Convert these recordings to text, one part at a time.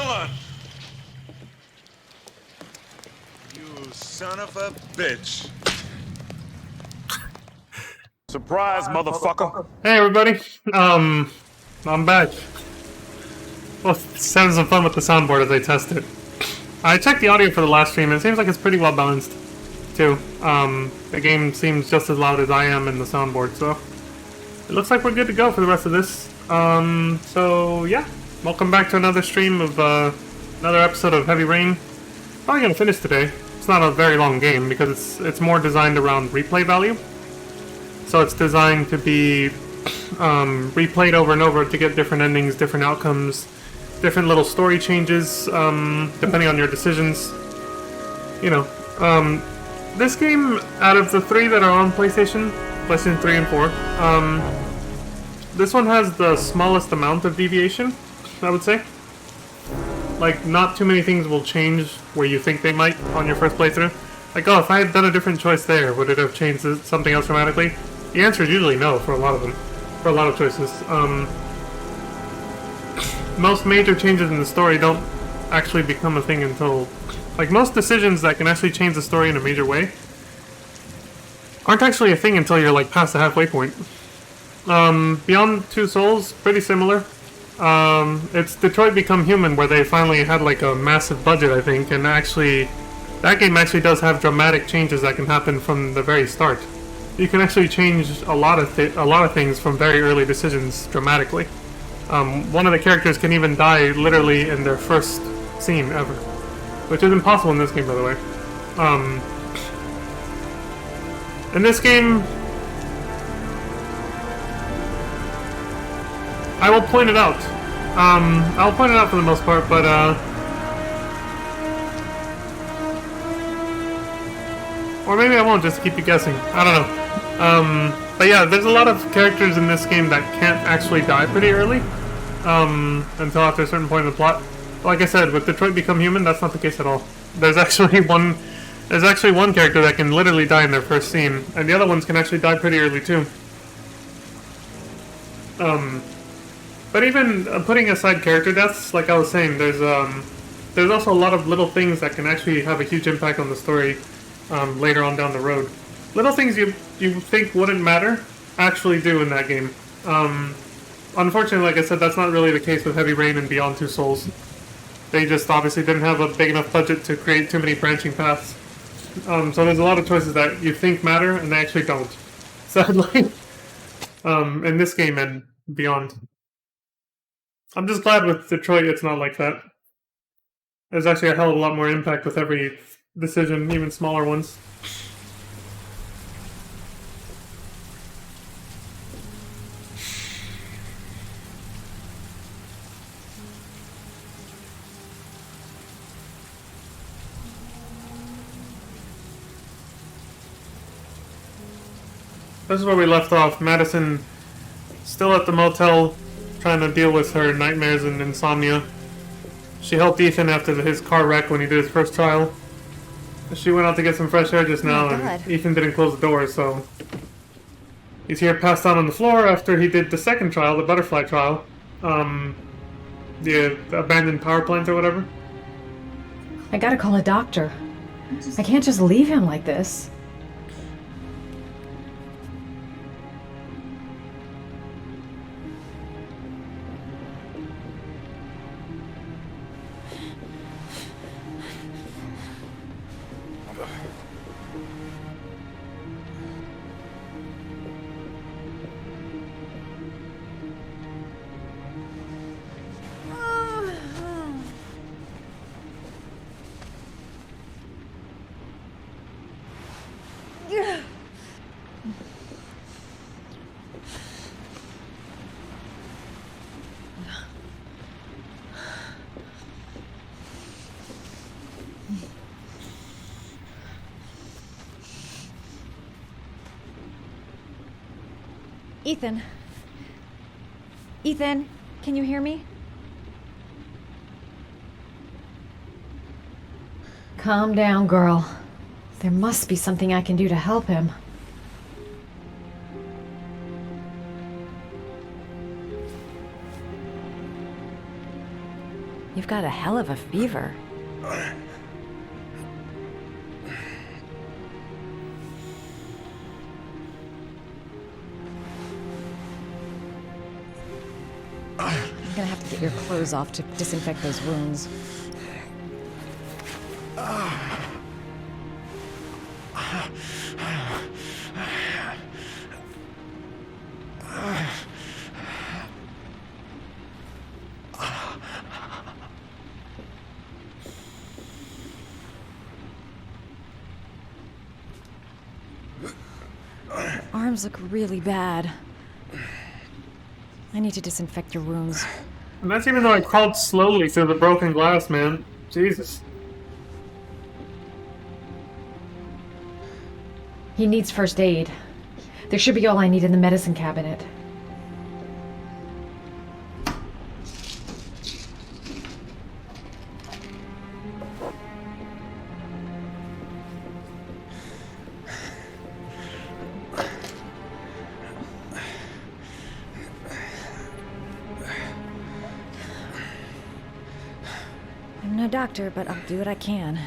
on! You son of a bitch. Surprise, motherfucker. Hey everybody, I'm back. Let's have some fun with the soundboard as I test it. I checked the audio for the last stream and it seems like it's pretty well balanced, too. The game seems just as loud as I am in the soundboard, so it looks like we're good to go for the rest of this. So yeah, welcome back to another stream of, another episode of Heavy Rain. Probably gonna finish today. It's not a very long game because it's more designed around replay value. So it's designed to be replayed over and over to get different endings, different outcomes, different little story changes, depending on your decisions. You know, this game, out of the three that are on PlayStation 3 and 4, this one has the smallest amount of deviation, I would say. Like, not too many things will change where you think they might on your first playthrough. Like, oh, if I had done a different choice there, would it have changed something else dramatically? The answer is usually no for a lot of them. For a lot of choices. Most major changes in the story don't actually become a thing until... Like, most decisions that can actually change the story in a major way aren't actually a thing until you're, like, past the halfway point. Beyond Two Souls, pretty similar. It's Detroit Become Human, where they finally had, like, a massive budget, I think, and actually... That game actually does have dramatic changes that can happen from the very start. You can actually change a lot of things from very early decisions dramatically. One of the characters can even die literally in their first scene ever, which is impossible in this game, by the way. In this game, I will point it out. I'll point it out for the most part, but or maybe I won't, just to keep you guessing. I don't know. But yeah, there's a lot of characters in this game that can't actually die pretty early, until after a certain point in the plot. But like I said, with Detroit Become Human, that's not the case at all. There's actually one character that can literally die in their first scene, and the other ones can actually die pretty early too. But even putting aside character deaths, like I was saying, there's also a lot of little things that can actually have a huge impact on the story. Later on down the road. Little things you think wouldn't matter actually do in that game. Unfortunately, like I said, that's not really the case with Heavy Rain and Beyond Two Souls. They just obviously didn't have a big enough budget to create too many branching paths. So there's a lot of choices that you think matter and they actually don't. Sadly. In this game and beyond. I'm just glad with Detroit it's not like that. There's actually a hell of a lot more impact with every decision, even smaller ones. This is where we left off. Madison still at the motel, trying to deal with her nightmares and insomnia. She helped Ethan after his car wreck when he did his first trial. She went out to get some fresh air just now, and Ethan didn't close the door, so... He's here passed out on the floor after he did the second trial, the butterfly trial. The abandoned power plant or whatever. I gotta call a doctor. I can't just leave him like this. Ethan. Ethan, can you hear me? Calm down, girl. There must be something I can do to help him. You've got a hell of a fever. I'm gonna have to get your clothes off to disinfect those wounds. Arms look really bad. I need to disinfect your wounds. And that's even though I crawled slowly through the broken glass, man. Jesus. He needs first aid. There should be all I need in the medicine cabinet. I'm no doctor, but I'll do what I can.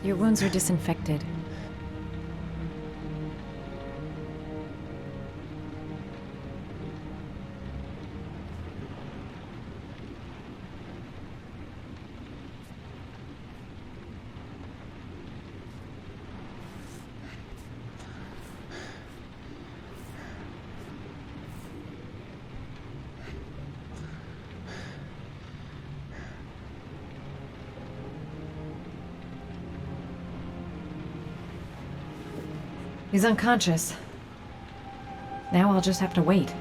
Your wounds are disinfected. He's unconscious. Now I'll just have to wait.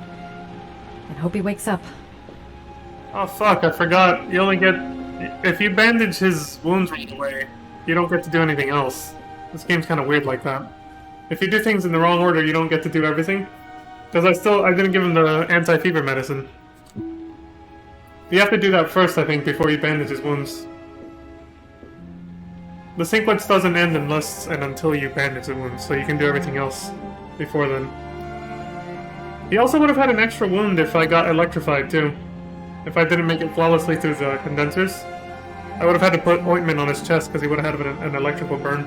And hope he wakes up. Oh fuck, I forgot. You only get... If you bandage his wounds right away, you don't get to do anything else. This game's kind of weird like that. If you do things in the wrong order, you don't get to do everything. Because I didn't give him the anti-fever medicine. You have to do that first, I think, before you bandage his wounds. The sequence doesn't end unless and until you bandage the wounds, so you can do everything else before then. He also would have had an extra wound if I got electrified too. If I didn't make it flawlessly through the condensers, I would have had to put ointment on his chest because he would have had an electrical burn.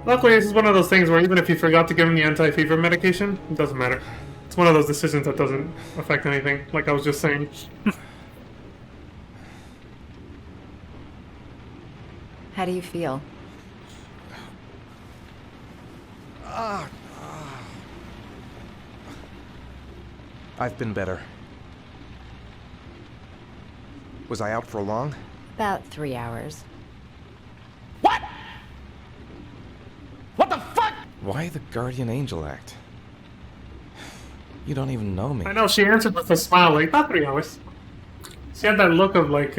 Luckily, this is one of those things where even if you forgot to give him the anti-fever medication, it doesn't matter. It's one of those decisions that doesn't affect anything, like I was just saying. How do you feel? I've been better. Was I out for long? About 3 hours. What? What the fuck? Why the Guardian Angel act? You don't even know me. I know, she answered with a smile, like, about 3 hours. She had that look of, like,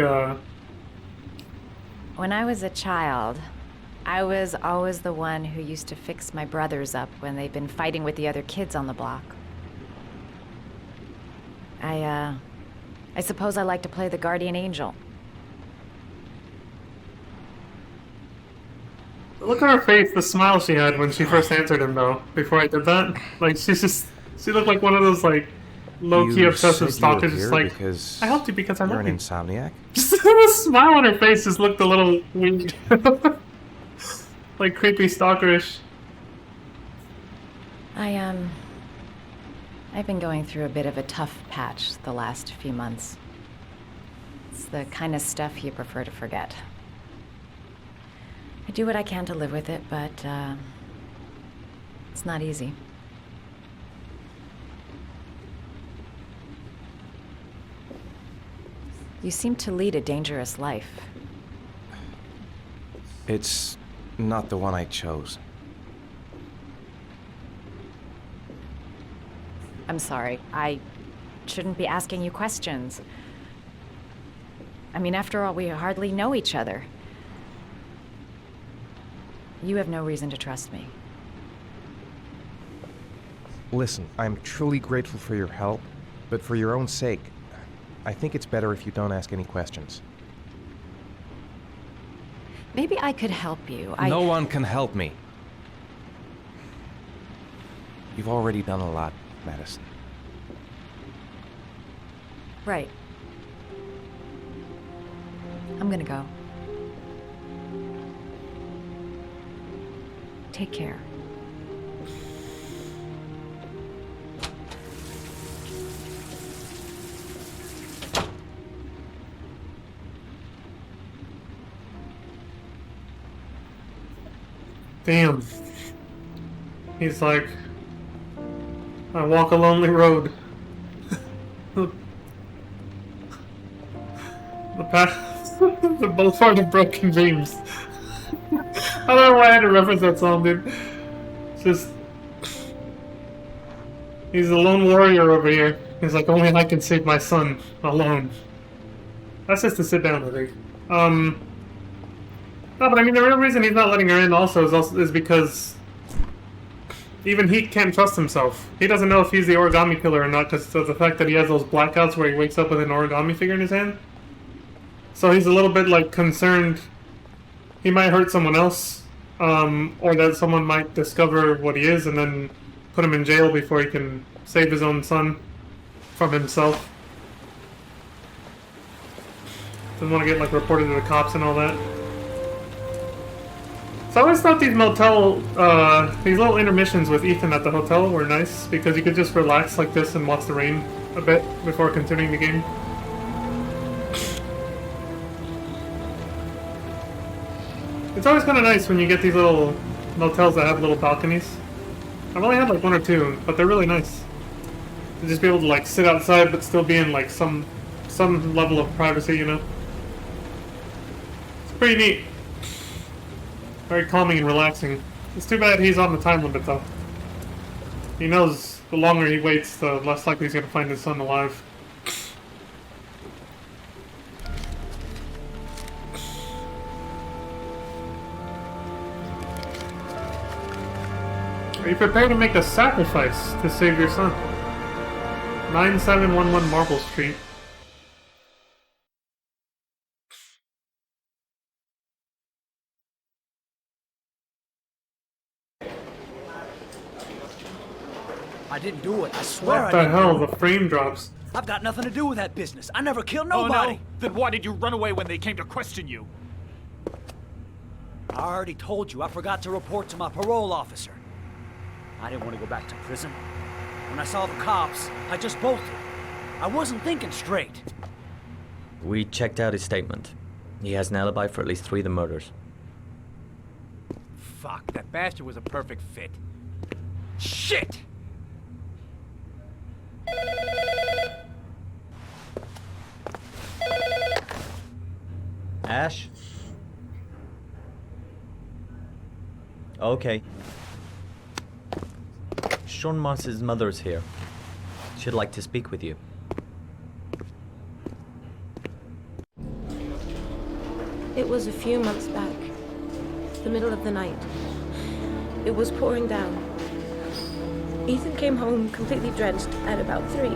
When I was a child, I was always the one who used to fix my brothers up when they'd been fighting with the other kids on the block. I suppose I like to play the Guardian Angel. Look at her face, the smile she had when she first answered him, though, before I did that. Like, she looked like one of those, like, low-key obsessive stalkers, just like, I helped you because I love You're you. an insomniac? Just the smile on her face just looked a little weird. Like, creepy stalkerish. I've been going through a bit of a tough patch the last few months. It's the kind of stuff you prefer to forget. I do what I can to live with it, but, it's not easy. You seem to lead a dangerous life. It's not the one I chose. I'm sorry. I shouldn't be asking you questions. I mean, after all, we hardly know each other. You have no reason to trust me. Listen, I'm truly grateful for your help, but for your own sake, I think it's better if you don't ask any questions. Maybe I could help you. No one can help me. You've already done a lot, Madison. Right. I'm gonna go. Take care. Damn. He's like, I walk a lonely road. The path, the boulevard of broken dreams. I don't know why I had to reference that song, dude. It's just, he's a lone warrior over here. He's like, only I can save my son alone. That's just to sit down, I think. No, but I mean, the real reason he's not letting her in is because even he can't trust himself. He doesn't know if he's the origami killer or not because of the fact that he has those blackouts where he wakes up with an origami figure in his hand. So he's a little bit, like, concerned he might hurt someone else, or that someone might discover what he is and then put him in jail before he can save his own son from himself. Doesn't want to get, like, reported to the cops and all that. So I always thought these these little intermissions with Ethan at the hotel were nice because you could just relax like this and watch the rain a bit before continuing the game. It's always kind of nice when you get these little motels that have little balconies. I've only had like one or two, but they're really nice. To just be able to like sit outside but still be in like some level of privacy, you know? It's pretty neat. Very calming and relaxing. It's too bad he's on the time limit, though. He knows the longer he waits, the less likely he's going to find his son alive. Are you prepared to make a sacrifice to save your son? 9711 Marble Street. I didn't do it. I swear What I the didn't. hell? The frame drops. I've got nothing to do with that business. I never killed Oh, nobody. no? Then why did you run away when they came to question you? I already told you I forgot to report to my parole officer. I didn't want to go back to prison. When I saw the cops, I just bolted. I wasn't thinking straight. We checked out his statement. He has an alibi for at least 3 of the murders. Fuck, that bastard was a perfect fit. Shit! Ash? Okay. Sean Mars's mother's here. She'd like to speak with you. It was a few months back. The middle of the night. It was pouring down. Ethan came home completely drenched at about 3.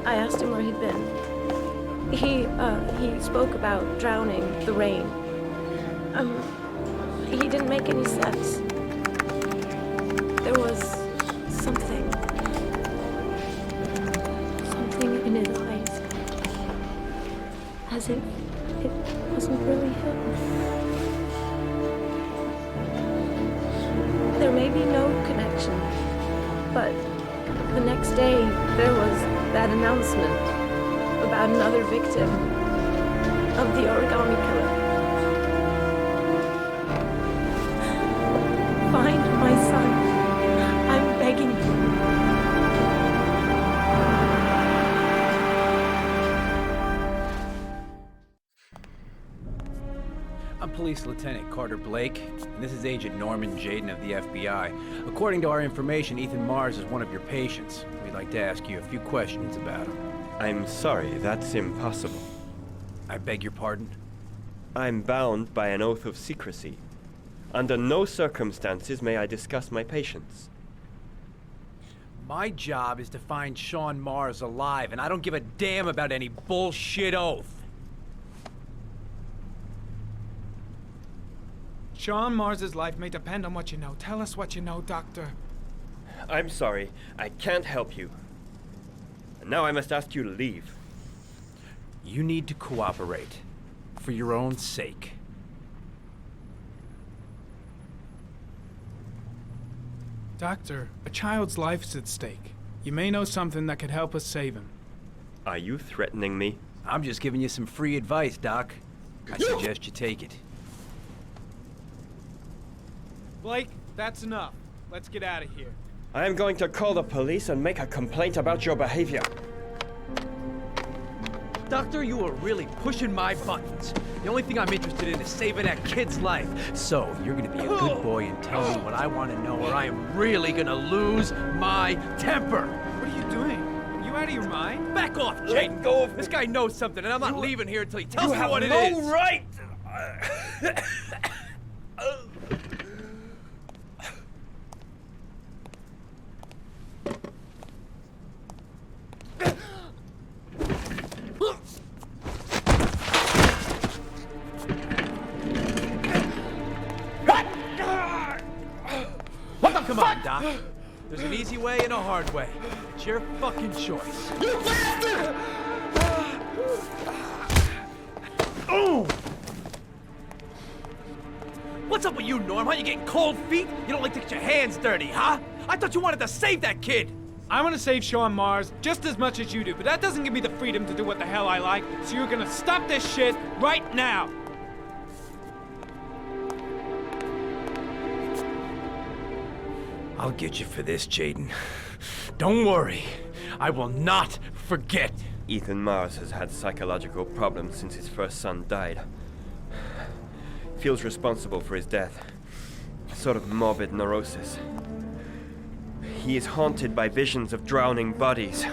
I asked him where he'd been. He spoke about drowning, the rain. He didn't make any sense. There was something in his eyes. As if it wasn't really him. There may be no connection, but the next day there was that announcement about another victim of the origami killer. Find my son. I'm begging you. I'm Police Lieutenant Carter Blake, and this is Agent Norman Jaden of the FBI. According to our information, Ethan Mars is one of your patients. We We'd like to ask you a few questions about him. I'm sorry, that's impossible. I beg your pardon? I'm bound by an oath of secrecy. Under no circumstances may I discuss my patients. My job is to find Sean Mars alive, and I don't give a damn about any bullshit oath. Sean Mars's life may depend on what you know. Tell us what you know, Doctor. I'm sorry, I can't help you. And now I must ask you to leave. You need to cooperate. For your own sake. Doctor, a child's life is at stake. You may know something that could help us save him. Are you threatening me? I'm just giving you some free advice, Doc. I suggest you take it. Blake, that's enough. Let's get out of here. I am going to call the police and make a complaint about your behavior. Doctor, you are really pushing my buttons. The only thing I'm interested in is saving that kid's life. So, you're gonna be a good boy and tell me what I want to know, or I am really gonna lose my temper. What are you doing? Are you out of your mind? Back off, Jaden. Let go of This guy knows something, and I'm not leaving here until he tells You me have what it no is. right! Come on, Doc. There's an easy way and a hard way. It's your fucking choice. You bastard! Oh! What's up with you, Norm? Huh? You getting cold feet? You don't like to get your hands dirty, huh? I thought you wanted to save that kid. I want to save Sean Mars just as much as you do, but that doesn't give me the freedom to do what the hell I like, so you're gonna stop this shit right now! I'll get you for this, Jaden. Don't worry. I will not forget. Ethan Mars has had psychological problems since his first son died. Feels responsible for his death. A sort of morbid neurosis. He is haunted by visions of drowning bodies.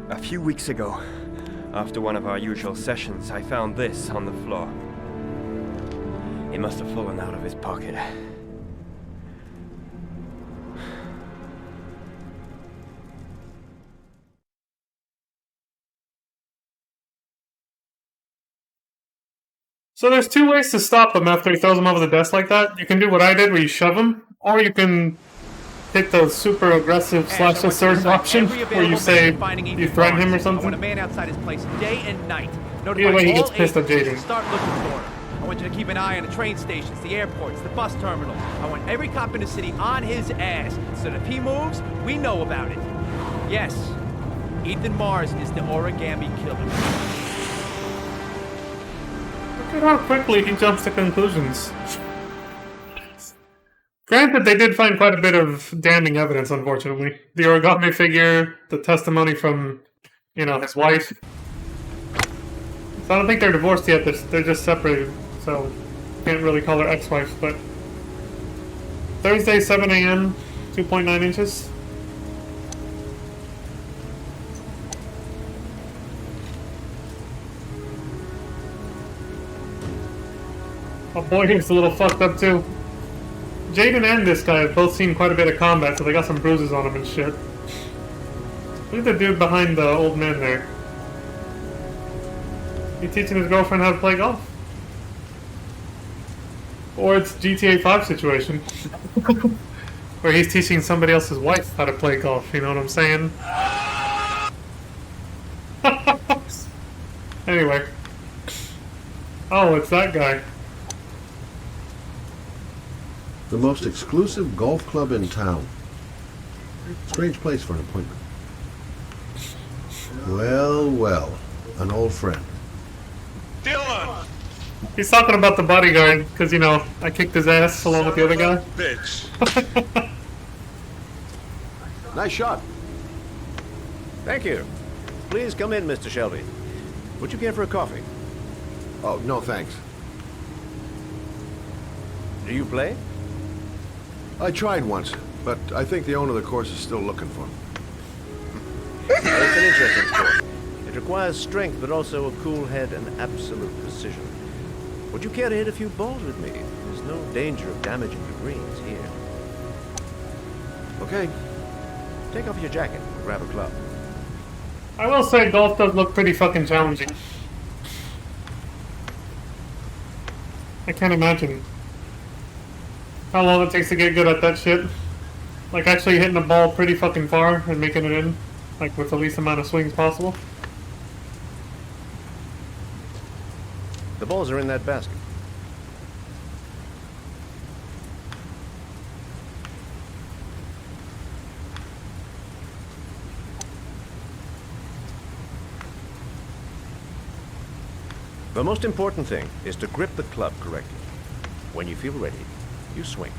A few weeks ago, after one of our usual sessions, I found this on the floor. It must have fallen out of his pocket. So there's two ways to stop him after he throws him over the desk like that. You can do what I did, where you shove him, or you can hit the super aggressive slash assert option, where you say you threaten him or something. I want a man outside his place day and night. Either way, he gets pissed at Jaden. Start looking for him. I want you to keep an eye on the train stations, the airports, the bus terminals. I want every cop in the city on his ass, so that if he moves, we know about it. Yes, Ethan Mars is the origami killer. Look at how quickly he jumps to conclusions. Granted, they did find quite a bit of damning evidence, unfortunately. The origami figure, the testimony from, his wife. So I don't think they're divorced yet, they're just separated, so can't really call her ex-wife, but... Thursday, 7 a.m., 2.9 inches. Oh boy, he's a little fucked up too. Jaden and this guy have both seen quite a bit of combat, so they got some bruises on them and shit. Look at the dude behind the old man there. He teaching his girlfriend how to play golf? Or it's GTA 5 situation. Where he's teaching somebody else's wife how to play golf, you know what I'm saying? Anyway. Oh, it's that guy. The most exclusive golf club in town. Strange place for an appointment. Well, well, an old friend. Dylan! He's talking about the bodyguard, because, I kicked his ass along with the other guy. Bitch. Nice shot. Thank you. Please come in, Mr. Shelby. Would you care for a coffee? Oh, no thanks. Do you play? I tried once. but I think the owner of the course is still looking for him. It's an interesting sport. It requires strength, but also a cool head and absolute precision. Would you care to hit a few balls with me? There's no danger of damaging the greens here. Okay. Take off your jacket and grab a club. I will say golf does look pretty fucking challenging. I can't imagine how long it takes to get good at that shit. Like actually hitting the ball pretty fucking far and making it in, like with the least amount of swings possible. The balls are in that basket. The most important thing is to grip the club correctly. When you feel ready, you swing.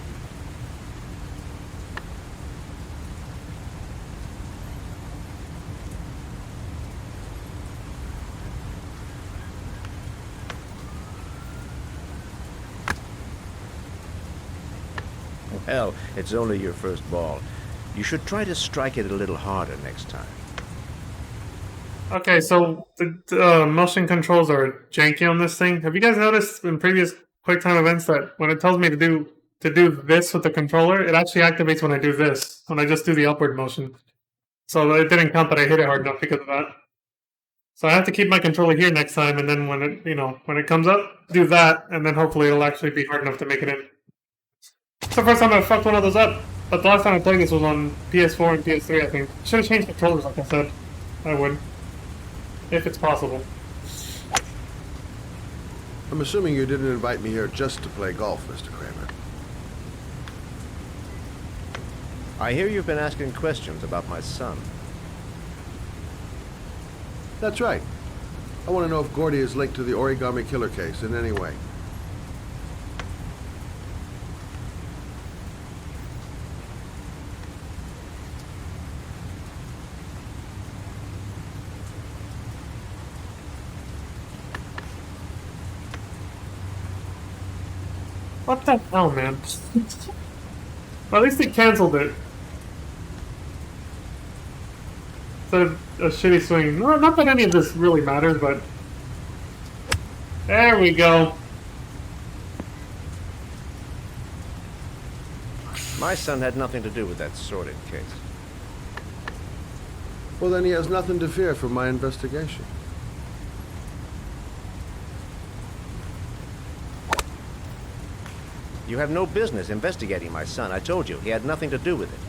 Well, it's only your first ball. You should try to strike it a little harder next time. Okay, so the motion controls are janky on this thing. Have you guys noticed in previous QuickTime events that when it tells me to do this with the controller, it actually activates when I do this, when I just do the upward motion. So it didn't count that I hit it hard enough because of that. So I have to keep my controller here next time, and then when it comes up, do that, and then hopefully it'll actually be hard enough to make it in. It's the first time I fucked one of those up, but the last time I played this was on PS4 and PS3, I think. Should have changed controllers, like I said. I would. If it's possible. I'm assuming you didn't invite me here just to play golf, Mr. Kramer. I hear you've been asking questions about my son. That's right. I want to know if Gordy is linked to the Origami Killer case in any way. What the hell, man? Well, at least they canceled it. Instead of a shitty swing. No, not that any of this really matters, but... There we go. My son had nothing to do with that sordid case. Well, then he has nothing to fear from my investigation. You have no business investigating my son. I told you, he had nothing to do with it.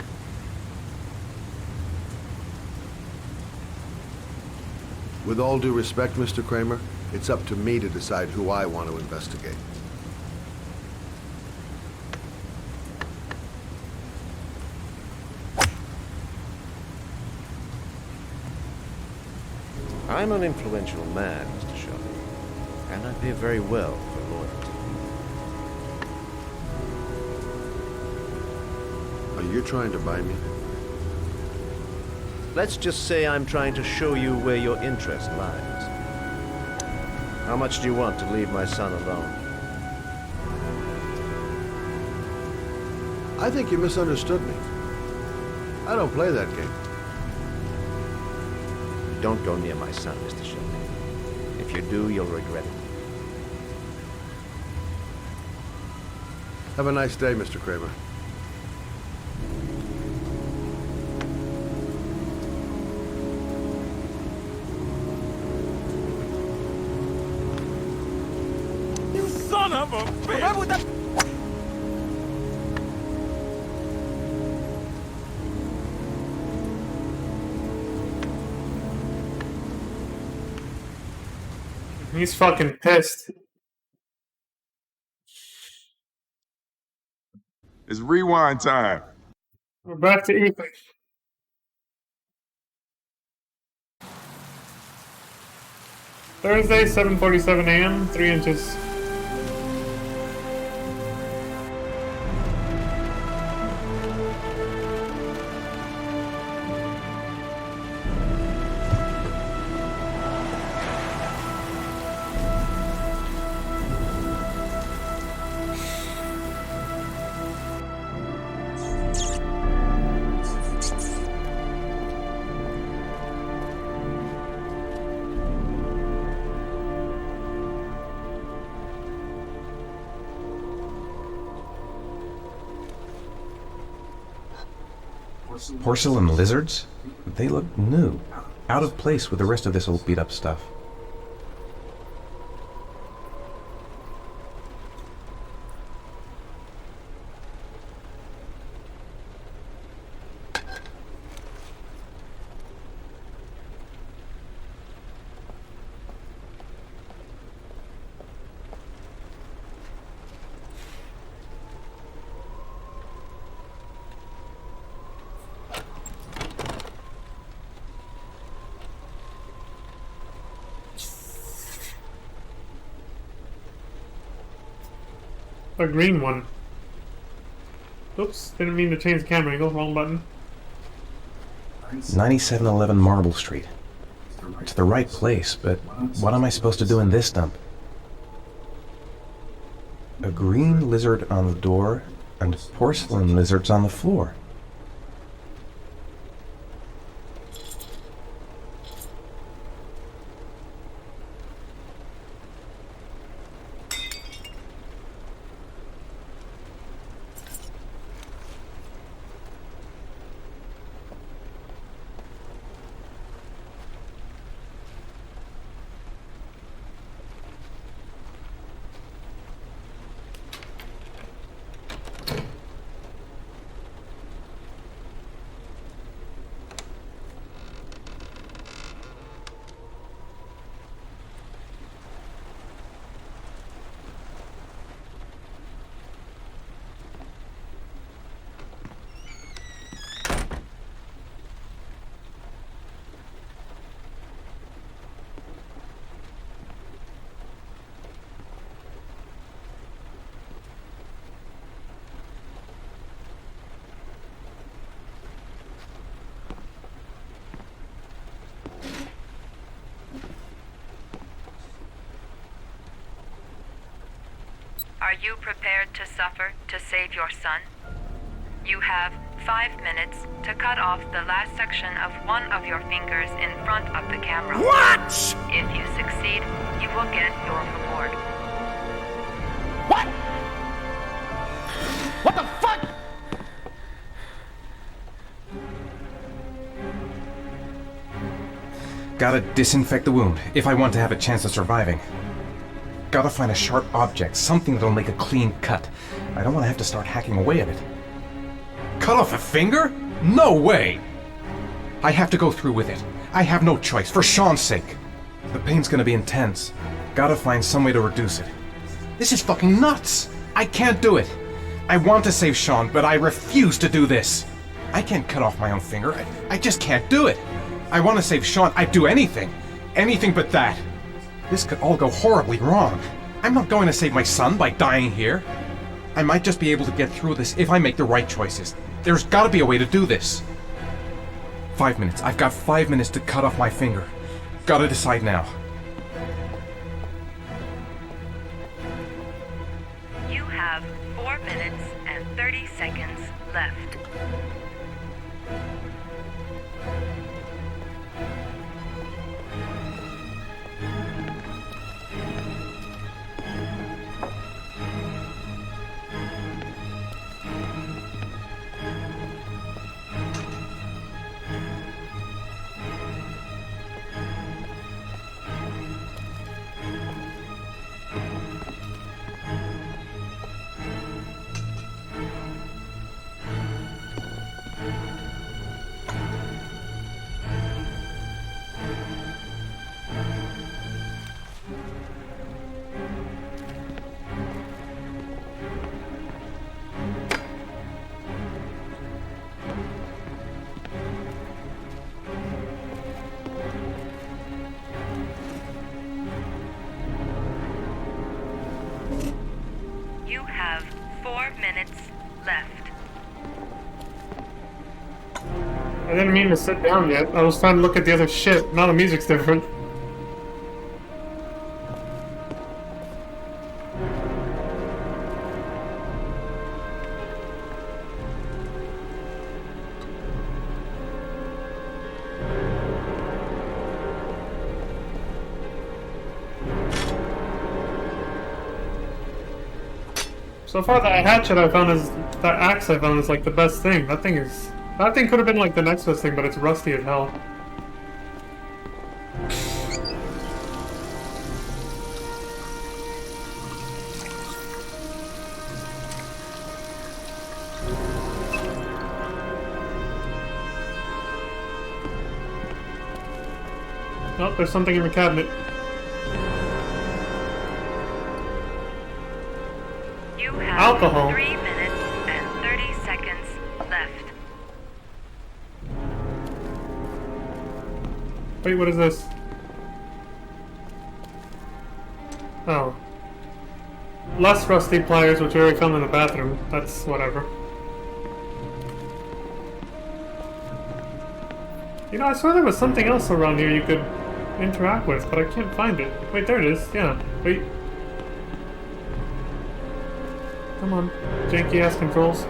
With all due respect, Mr. Kramer, it's up to me to decide who I want to investigate. I'm an influential man, Mr. Shelby, and I pay very well for loyalty. Are you trying to buy me? Let's just say I'm trying to show you where your interest lies. How much do you want to leave my son alone? I think you misunderstood me. I don't play that game. Don't go near my son, Mr. Shelby. If you do, you'll regret it. Have a nice day, Mr. Kramer. Son of a bitch! He's fucking pissed. It's rewind time. We're back to Ethan. Thursday, 7:47 a.m., 3 inches. Porcelain lizards? They look new. Out of place with the rest of this old beat-up stuff. A green one. Oops, didn't mean to change the camera angle. Wrong button. 9711 Marble Street. It's the right place, but what am I supposed to do in this dump? A green lizard on the door and porcelain lizards on the floor. Are you prepared to suffer to save your son? You have 5 minutes to cut off the last section of one of your fingers in front of the camera. What? If you succeed, you will get your reward. What? What the fuck? Gotta disinfect the wound, if I want to have a chance of surviving. Gotta find a sharp object, something that'll make a clean cut. I don't want to have to start hacking away at it. Cut off a finger? No way! I have to go through with it. I have no choice, for Sean's sake. The pain's gonna be intense. Gotta find some way to reduce it. This is fucking nuts! I can't do it! I want to save Sean, but I refuse to do this! I can't cut off my own finger. I just can't do it! I want to save Sean. I'd do anything. Anything but that. This could all go horribly wrong. I'm not going to save my son by dying here. I might just be able to get through this if I make the right choices. There's gotta be a way to do this. 5 minutes. I've got 5 minutes to cut off my finger. Gotta decide now. You have 4 minutes and 30 seconds left. You have 4 minutes left. I didn't mean to sit down yet. I was trying to look at the other shit. Now the music's different. So far, that hatchet I found is... that axe I found is like the best thing. That thing is That thing could have been like the Nexus thing, but it's rusty as hell. Oh, there's something in the cabinet. You have Alcohol. 3 minutes and 30 seconds left. Wait, what is this? Oh. Less rusty pliers, which we already found in the bathroom. That's whatever. You know, I swear there was something else around here you could interact with, but I can't find it. Wait, there it is. Yeah. Wait. Come on. Janky ass controls.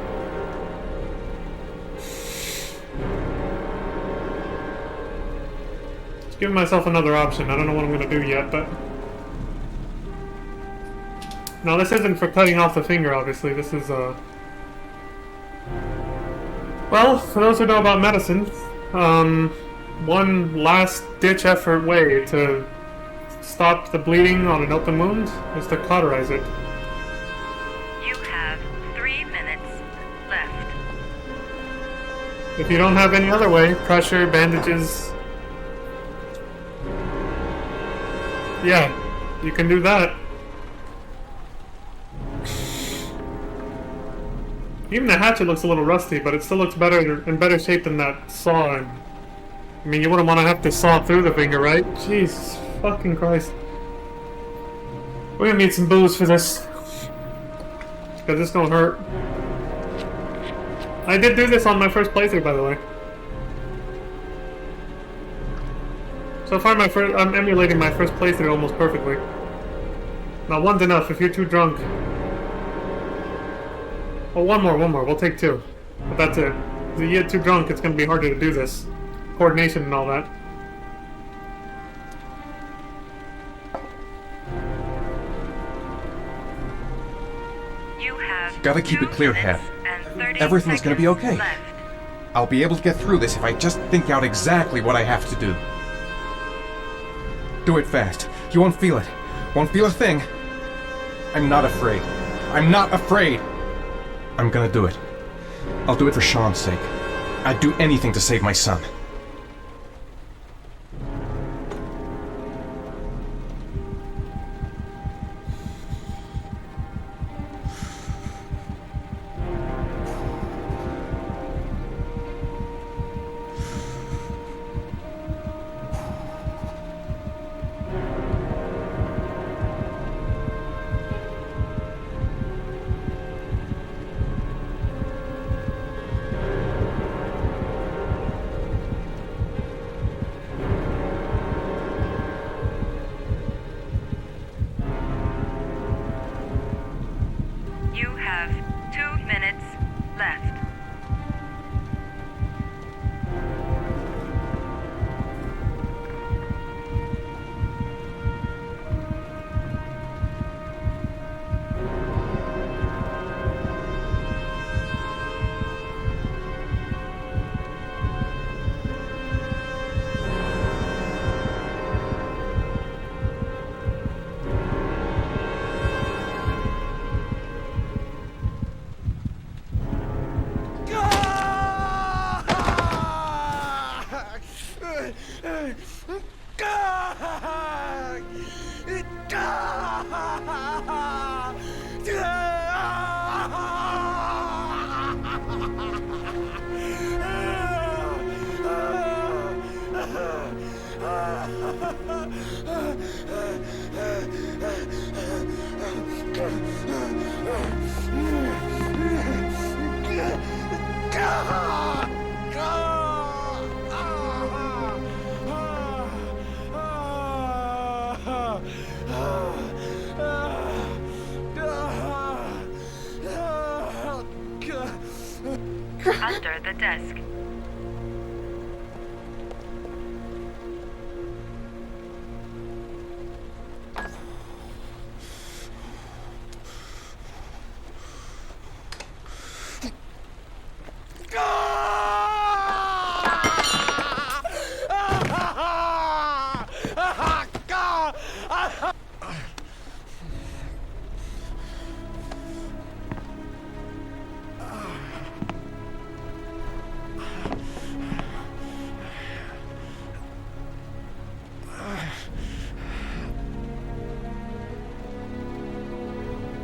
Just giving myself another option. I don't know what I'm gonna do yet, but... No, this isn't for cutting off the finger, obviously. This is, Well, for those who know about medicine, one last-ditch effort way to stop the bleeding on an open wound is to cauterize it. You have 3 minutes left. If you don't have any other way, pressure, bandages... Yeah, you can do that. Even the hatchet looks a little rusty, but it still looks better in better shape than that saw. I mean, you wouldn't want to have to saw through the finger, right? Jesus fucking Christ. We're gonna need some booze for this. Because this don't hurt. I did do this on my first playthrough, by the way. So far, I'm emulating my first playthrough almost perfectly. Now, one's enough if you're too drunk. Oh, one more. We'll take 2. But that's it. If you get too drunk, it's gonna be harder to do this. Coordination and all that. You have Gotta keep it clear, head. Everything's gonna be okay. Left. I'll be able to get through this if I just think out exactly what I have to do. Do it fast. You won't feel it. Won't feel a thing. I'm not afraid. I'm not afraid! I'm gonna do it. I'll do it for Sean's sake. I'd do anything to save my son. You have 2 minutes left. Under the desk.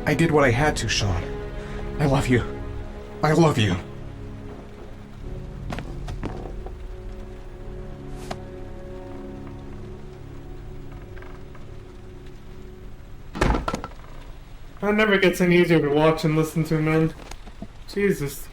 I did what I had to, Sean. I love you. I love you. That never gets any easier to watch and listen to, man. Jesus.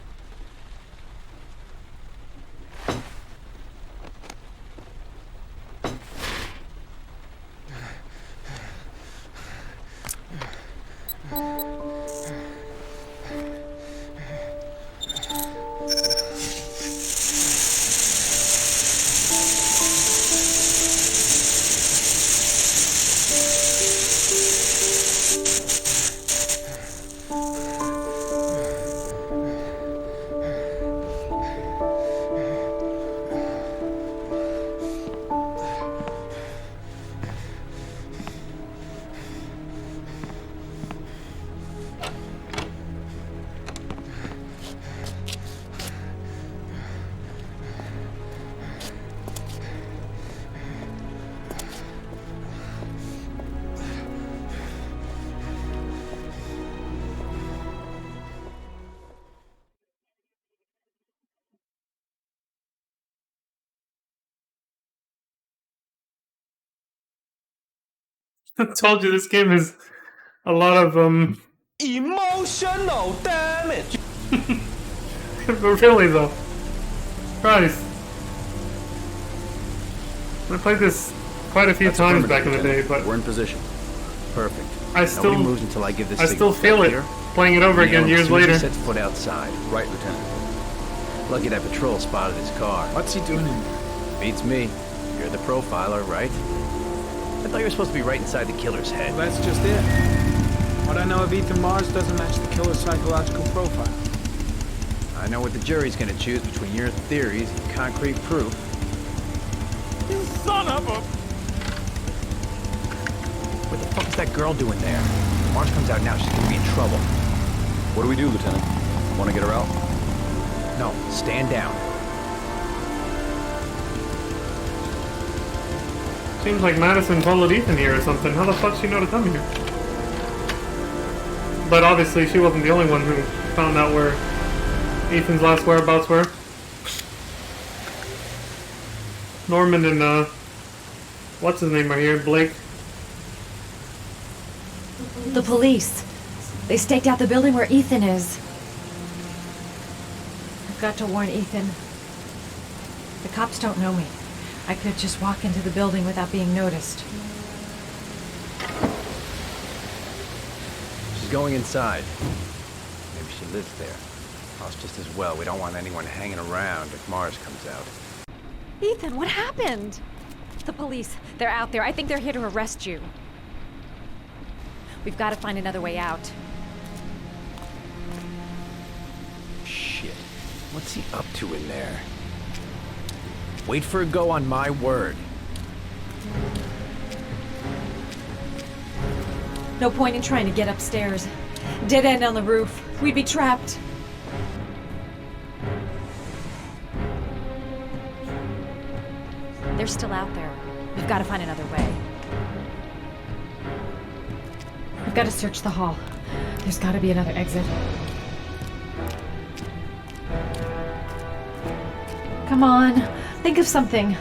I told you this game is a lot of Emotional damage. but really though. Christ. I played this quite a few times back in the day, but we're in position. Perfect. Nobody moves until I give this I still signal. feel it playing it over again years later. Sets foot outside. Right, Lieutenant. Lucky that patrol spotted his car. What's he doing in there? Beats me. You're the profiler, right? I thought you were supposed to be right inside the killer's head. Well, that's just it. What I know of Ethan Mars doesn't match the killer's psychological profile. I know what the jury's gonna choose between your theories and concrete proof. You son of a... What the fuck is that girl doing there? If Mars comes out now, she's gonna be in trouble. What do we do, Lieutenant? Want to get her out? No, stand down. Seems like Madison followed Ethan here or something. How the fuck she know to come here? But obviously she wasn't the only one who found out where Ethan's last whereabouts were. Norman and what's his name right here? Blake. The police. They staked out the building where Ethan is. I've got to warn Ethan. The cops don't know me. I could just walk into the building without being noticed. She's going inside. Maybe she lives there. Oh, it's just as well. We don't want anyone hanging around if Mars comes out. Ethan, what happened? The police. They're out there. I think they're here to arrest you. We've got to find another way out. Shit. What's he up to in there? Wait for a go on my word. No point in trying to get upstairs. Dead end on the roof. We'd be trapped. They're still out there. We've got to find another way. We've got to search the hall. There's got to be another exit. Come on. Think of something.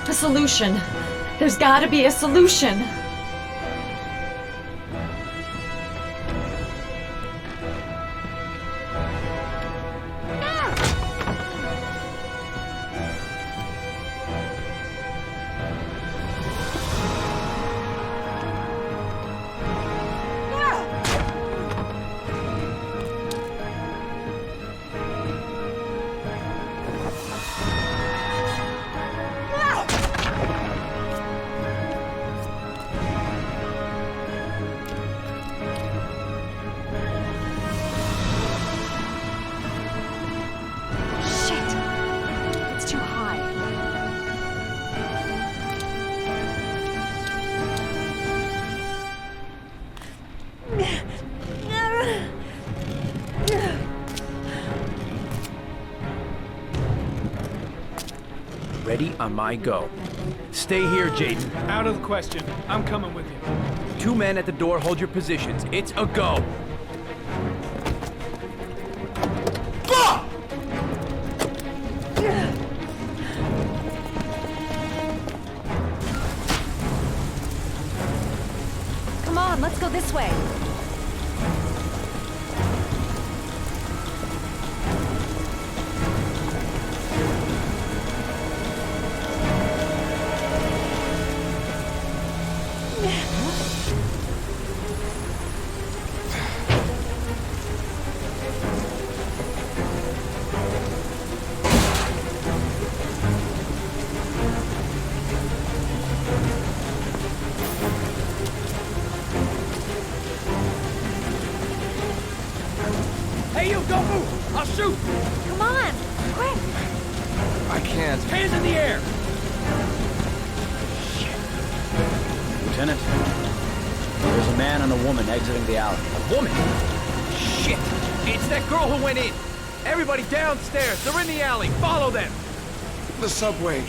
A solution. There's got to be a solution. Ready on my go. Stay here, Jaden. Out of the question. I'm coming with you. 2 men at the door, hold your positions. It's a go. Come on, let's go this way. Hey, you, don't move! I'll shoot! Come on, quick! I can't. Hands in the air! Lieutenant, there's a man and a woman exiting the alley. A woman? Shit! It's that girl who went in! Everybody downstairs! They're in the alley! Follow them! The subway.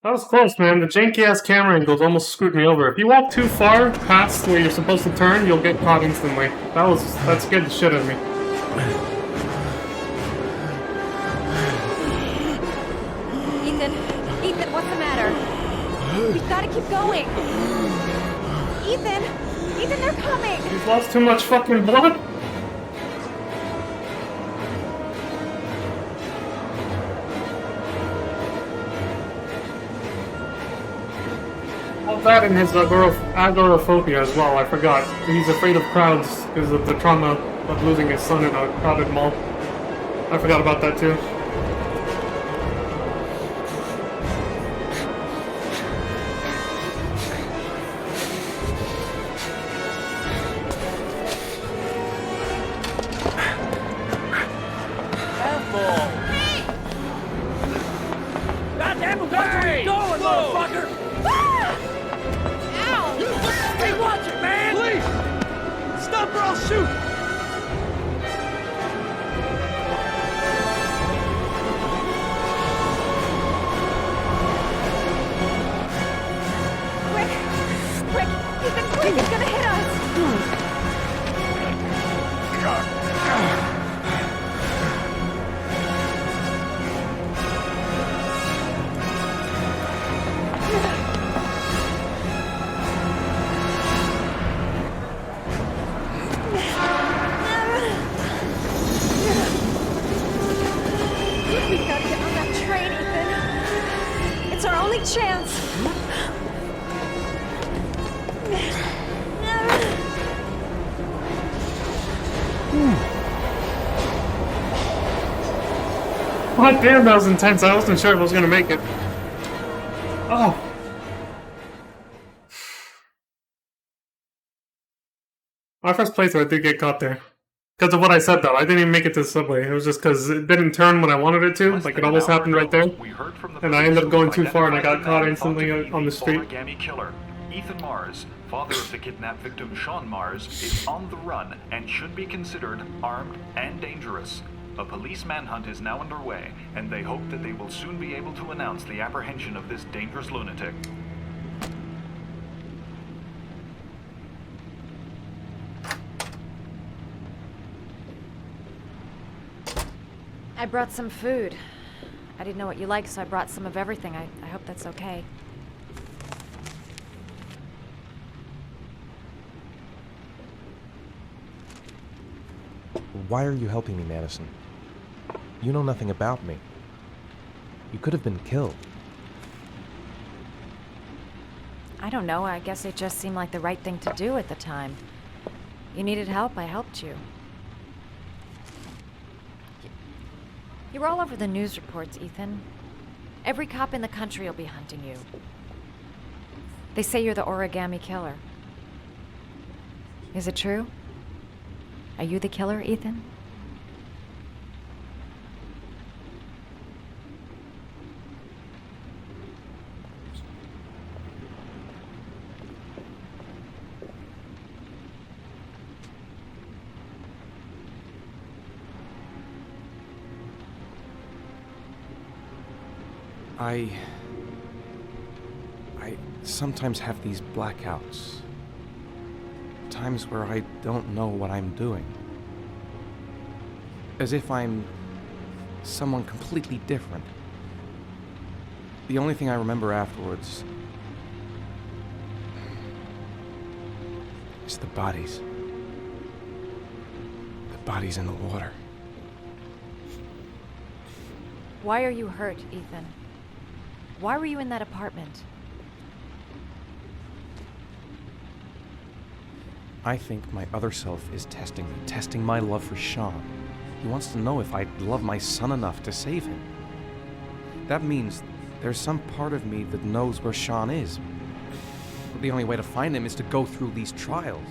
That was close, man. The janky-ass camera angles almost screwed me over. If you walk too far past where you're supposed to turn, you'll get caught instantly. That scared the shit out of me. Ethan, what's the matter? We've got to keep going. Ethan, they're coming. You've lost too much fucking blood. Well, that and his agoraphobia as well, I forgot. He's afraid of crowds because of the trauma of losing his son in a crowded mall. I forgot about that too. Goddamn, where are you going, motherfucker? Hey, watch it, man! Please! Stop or I'll shoot! Quick! Ethan, quick! He's gonna hit us! We gotta get on that train, Ethan. It's our only chance. God damn, that was intense. I wasn't sure if I was gonna make it. Oh. My first playthrough, I did get caught there. Because of what I said, though. I didn't even make it to the subway. It was just because it didn't turn when I wanted it to. Like, it almost happened right there. And I ended up going too far and I got caught instantly on the street. Origami killer Ethan Mars, father of the kidnapped victim Sean Mars, is on the run and should be considered armed and dangerous. A police manhunt is now underway, and they hope that they will soon be able to announce the apprehension of this dangerous lunatic. I brought some food. I didn't know what you liked, so I brought some of everything. I hope that's okay. Why are you helping me, Madison? You know nothing about me. You could have been killed. I don't know. I guess it just seemed like the right thing to do at the time. You needed help, I helped you. You're all over the news reports, Ethan. Every cop in the country will be hunting you. They say you're the origami killer. Is it true? Are you the killer, Ethan? I sometimes have these blackouts. Times where I don't know what I'm doing. As if I'm someone completely different. The only thing I remember afterwards is the bodies. The bodies in the water. Why are you hurt, Ethan? Why were you in that apartment? I think my other self is testing me, testing my love for Sean. He wants to know if I love my son enough to save him. That means there's some part of me that knows where Sean is. But the only way to find him is to go through these trials.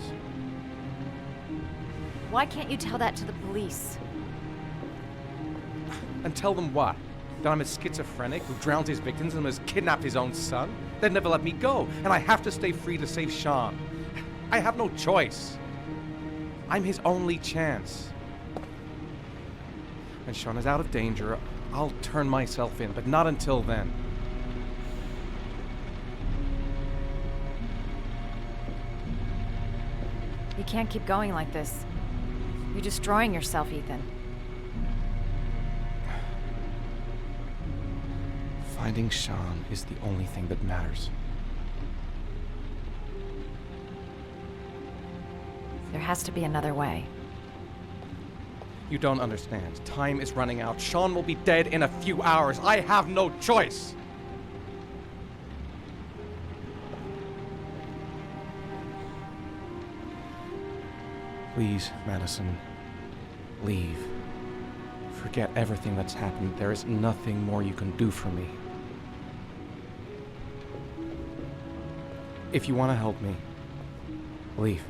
Why can't you tell that to the police? And tell them what? That I'm a schizophrenic who drowns his victims and has kidnapped his own son? They'd never let me go, and I have to stay free to save Sean. I have no choice. I'm his only chance. When Sean is out of danger, I'll turn myself in, but not until then. You can't keep going like this. You're destroying yourself, Ethan. Finding Sean is the only thing that matters. There has to be another way. You don't understand. Time is running out. Sean will be dead in a few hours. I have no choice. Please, Madison, leave. Forget everything that's happened. There is nothing more you can do for me. If you want to help me, leave.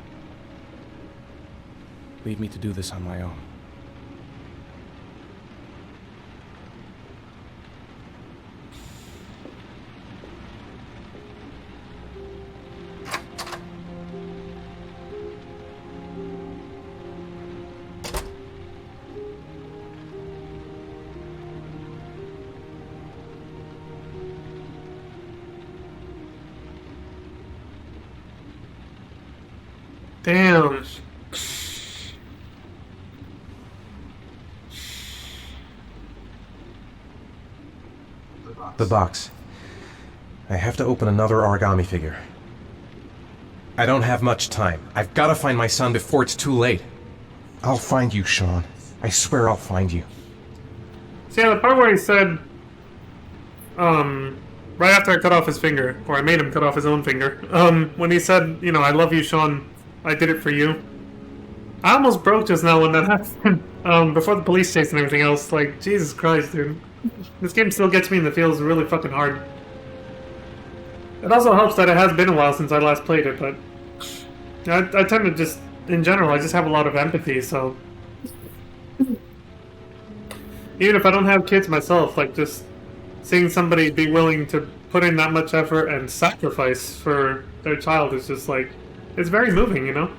Leave me to do this on my own. Damn. The box. I have to open another origami figure. I don't have much time. I've got to find my son before it's too late. I'll find you, Sean. I swear I'll find you. See, yeah, the part where he said, right after I cut off his finger, or I made him cut off his own finger, when he said, you know, I love you, Sean, I did it for you. I almost broke just now when that happened. Before the police chase and everything else. Like, Jesus Christ, dude. This game still gets me in the feels really fucking hard. It also helps that it has been a while since I last played it, but I tend to just, in general, I just have a lot of empathy, so... Even if I don't have kids myself, like, just seeing somebody be willing to put in that much effort and sacrifice for their child is just, like, it's very moving, you know?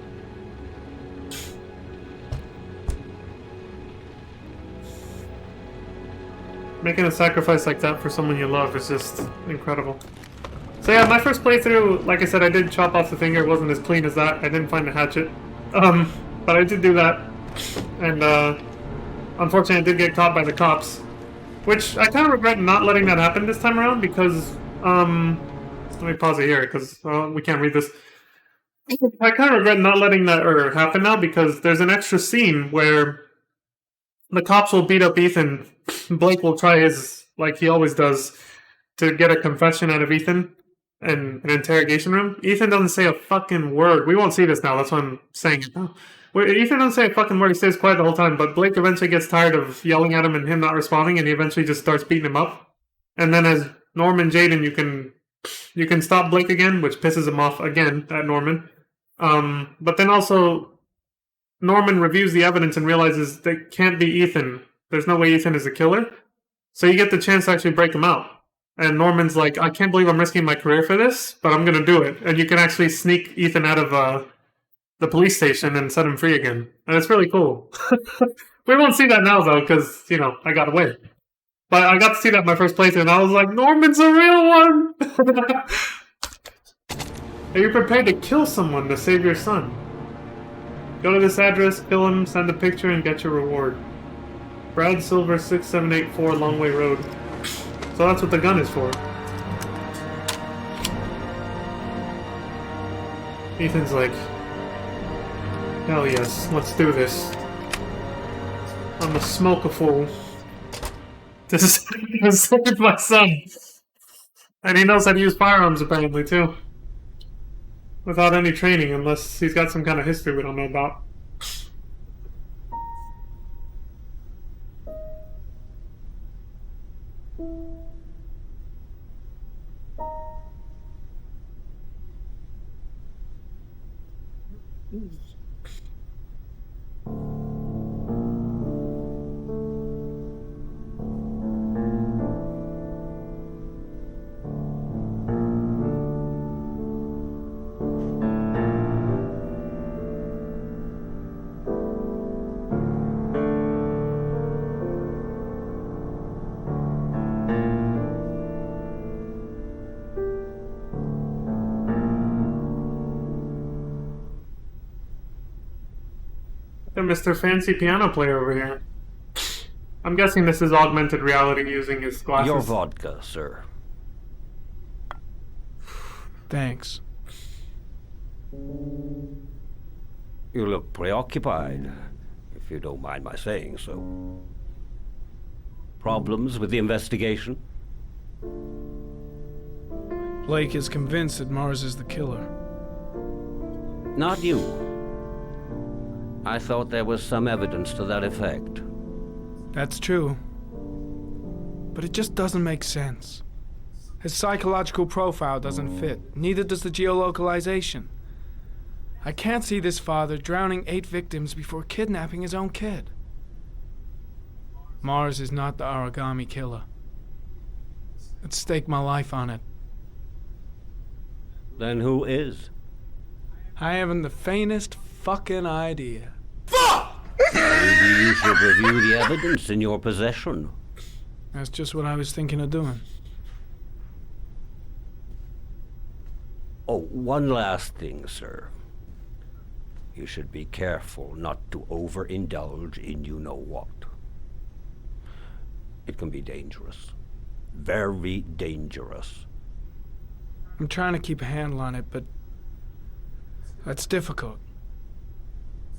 Making a sacrifice like that for someone you love is just incredible. So yeah, my first playthrough, like I said, I did chop off the finger. It wasn't as clean as that. I didn't find a hatchet. But I did do that. And, unfortunately I did get caught by the cops. Which, I kind of regret not letting that happen this time around because, let me pause it here because we can't read this. I kind of regret not letting that happen now because there's an extra scene where the cops will beat up Ethan. Blake will try his, like he always does, to get a confession out of Ethan in an interrogation room. Ethan doesn't say a fucking word. We won't see this now, that's why I'm saying it now. Ethan doesn't say a fucking word. He stays quiet the whole time, but Blake eventually gets tired of yelling at him and him not responding, and he eventually just starts beating him up. And then as Norman Jaden, you can stop Blake again, which pisses him off again at Norman. But then also Norman reviews the evidence and realizes that can't be Ethan. There's no way Ethan is the killer. So you get the chance to actually break him out. And Norman's like, I can't believe I'm risking my career for this, but I'm going to do it. And you can actually sneak Ethan out of the police station and set him free again. And it's really cool. We won't see that now, though, because, I got away. But I got to see that in my first playthrough, and I was like, Norman's a real one! Are you prepared to kill someone to save your son? Go to this address, kill him, send a picture, and get your reward. Brad Silver, 6784 Longway Road. So that's what the gun is for. Ethan's like, hell yes, let's do this. I'm a smoke a fool. To save my son. And he knows how to use firearms apparently too. Without any training, unless he's got some kind of history we don't know about. Mr. Fancy Piano Player over here. I'm guessing this is augmented reality using his glasses. Your vodka, sir. Thanks. You look preoccupied, if you don't mind my saying so. Problems with the investigation? Blake is convinced that Mars is the killer. Not you. I thought there was some evidence to that effect. That's true. But it just doesn't make sense. His psychological profile doesn't fit. Neither does the geolocalization. I can't see this father drowning 8 victims before kidnapping his own kid. Mars is not the origami killer. I'd stake my life on it. Then who is? I haven't the faintest fucking idea. Maybe you should review the evidence in your possession. That's just what I was thinking of doing. Oh, one last thing, sir. You should be careful not to overindulge in you-know-what. It can be dangerous. Very dangerous. I'm trying to keep a handle on it, but that's difficult.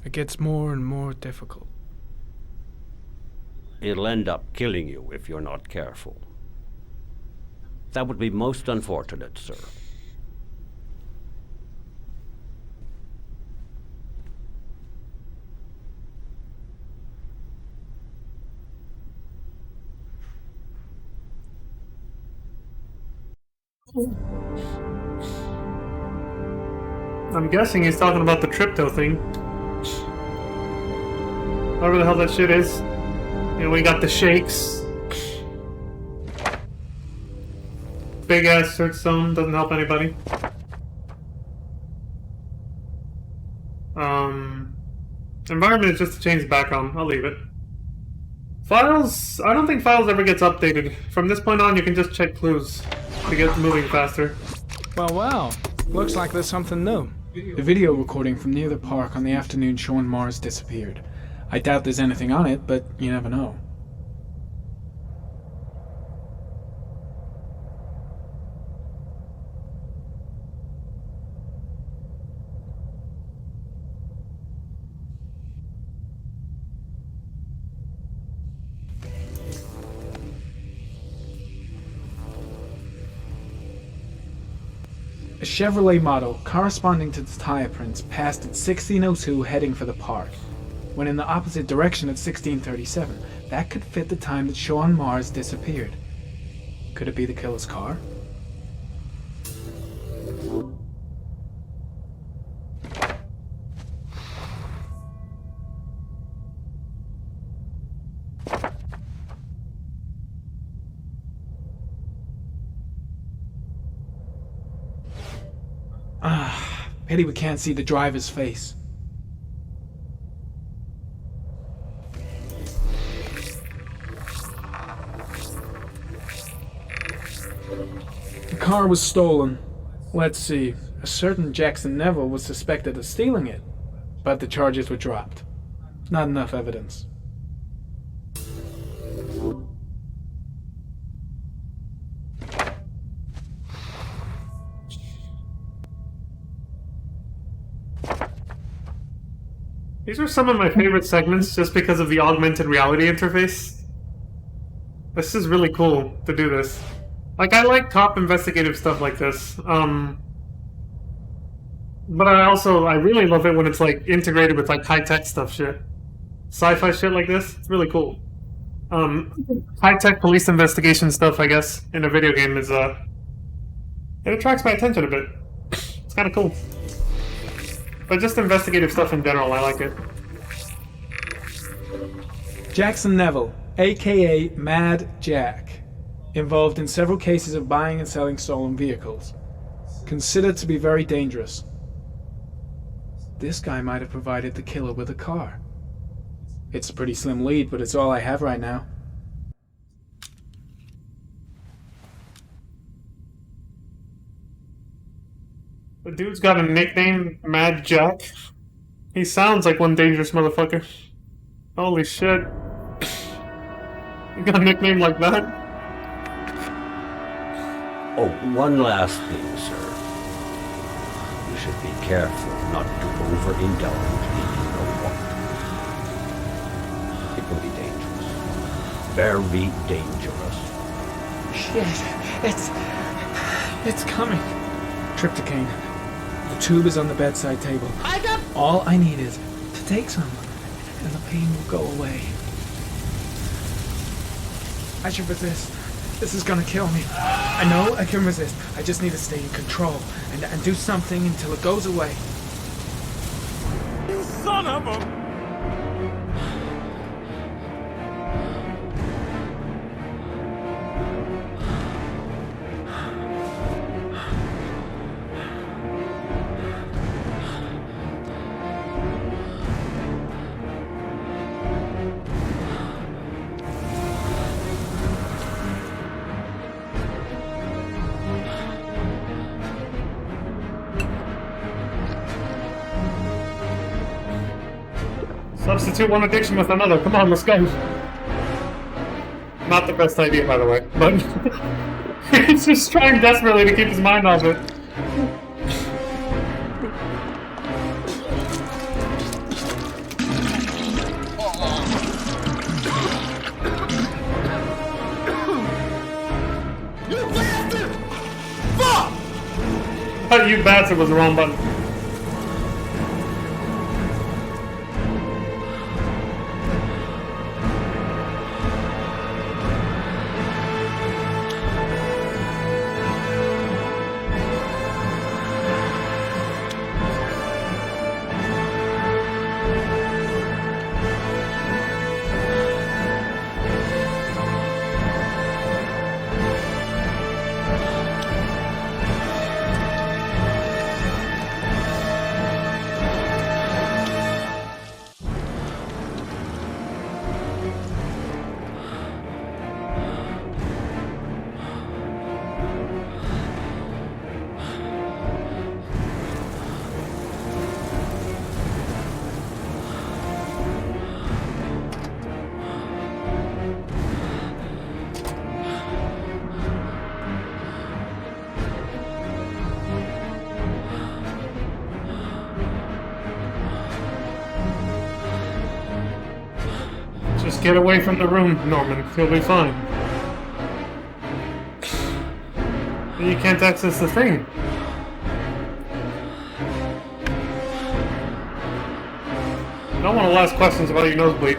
It gets more and more difficult. It'll end up killing you if you're not careful. That would be most unfortunate, sir. I'm guessing he's talking about the Tripto thing. Whatever the hell that shit is. And we got the shakes. Big ass search zone, doesn't help anybody. Environment is just to change the background. I'll leave it. Files, I don't think Files ever gets updated. From this point on, you can just check clues to get moving faster. Well. Looks like there's something new. The video recording from near the park on the afternoon Sean Mars disappeared. I doubt there's anything on it, but you never know. A Chevrolet model corresponding to the tire prints passed at 1602 heading for the park, when in the opposite direction at 1637. That could fit the time that Sean Mars disappeared. Could it be the killer's car? Pity we can't see the driver's face. The car was stolen. Let's see. A certain Jackson Neville was suspected of stealing it, but the charges were dropped. Not enough evidence. These are some of my favorite segments just because of the augmented reality interface. This is really cool to do this. Like, I like cop investigative stuff like this. But I really love it when it's like integrated with like high-tech stuff shit. Sci-fi shit like this. It's really cool. High-tech police investigation stuff, I guess, in a video game is it attracts my attention a bit. It's kinda cool. But just investigative stuff in general, I like it. Jackson Neville, aka Mad Jack, involved in several cases of buying and selling stolen vehicles. Considered to be very dangerous. This guy might have provided the killer with a car. It's a pretty slim lead, but it's all I have right now. The dude's got a nickname, Mad Jack. He sounds like one dangerous motherfucker. Holy shit. You got a nickname like that? Oh, one last thing, sir. You should be careful not to overindulge in you know what. It can be dangerous. Very dangerous. Shit, it's coming. Trypticane. The tube is on the bedside table. All I need is to take some, and the pain will go away. I should resist. This is gonna kill me. I know I can resist. I just need to stay in control and do something until it goes away. You son of a... Substitute one addiction with another. Come on, let's go. Not the best idea, by the way, but he's just trying desperately to keep his mind off it. Oh, you bastard, was the wrong button. Just get away from the room, Norman. You'll be fine. You can't access the thing. I don't want to ask questions about your nosebleed.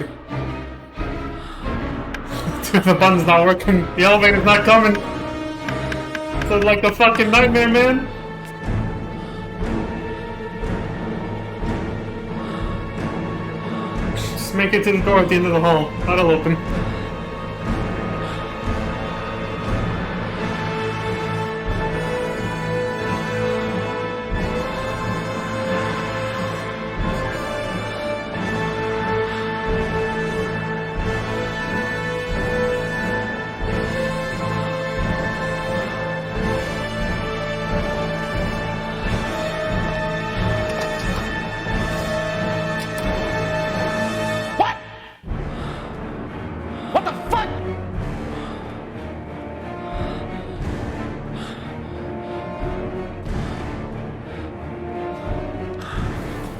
The button's not working. The elevator's not coming. It's like the fucking nightmare, man. Just make it to the door at the end of the hall. That'll open.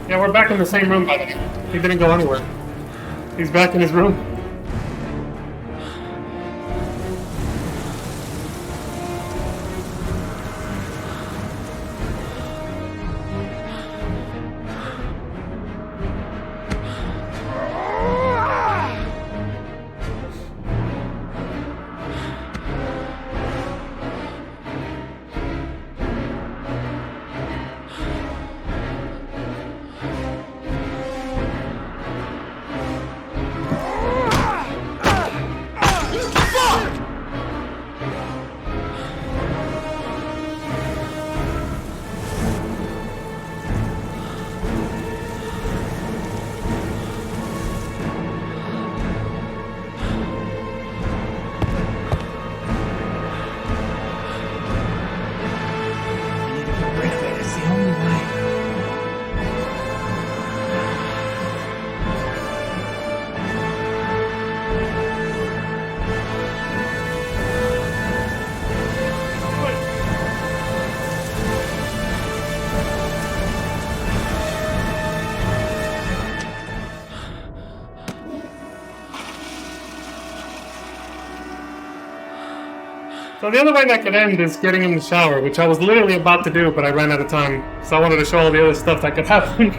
Yeah, we're back in the same room, by the way. He didn't go anywhere. He's back in his room. So the other way that could end is getting in the shower, which I was literally about to do, but I ran out of time. So I wanted to show all the other stuff that could happen.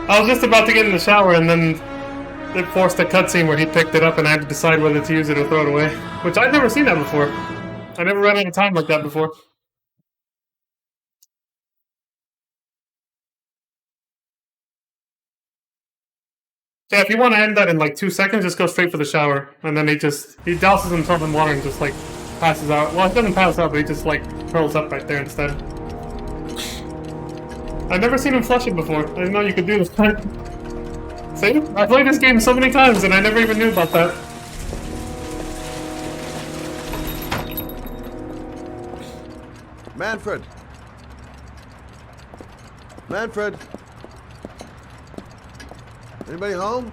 I was just about to get in the shower, and then it forced a cutscene where he picked it up and I had to decide whether to use it or throw it away. Which I'd never seen that before. I never ran out of time like that before. Yeah, if you want to end that in like 2 seconds, just go straight for the shower. And then he douses himself in water and just like passes out. Well, he doesn't pass out, but he just like curls up right there instead. I've never seen him flush it before. I didn't know you could do this. See? I played this game so many times and I never even knew about that. Manfred! Manfred! Anybody home?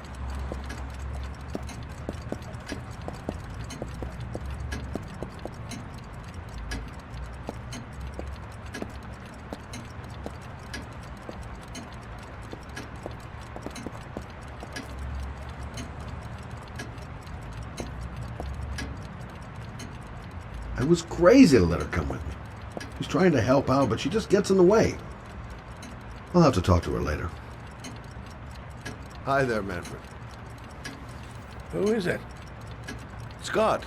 I was crazy to let her come with me. She's trying to help out, but she just gets in the way. I'll have to talk to her later. Hi there, Manfred. Who is it? Scott.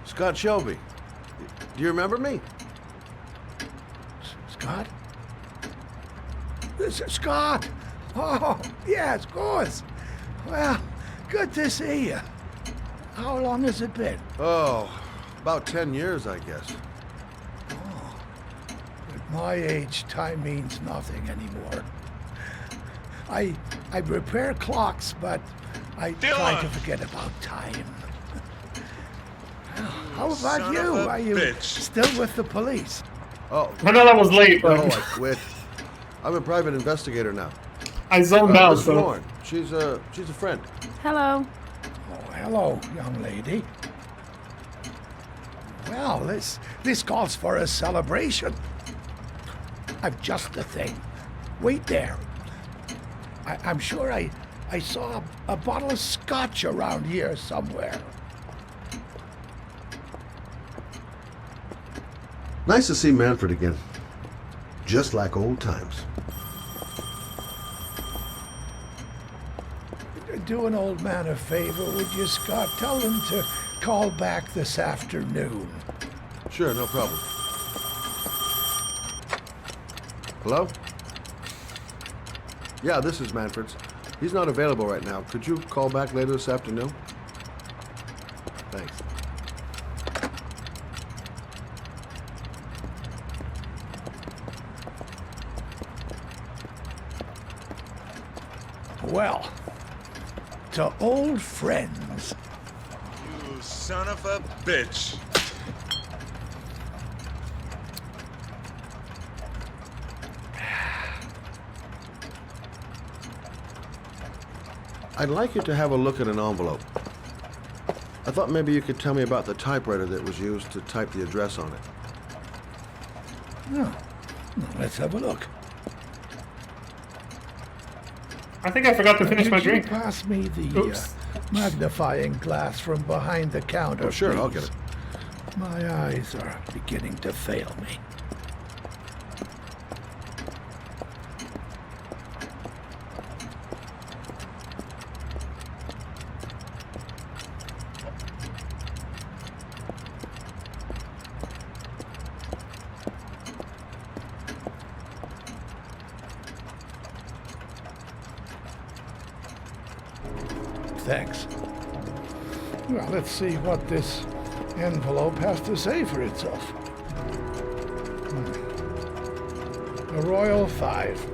Scott Shelby. Do you remember me? Scott? Scott! Oh, yes, of course. Well, good to see you. How long has it been? Oh, about 10 years, I guess. Oh, at my age, time means nothing anymore. I repair clocks, but I try to forget about time. How about you? Are you still with the police? Oh. I know that was late, but... No, I quit. I'm a private investigator now. I zoned out, Miss so... Warren. She's a friend. Hello. Oh, hello, young lady. Well, this calls for a celebration. I've just the thing. Wait there. I'm sure I saw a bottle of scotch around here somewhere. Nice to see Manfred again. just like old times. Do an old man a favor, would you, Scott? Tell him to call back this afternoon. Sure, no problem. Hello? Yeah, this is Manfred's. He's not available right now. Could you call back later this afternoon? Thanks. Well, to old friends. You son of a bitch. I'd like you to have a look at an envelope. I thought maybe you could tell me about the typewriter that was used to type the address on it. Oh, let's have a look. I think I forgot to finish my drink. Could you pass me the magnifying glass from behind the counter, Oh, sure, please? I'll get it. My eyes are beginning to fail me. Thanks. Well, let's see what this envelope has to say for itself. A Royal 5.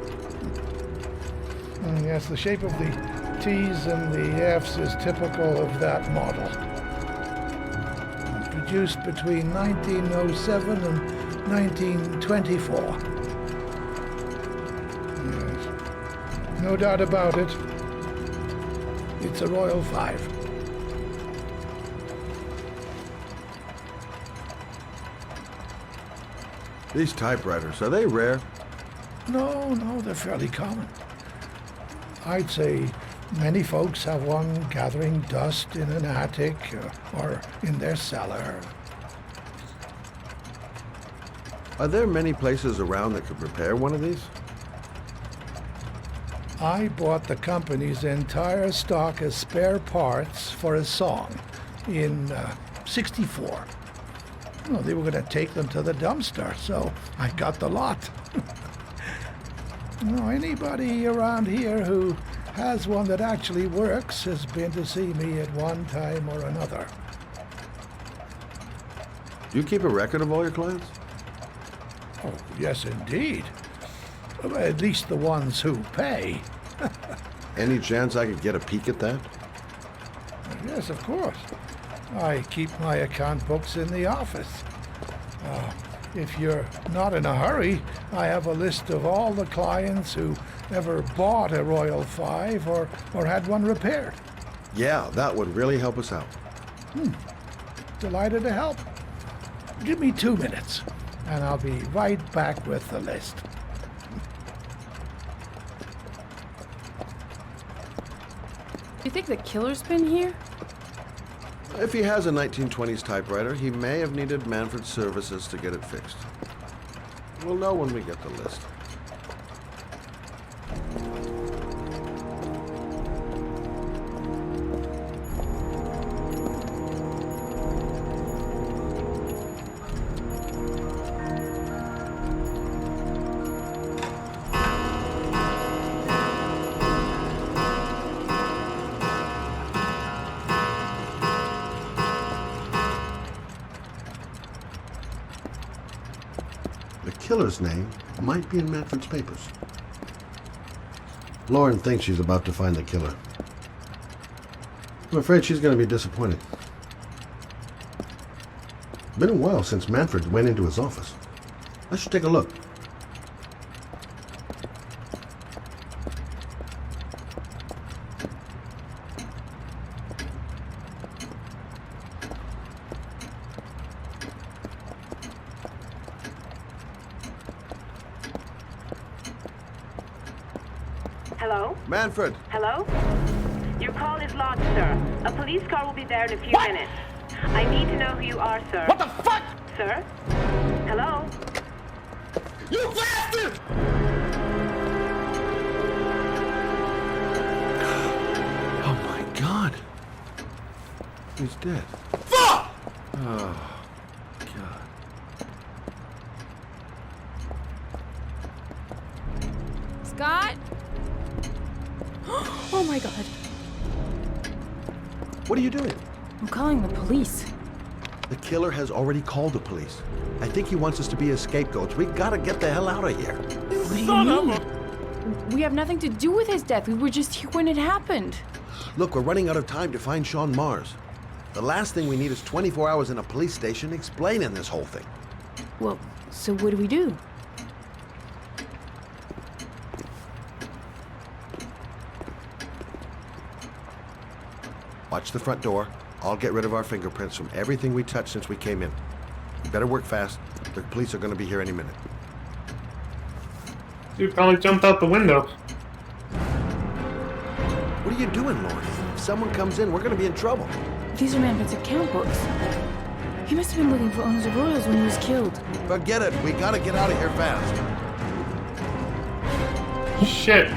Yes, the shape of the T's and the F's is typical of that model. Produced between 1907 and 1924. Yes. No doubt about it. It's a Royal 5. These typewriters, are they rare? No, they're fairly common. I'd say many folks have one gathering dust in an attic or in their cellar. Are there many places around that could repair one of these? I bought the company's entire stock of spare parts for a song in '64. Well, they were going to take them to the dumpster, so I got the lot. Anybody around here who has one that actually works has been to see me at one time or another. Do you keep a record of all your clients? Oh, yes, indeed. At least the ones who pay. Any chance I could get a peek at that? Yes, of course. I keep my account books in the office. If you're not in a hurry, I have a list of all the clients who ever bought a Royal 5 or had one repaired. Yeah, that would really help us out. Delighted to help. Give me 2 minutes, and I'll be right back with the list. You think the killer's been here? If he has a 1920s typewriter, he may have needed Manfred's services to get it fixed. We'll know when we get the list. The killer's name might be in Manfred's papers. Lauren thinks she's about to find the killer. I'm afraid she's going to be disappointed. Been a while since Manfred went into his office. I should take a look. Hello? Manfred! Hello? Your call is logged, sir. A police car will be there in a few minutes. I need to know who you are, sir. What the fuck? Sir? Hello? You bastard! Oh my God. He's dead. Fuck! Oh, God. Scott? Oh my God. What are you doing? I'm calling the police. The killer has already called the police. I think he wants us to be his scapegoats. We gotta get the hell out of here. What do you mean? We have nothing to do with his death. We were just here when it happened. Look, we're running out of time to find Sean Mars. The last thing we need is 24 hours in a police station explaining this whole thing. Well, so what do we do? Watch the front door. I'll get rid of our fingerprints from everything we touched since we came in. You better work fast. The police are gonna be here any minute. Dude probably jumped out the window. What are you doing, Lauren? If someone comes in, we're gonna be in trouble. These are Manfred's account books. He must have been looking for owners of Royals when he was killed. Forget it. We gotta get out of here fast. Shit.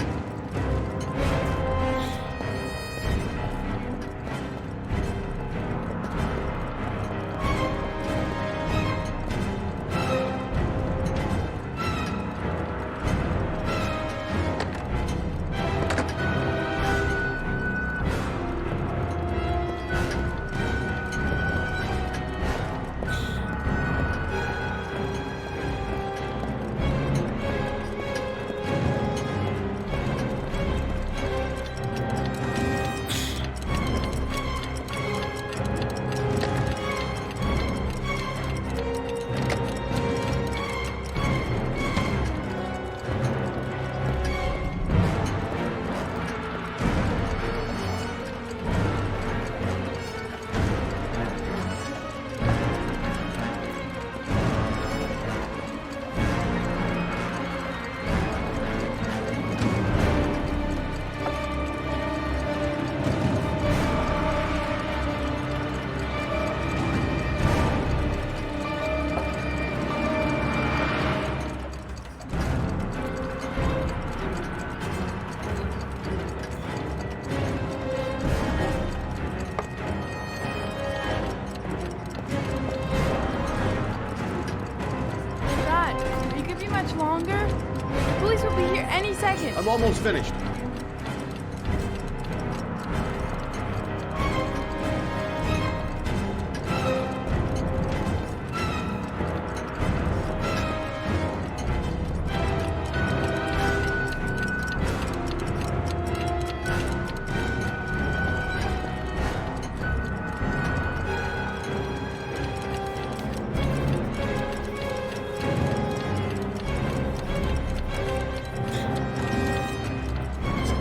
Longer? The police will be here any second. I'm almost finished.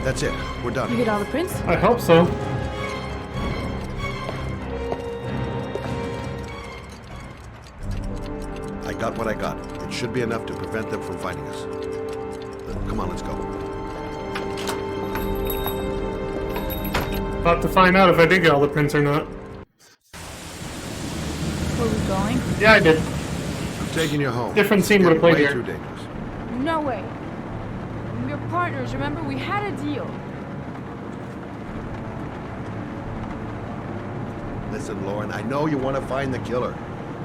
That's it. We're done. You get all the prints? I hope so. I got what I got. It should be enough to prevent them from finding us. Come on, let's go. About to find out if I did get all the prints or not. Where are we going? Yeah, I did. I'm taking you home. Different scene would have played way here. too dangerous. No way. We're partners, remember? We had a deal. Listen, Lauren, I know you want to find the killer,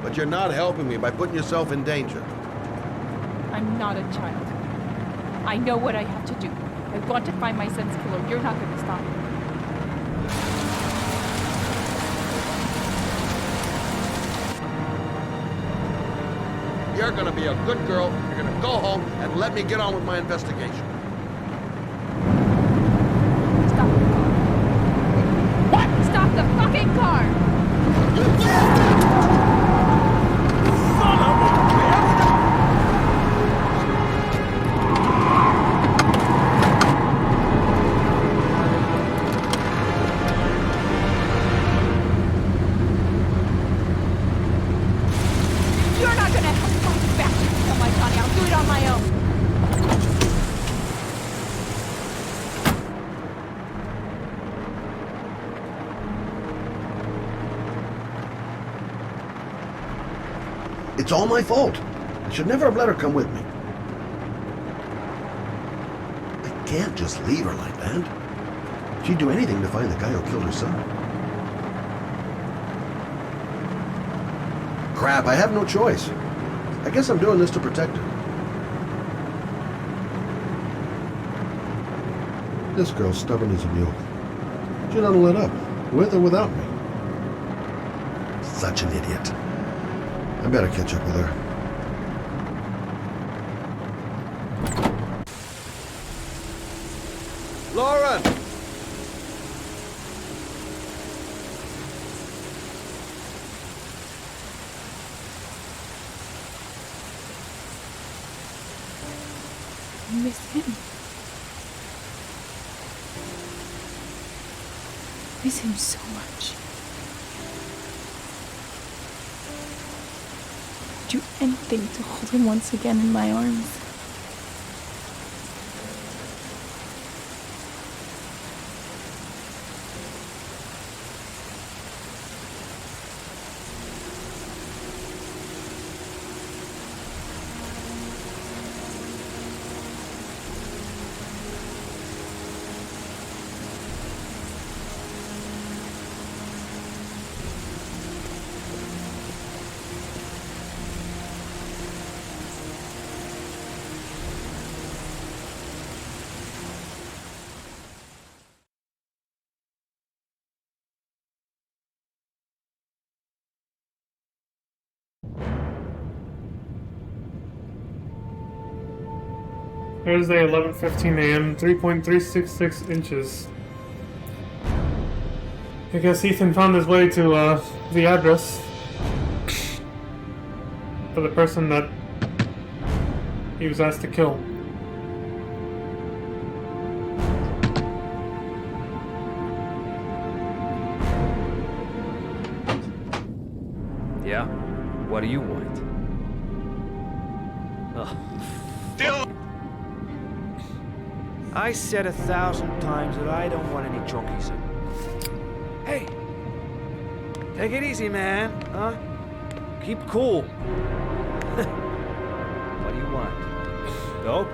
but you're not helping me by putting yourself in danger. I'm not a child. I know what I have to do. I want to find my son's killer. You're not going to stop me. You're gonna be a good girl. You're gonna go home and let me get on with my investigation. Stop the car. What? Stop the fucking car! You bastard! Son of a bitch! You're not gonna help me back to kill my Johnny. I'll do it on my own. It's all my fault. I should never have let her come with me. can't just leave her like that. She'd do anything to find the guy who killed her son. Crap, I have no choice. I guess I'm doing this to protect her. This girl's stubborn as a mule. She doesn't let up, with or without me. Such an idiot. I better catch up with her. Laura! I miss him. Miss him so much. Do anything to hold him once again in my arms. Thursday, 11:15 a.m., 3.366 inches. I guess Ethan found his way to the address for the person that he was asked to kill. Yeah? What do you want? Ugh. I said 1,000 times that I don't want any junkies in. Hey! Take it easy, man, huh? Keep cool. What do you want? Dope?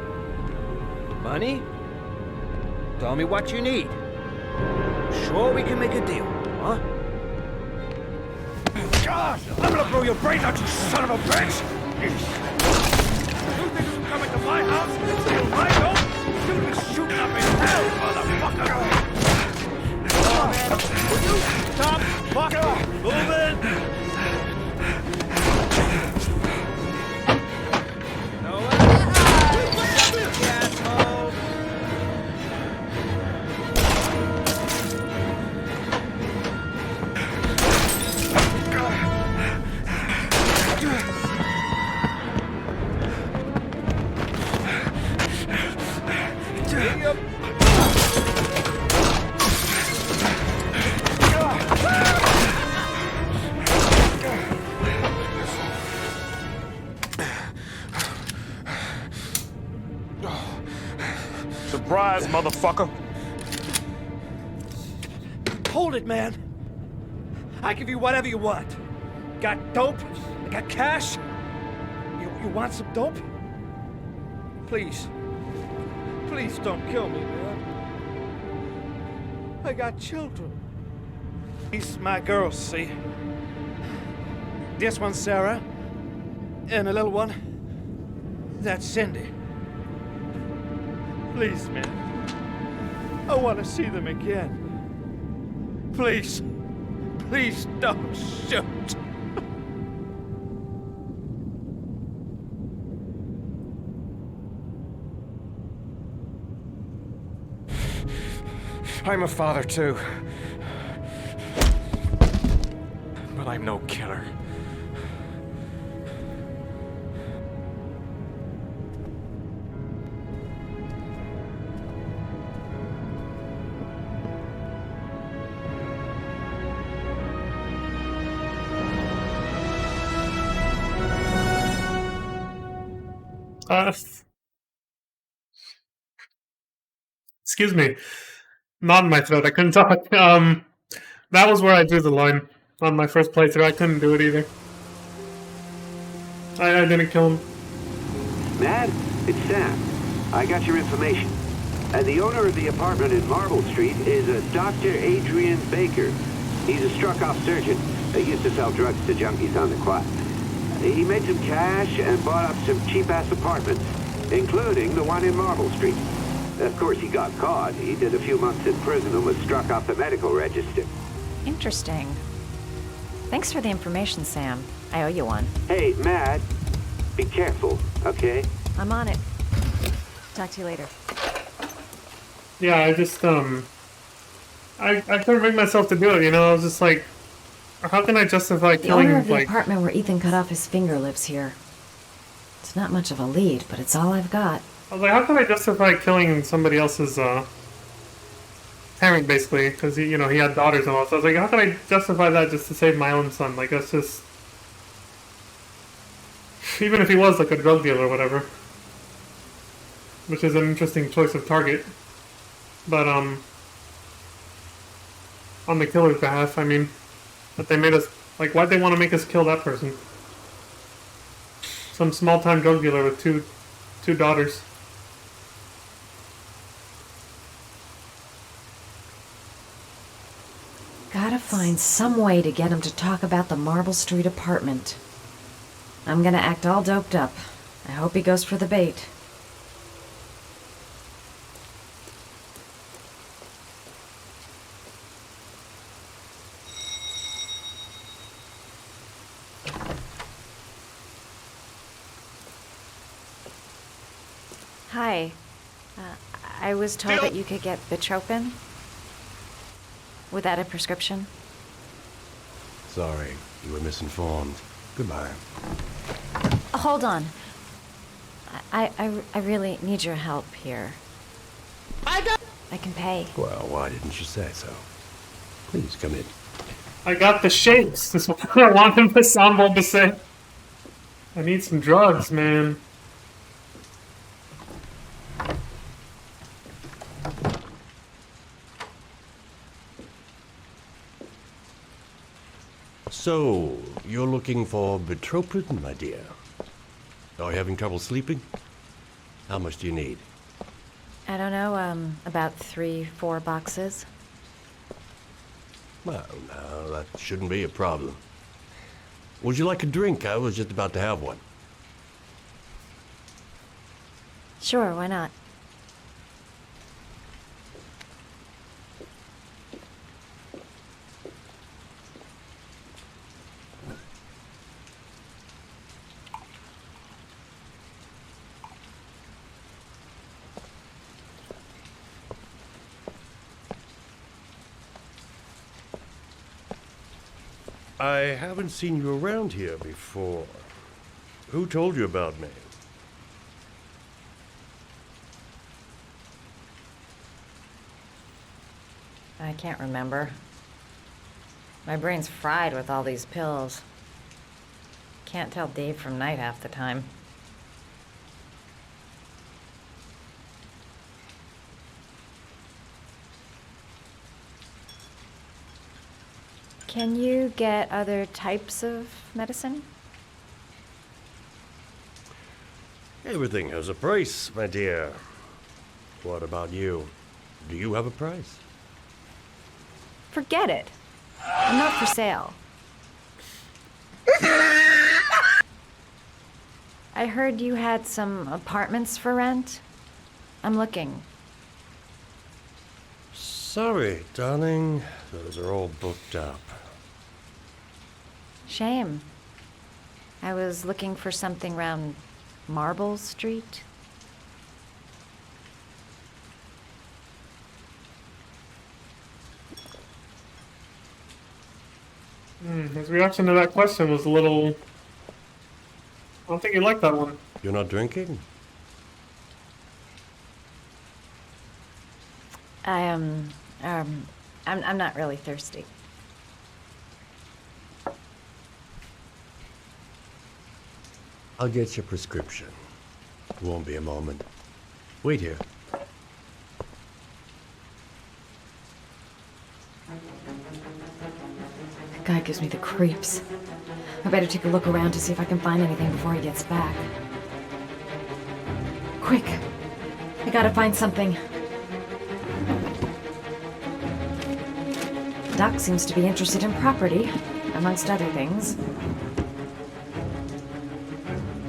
Money? Tell me what you need. Sure we can make a deal, huh? God! I'm gonna blow your brains out, you son of a bitch! You think you can come into my house and steal my dope? You'll be shooting up in hell, motherfucker! Oh, man. Will you stop fucking moving? No way! You asshole! Surprise, motherfucker! Hold it, man. I give you whatever you want. Got dope? Got cash? You want some dope? Please. Please don't kill me, man. I got children. These my girls, see? This one's Sarah. And the little one, that's Cindy. Please, man. I want to see them again. Please. Please don't shoot. I'm a father, too. But I'm no killer. Excuse me. Not in my throat. I couldn't talk. That was where I drew the line on my first playthrough. I couldn't do it either. I didn't kill him. Mad? It's Sam. I got your information. And the owner of the apartment in Marble Street is a Dr. Adrian Baker. He's a struck-off surgeon. He used to sell drugs to junkies on the quad. He made some cash and bought up some cheap-ass apartments, including the one in Marble Street. Of course, he got caught. He did a few months in prison and was struck off the medical register. Interesting. Thanks for the information, Sam. I owe you one. Hey, Matt, be careful, okay? I'm on it. Talk to you later. Yeah, I just, I couldn't bring myself to do it, you know? I was just like, how can I justify The killing, owner of the like... apartment where Ethan cut off his finger lives here. It's not much of a lead, but it's all I've got. I was like, how can I justify killing somebody else's, parent, basically? Because, he had daughters and all. So I was like, how can I justify that just to save my own son? Like, that's just... Even if he was, like, a drug dealer or whatever. Which is an interesting choice of target. But, on the killer's behalf, I mean... That they made us... Like, why'd they want to make us kill that person? Some small-time drug dealer with two daughters. Gotta find some way to get him to talk about the Marble Street apartment. I'm gonna act all doped up. I hope he goes for the bait. Hi. I was told that you could get Bitropin without a prescription. Sorry, you were misinformed. Goodbye. Hold on. I really need your help here. I can pay. Well, why didn't you say so? Please come in. I got the shakes. That's what I want him to soundboard to say. I need some drugs, man. So, you're looking for Bitropin, my dear? Are you having trouble sleeping? How much do you need? I don't know, about 3-4 boxes. Well, no, that shouldn't be a problem. Would you like a drink? I was just about to have one. Sure, why not? I haven't seen you around here before. Who told you about me? I can't remember. My brain's fried with all these pills. Can't tell day from night half the time. Can you get other types of medicine? Everything has a price, my dear. What about you? Do you have a price? Forget it. I'm not for sale. I heard you had some apartments for rent. I'm looking. Sorry, darling. Those are all booked up. Shame. I was looking for something around Marble Street. His reaction to that question was a little... I don't think he liked that one. You're not drinking? I'm not really thirsty. I'll get your prescription. It won't be a moment. Wait here. That guy gives me the creeps. I better take a look around to see if I can find anything before he gets back. Quick! I gotta find something. Doc seems to be interested in property, amongst other things.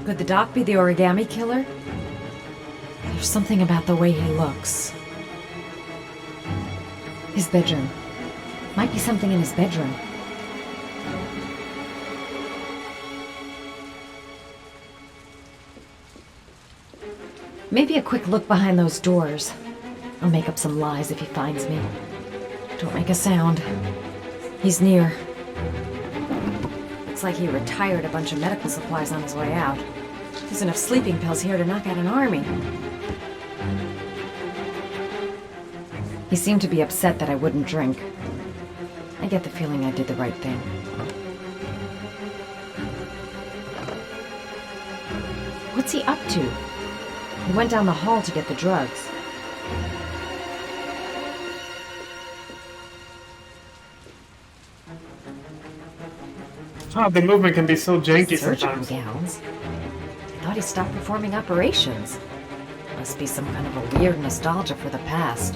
Could the Doc be the origami killer? There's something about the way he looks. His bedroom. Might be something in his bedroom. Maybe a quick look behind those doors. I'll make up some lies if he finds me. Don't make a sound. He's near. Looks like he retired a bunch of medical supplies on his way out. There's enough sleeping pills here to knock out an army. He seemed to be upset that I wouldn't drink. I get the feeling I did the right thing. What's he up to? He went down the hall to get the drugs. Oh, the movement can be so janky Surgical sometimes. gowns? I thought he stopped performing operations. Must be some kind of a weird nostalgia for the past.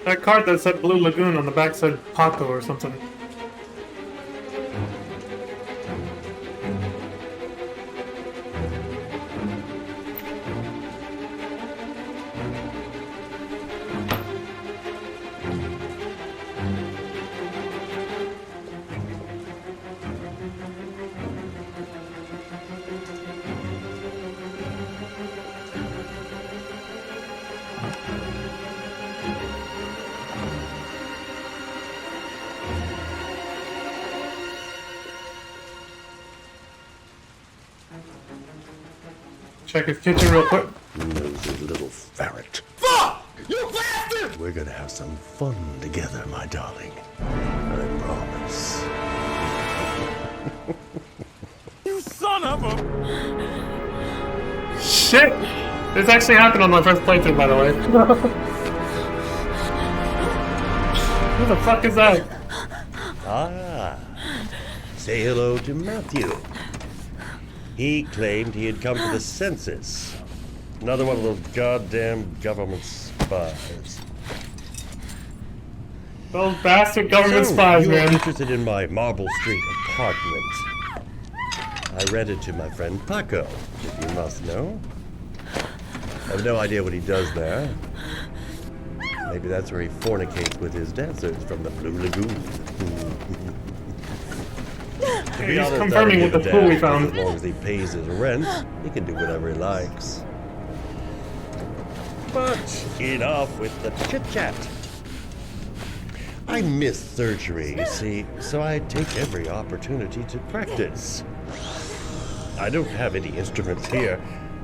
That card that said Blue Lagoon on the back said Paco or something. Check his kitchen real quick. Nosy little ferret. Fuck! You bastard! We're gonna have some fun together, my darling. I promise. You son of a... Shit! This actually happened on my first playthrough, by the way. Who the fuck is that? Ah. Say hello to Matthew. He claimed he had come to the census. Another one of those goddamn government spies. Those bastard government So, spies, you man. are interested in my Marble Street apartment. I rented to my friend Paco, if you must know. I have no idea what he does there. Maybe that's where he fornicates with his dancers from the Blue Lagoon. To be He's honest, I don't confirming give with a the clue we damn, found. As long as he pays his rent, he can do whatever he likes. But enough with the chit-chat. I miss surgery, you see, so I take every opportunity to practice. I don't have any instruments here,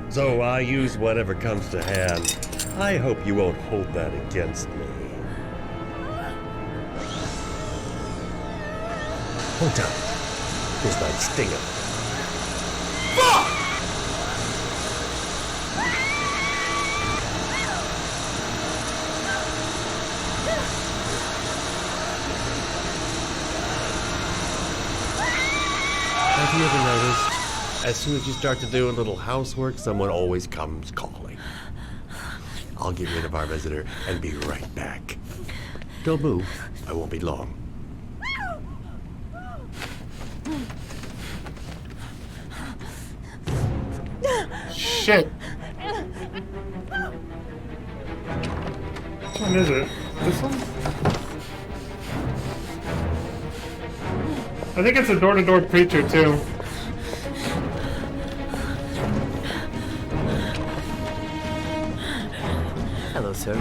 so I use whatever comes to hand. I hope you won't hold that against me. Hold up. Here's my stinger. Fuck! Have you ever noticed, as soon as you start to do a little housework, someone always comes calling? I'll get rid of our visitor and be right back. Don't move. I won't be long. Shit. Which one is it? This one? I think it's a door-to-door preacher, too. Hello, sir.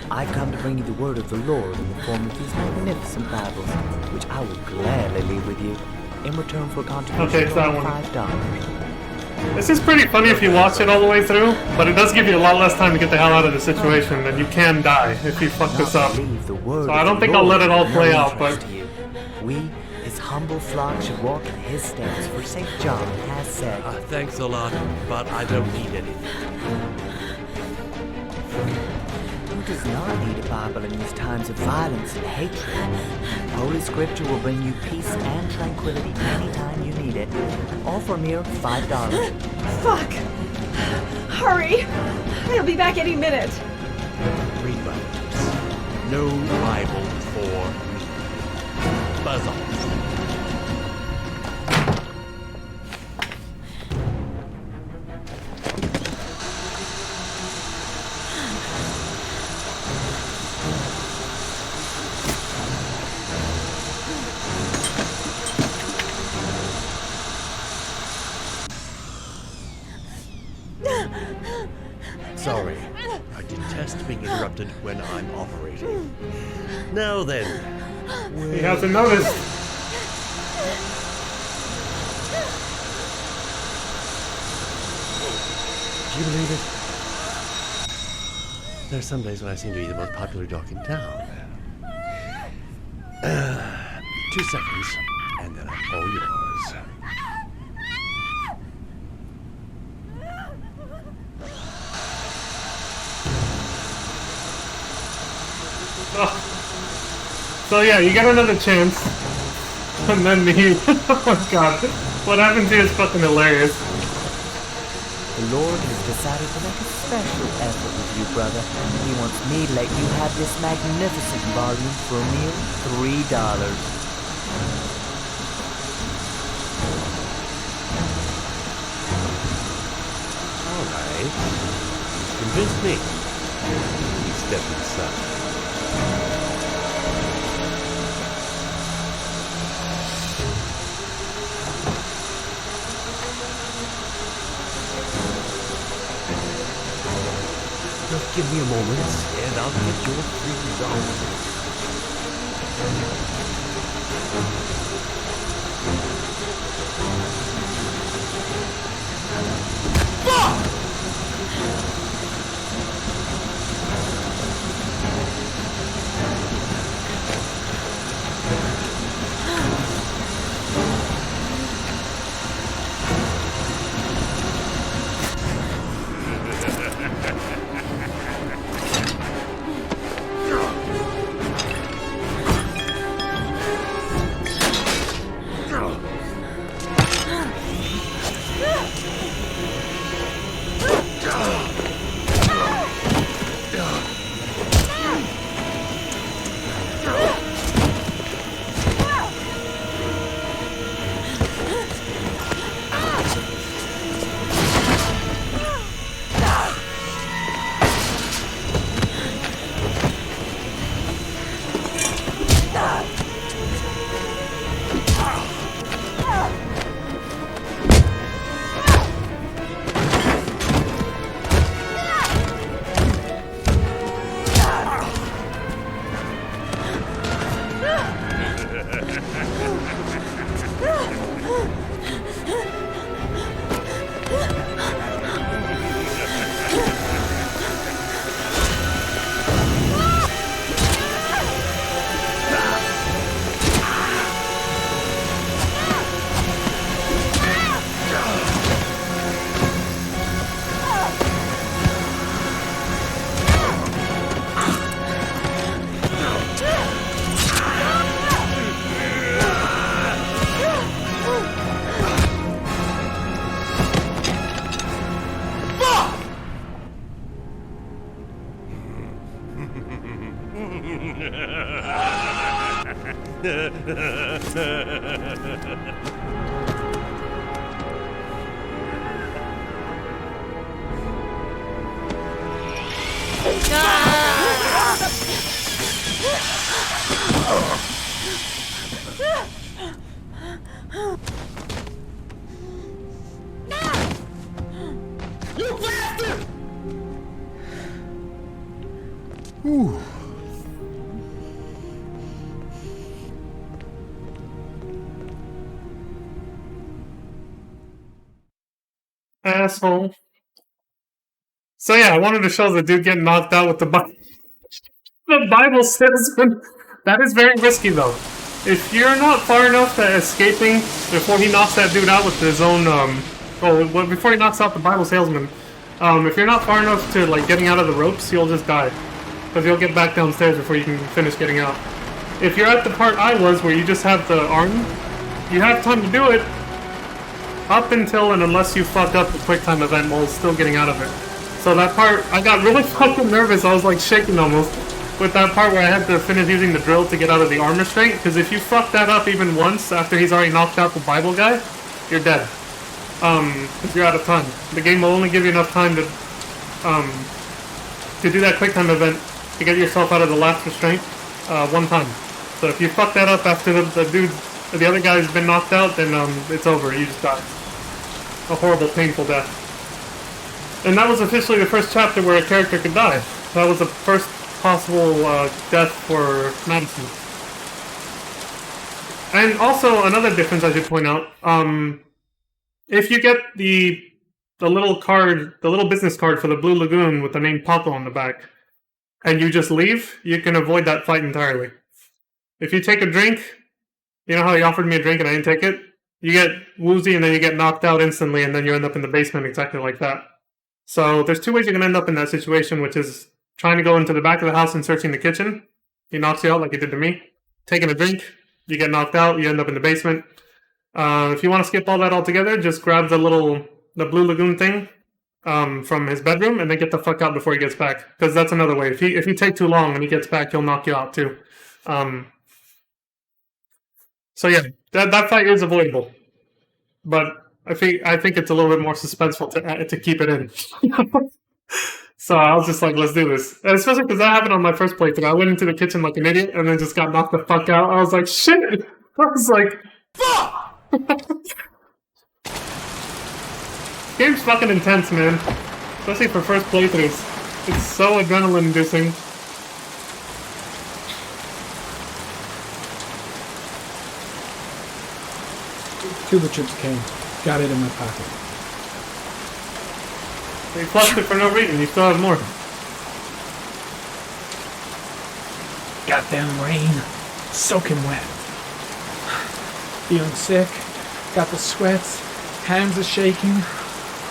I've come to bring you the word of the Lord in the form of these magnificent Bibles, which I will gladly leave with you in return for a contribution Okay, it's of that one. $5. This is pretty funny if you watch it all the way through, but it does give you a lot less time to get the hell out of the situation, and you can die if you fuck this up. So I don't think I'll let it all play out, but... We, his humble flock should walk in his steps, for St. John has said. Thanks a lot, but I don't need anything. Who does not need a Bible in these times of violence and hatred? Holy Scripture will bring you peace and tranquility anytime you need it, all for a mere $5. Fuck! Hurry! He'll be back any minute. Read my lips. No Bible for me. Buzz off. Sorry. I detest being interrupted when I'm operating. Now then. He hasn't noticed. Do you believe it? There are some days when I seem to be the most popular doc in town. 2 seconds, and then I'm all yours. So yeah, you get another chance, and then he, oh my god, what happens here is fucking hilarious. The Lord has decided to make a special effort with you, brother. He wants me to let you have this magnificent volume for a mere $3. All right. You've convinced me. Please step inside. Just give me a moment, and I'll get your $3. You bastard! Ooh. Asshole. So yeah, I wanted to show the dude getting knocked out with the Bible. The Bible says that is very risky though. if you're not far enough to escaping before he knocks that dude out with his own, before he knocks out the Bible salesman, if you're not far enough to, like, getting out of the ropes, you'll just die. Because you'll get back downstairs before you can finish getting out. If you're at the part I was, where you just have the arm, you have time to do it, up until and unless you fucked up the quick time event while still getting out of it. So that part, I got really fucking nervous, I was like shaking almost, with that part where I had to finish using the drill to get out of the arm restraint, because if you fuck that up even once after he's already knocked out the Bible guy, you're dead. Because you're out of time. The game will only give you enough time to do that quick time event to get yourself out of the last restraint, one time. So if you fuck that up after the other guy's been knocked out, then it's over, you just die. A horrible, painful death. And that was officially the first chapter where a character could die. That was the first possible death for Madison. And also, another difference I should point out, if you get the little card, the little business card for the Blue Lagoon with the name Paco on the back, and you just leave, you can avoid that fight entirely. If you take a drink, you know how he offered me a drink and I didn't take it? You get woozy and then you get knocked out instantly and then you end up in the basement exactly like that. So there's two ways you can end up in that situation, which is trying to go into the back of the house and searching the kitchen. He knocks you out like he did to me. Taking a drink, you get knocked out, you end up in the basement. If you want to skip all that altogether, just grab the Blue Lagoon thing from his bedroom and then get the fuck out before he gets back. Because that's another way. If you take too long and he gets back, he'll knock you out too. So yeah, that fight is avoidable. But I think it's a little bit more suspenseful to keep it in. So I was just like, let's do this. And especially because that happened on my first playthrough. I went into the kitchen like an idiot and then just got knocked the fuck out. I was like, shit! I was like, fuck! Game's fucking intense, man. Especially for first playthroughs. It's so adrenaline-inducing. Cuba chips came. Got it in my pocket. You flushed it for no reason. You still have more. Goddamn rain. Soaking wet. Feeling sick. Got the sweats. Hands are shaking.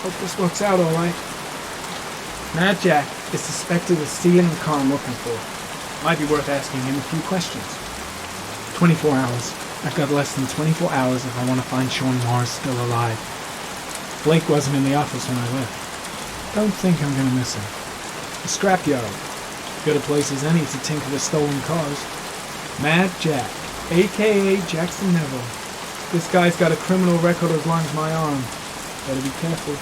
Hope this works out alright. Mad Jack is suspected of stealing the car I'm looking for. Might be worth asking him a few questions. 24 hours. I've got less than 24 hours if I want to find Sean Mars still alive. Blake wasn't in the office when I left. Don't think I'm gonna miss him. The scrapyard. Good a place as any to tinker with stolen cars. Mad Jack, a.k.a. Jackson Neville. This guy's got a criminal record as long as my arm. Better be careful.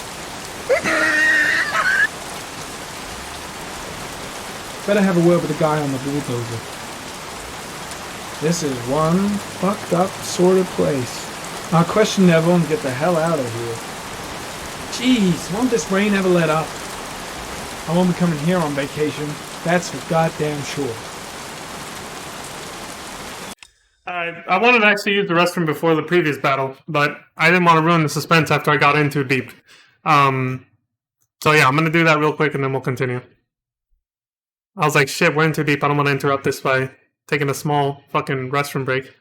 Better have a word with the guy on the bulldozer. This is one fucked up sort of place. I'll question Neville and get the hell out of here. Jeez, won't this rain ever let up? I won't be coming here on vacation. That's for goddamn sure. I wanted to actually use the restroom before the previous battle, but I didn't want to ruin the suspense after I got in too deep. So yeah, I'm going to do that real quick and then we'll continue. I was like, shit, we're in too deep. I don't want to interrupt this by taking a small fucking restroom break.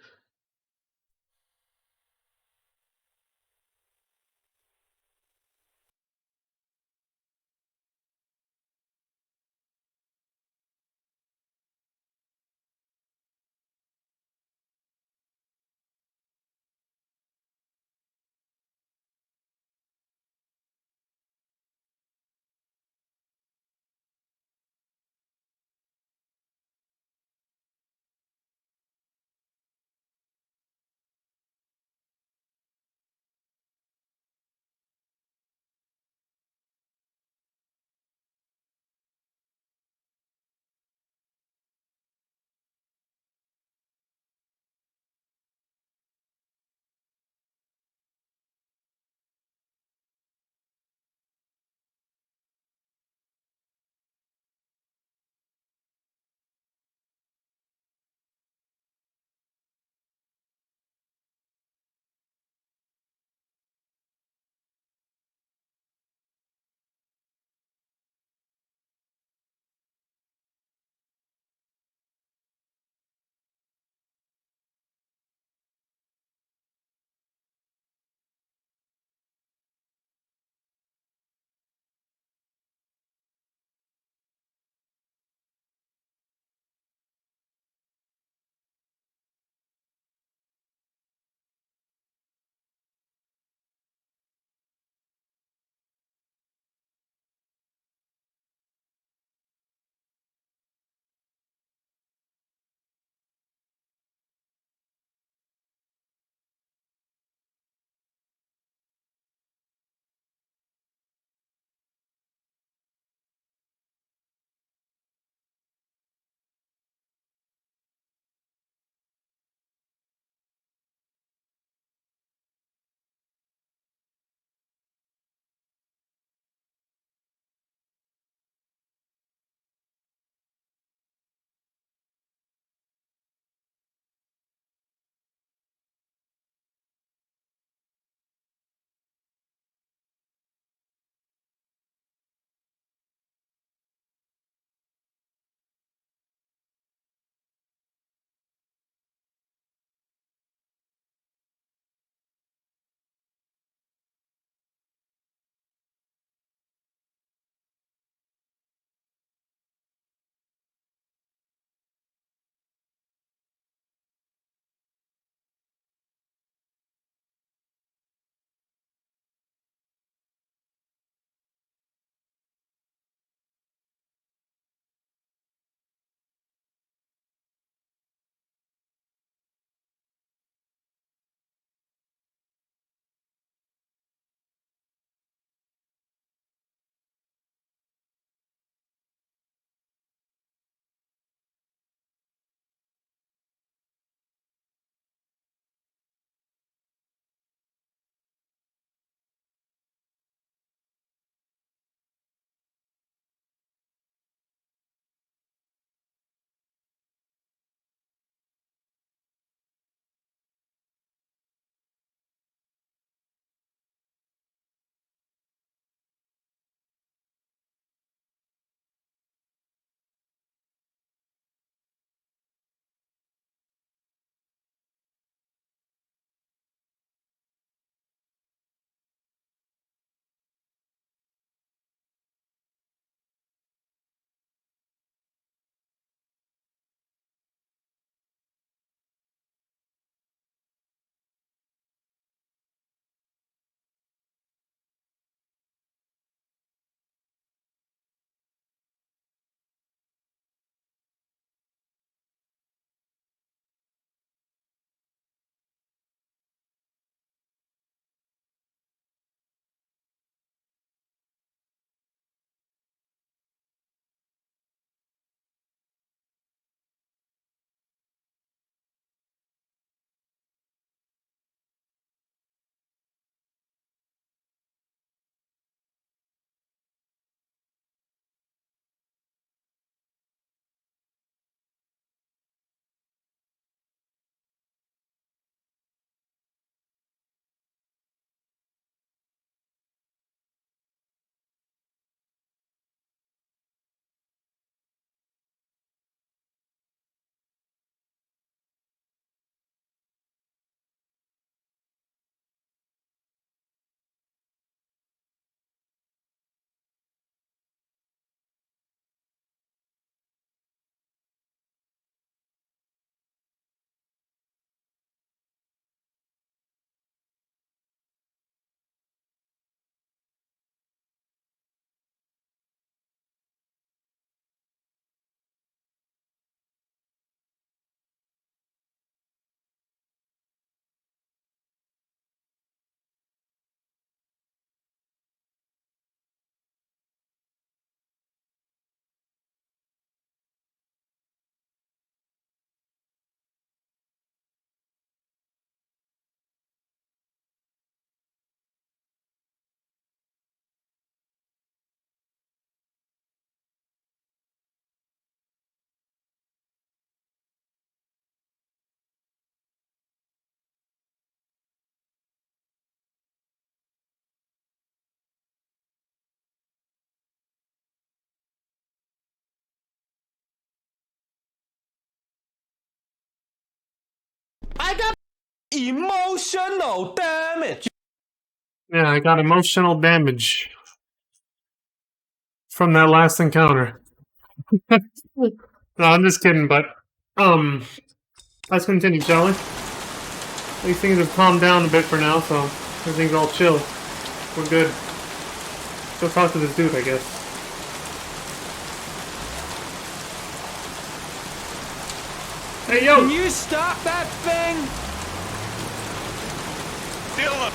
Emotional damage. Yeah, I got emotional damage from that last encounter. No, I'm just kidding, but let's continue, shall we? These things have calmed down a bit for now, so everything's all chill. We're good. Go talk to this dude, I guess. Hey, yo! Can you stop that thing? Dylan!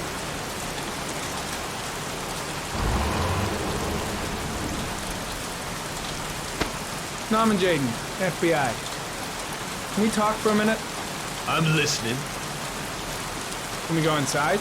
Norman Jaden, FBI. Can we talk for a minute? I'm listening. Can we go inside?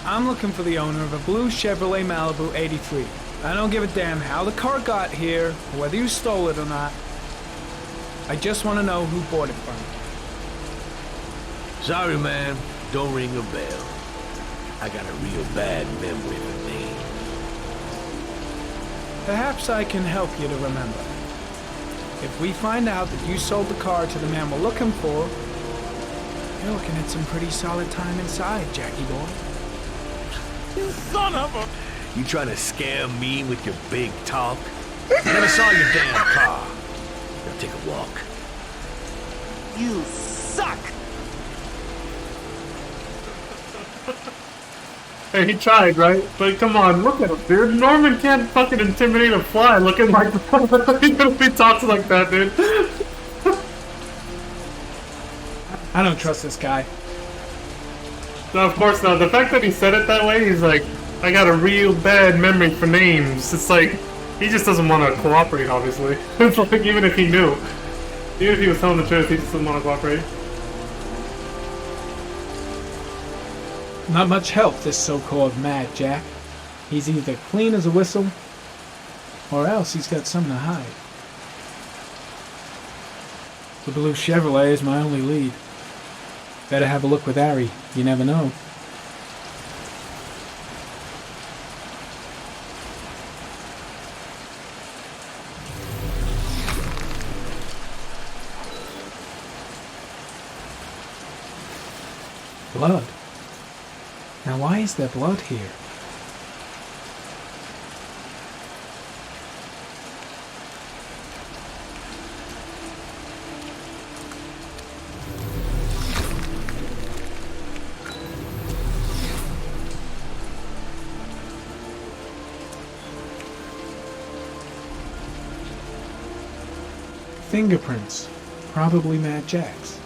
I'm looking for the owner of a blue Chevrolet Malibu 83. I don't give a damn how the car got here, or whether you stole it or not. I just want to know who bought it from you. Sorry, man. Don't ring a bell. I got a real bad memory for names. Perhaps I can help you to remember. If we find out that you sold the car to the man we're looking for, you're looking at some pretty solid time inside, Jackie boy. You son of a... You trying to scare me with your big talk? Never saw your damn car. Now take a walk. You suck! Hey, he tried, right? But come on, look at him, dude. Norman can't fucking intimidate a fly looking like he talks like that, dude. I don't trust this guy. No, of course not. The fact that he said it that way, he's like, I got a real bad memory for names. It's like, he just doesn't want to cooperate, obviously. It's like, even if he knew. Even if he was telling the truth, he just doesn't want to cooperate. Not much help, this so-called Mad Jack. He's either clean as a whistle, or else he's got something to hide. The blue Chevrolet is my only lead. Better have a look with Harry. You never know. Blood. Now why is there blood here? Fingerprints. Probably Mad Jack's.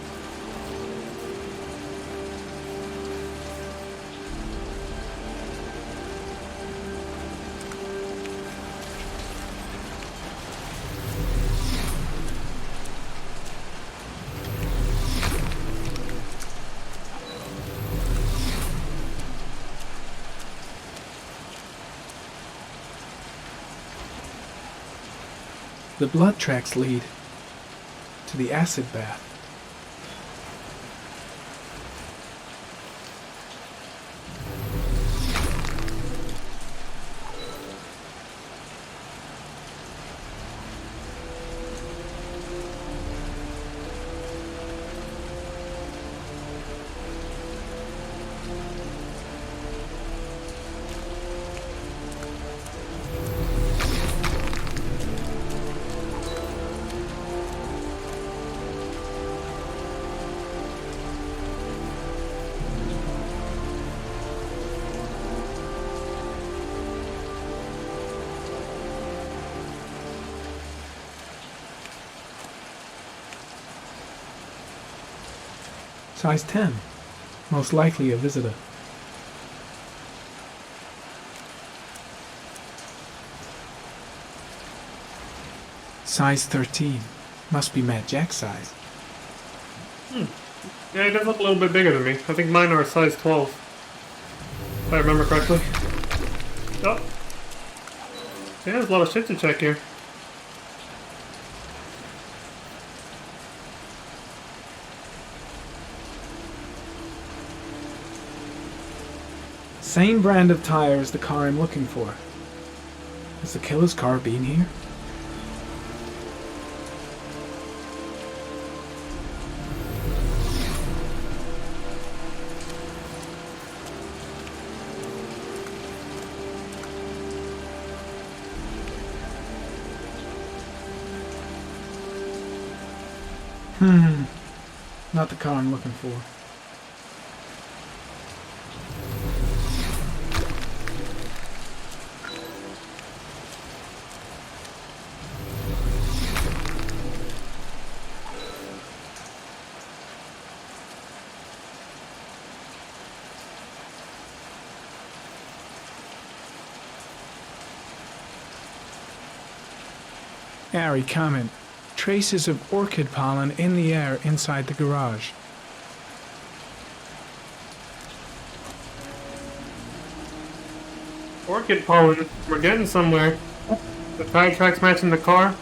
The blood tracks lead to the acid bath. Size 10. Most likely a visitor. Size 13. Must be Mad Jack's size. Yeah, he does look a little bit bigger than me. I think mine are a size 12. If I remember correctly. Oh. Yeah, there's a lot of shit to check here. same brand of tire as the car I'm looking for. Has the killer's car been here? Not the car I'm looking for. Ari, comment. Traces of orchid pollen in the air inside the garage. Orchid pollen. We're getting somewhere. The tire tracks matching the car.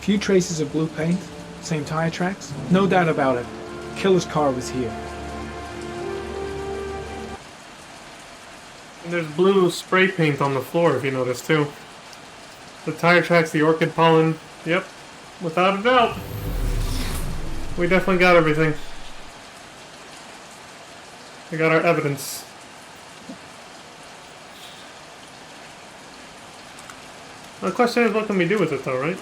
Few traces of blue paint, same tire tracks. No doubt about it. Killer's car was here. And there's blue spray paint on the floor, if you notice, too. The tire tracks, the orchid pollen. Yep, without a doubt. We definitely got everything. We got our evidence. The question is, what can we do with it, though, right?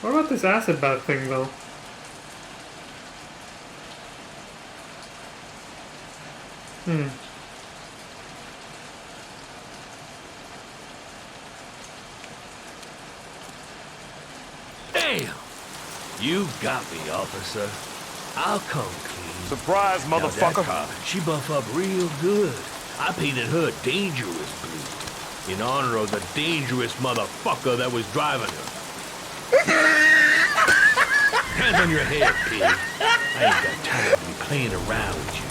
What about this acid bath thing, though? Damn! You got me, officer. I'll come clean. Surprise, Now, that motherfucker. car, she buff up real good. I painted her dangerous blue in honor of the dangerous motherfucker that was driving her. Hands on your head, pig. I ain't got time to be playing around with you.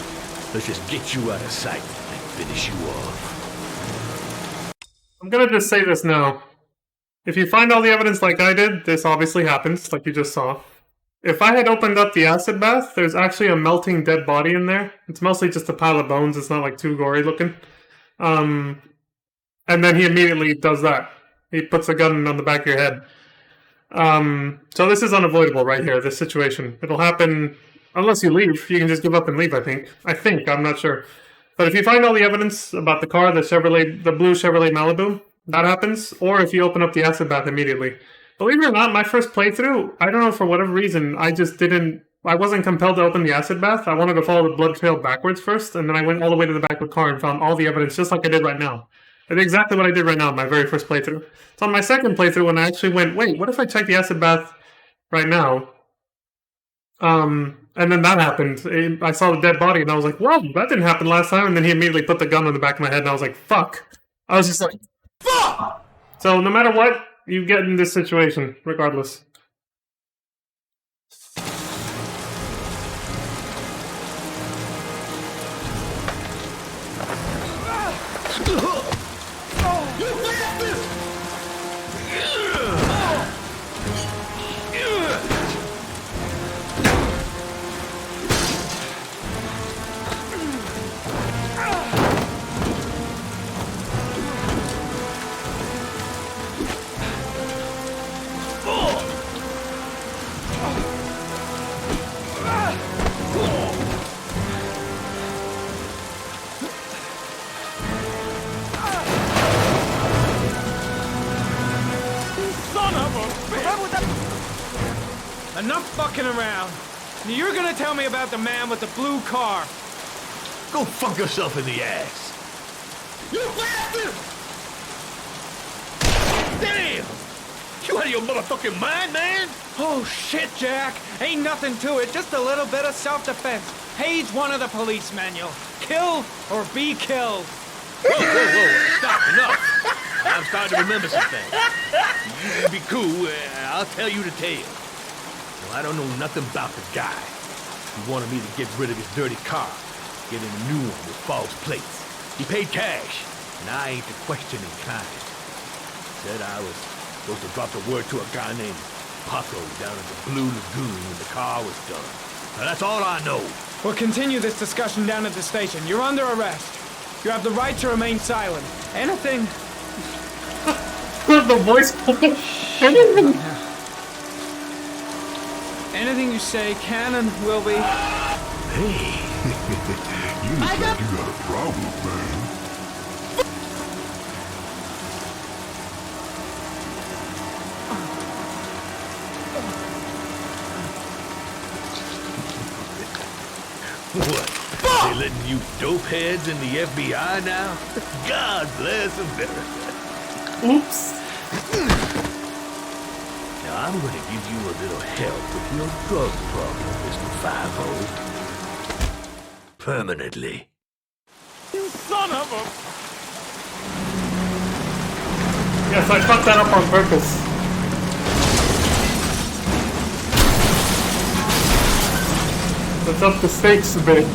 Let's just get you out of sight and finish you off. I'm gonna just say this now. If you find all the evidence like I did, this obviously happens, like you just saw. If I had opened up the acid bath, there's actually a melting dead body in there. It's mostly just a pile of bones, it's not like too gory looking. And then he immediately does that. He puts a gun on the back of your head. So this is unavoidable right here, this situation. It'll happen unless you leave. You can just give up and leave, I think. I'm not sure. But if you find all the evidence about the car, the blue Chevrolet Malibu, that happens. Or if you open up the acid bath immediately. Believe it or not, my first playthrough, I don't know, for whatever reason, I wasn't compelled to open the acid bath. I wanted to follow the blood trail backwards first, and then I went all the way to the back of the car and found all the evidence, just like I did right now. I did exactly what I did right now in my very first playthrough. So on my second playthrough, when I actually went, wait, what if I check the acid bath right now? And then that happened. I saw the dead body, and I was like, whoa, that didn't happen last time. And then he immediately put the gun on the back of my head, and I was like, fuck. I was just like, fuck! So no matter what, you get in this situation, regardless. Enough fucking around. You're gonna tell me about the man with the blue car. Go fuck yourself in the ass. You bastard! Damn! You out of your motherfucking mind, man? Oh shit, Jack. Ain't nothing to it. Just a little bit of self-defense. Page 1 of the police manual. Kill or be killed. Whoa, stop, enough. I'm starting to remember some things. You be cool, I'll tell you the tale. Well, I don't know nothing about the guy. He wanted me to get rid of his dirty car, get him a new one with false plates. He paid cash, and I ain't the questioning kind. Said I was supposed to drop the word to a guy named Paco down at the Blue Lagoon when the car was done. Now, that's all I know. We'll continue this discussion down at the station. You're under arrest. You have the right to remain silent. Anything... The voice... Anything you say can and will be... Hey, you look like you got a problem, man. What? They letting you dope heads in the FBI now? God bless America. Oops. Now I'm gonna give you a little help with your drug problem, Mr. Five-O. Permanently. You son of a... Yes, I fucked that up on purpose. Let's up the stakes a bit.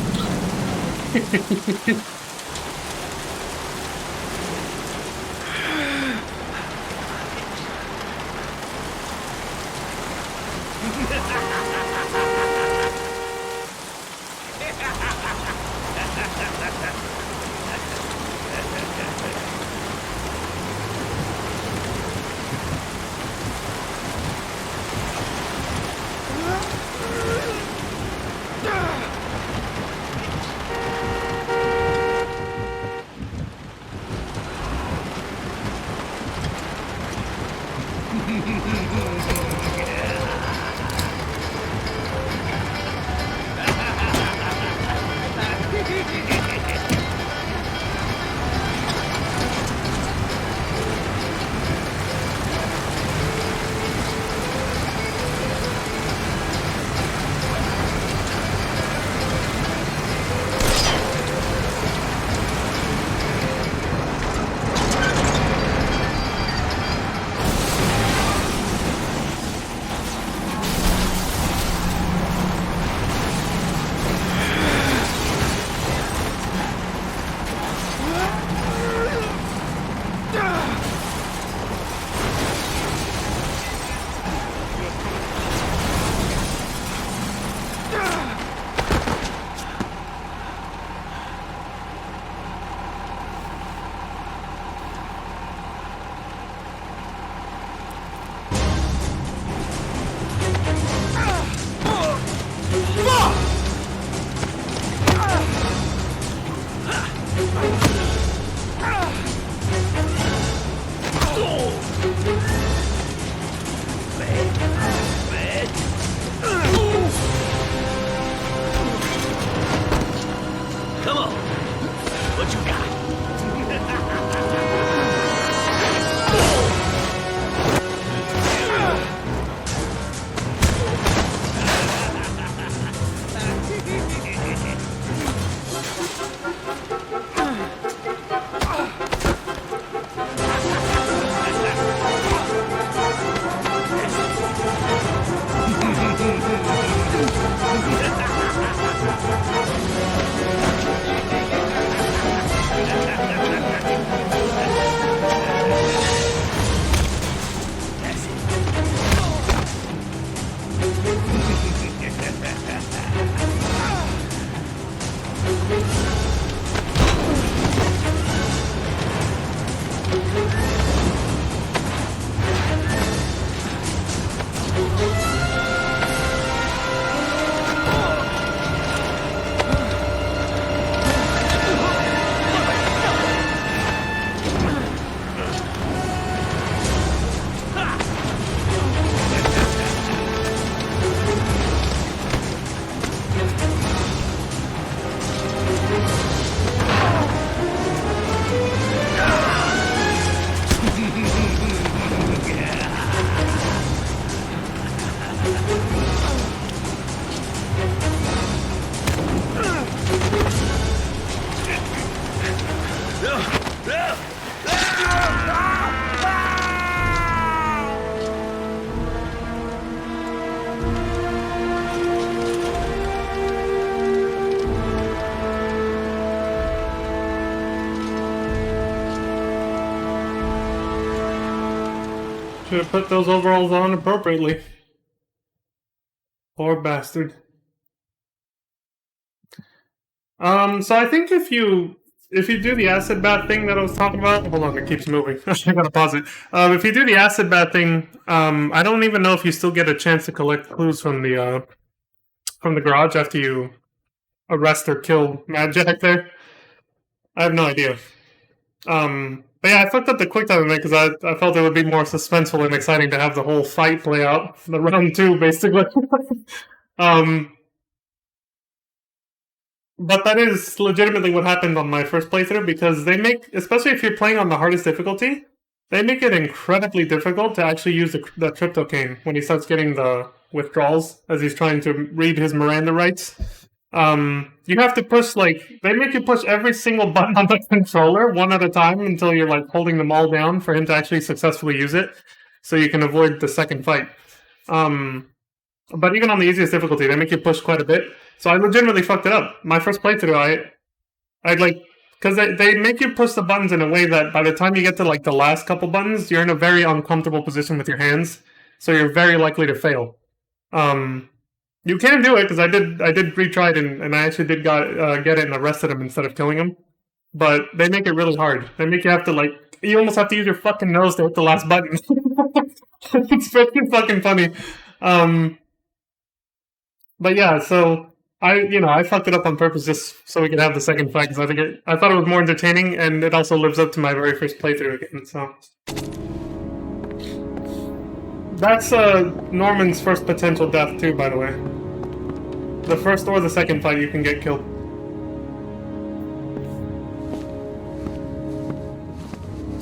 Should have put those overalls on appropriately. Poor bastard. So I think if you do the acid bath thing that I was talking about, hold on, it keeps moving. I gotta pause it. If you do the acid bath thing, I don't even know if you still get a chance to collect clues from the garage after you arrest or kill Mad Jack there. I have no idea. But yeah, I fucked up the quick time because I felt it would be more suspenseful and exciting to have the whole fight play out, the round 2, basically. But that is legitimately what happened on my first playthrough, because they make, especially if you're playing on the hardest difficulty, they make it incredibly difficult to actually use the tryptocane when he starts getting the withdrawals as he's trying to read his Miranda rights. You have to push, they make you push every single button on the controller one at a time until you're, holding them all down for him to actually successfully use it, so you can avoid the second fight. But even on the easiest difficulty, they make you push quite a bit. So I legitimately fucked it up. My first playthrough, because they make you push the buttons in a way that by the time you get to, the last couple buttons, you're in a very uncomfortable position with your hands, so you're very likely to fail. You can do it, because I did retry it, and I actually did get it and arrested him instead of killing him. But they make it really hard. They make you have to, you almost have to use your fucking nose to hit the last button. It's pretty fucking funny. But yeah, so I fucked it up on purpose just so we could have the second fight, because I thought it was more entertaining, and it also lives up to my very first playthrough again. So that's Norman's first potential death too, by the way. The first or the second fight, you can get killed.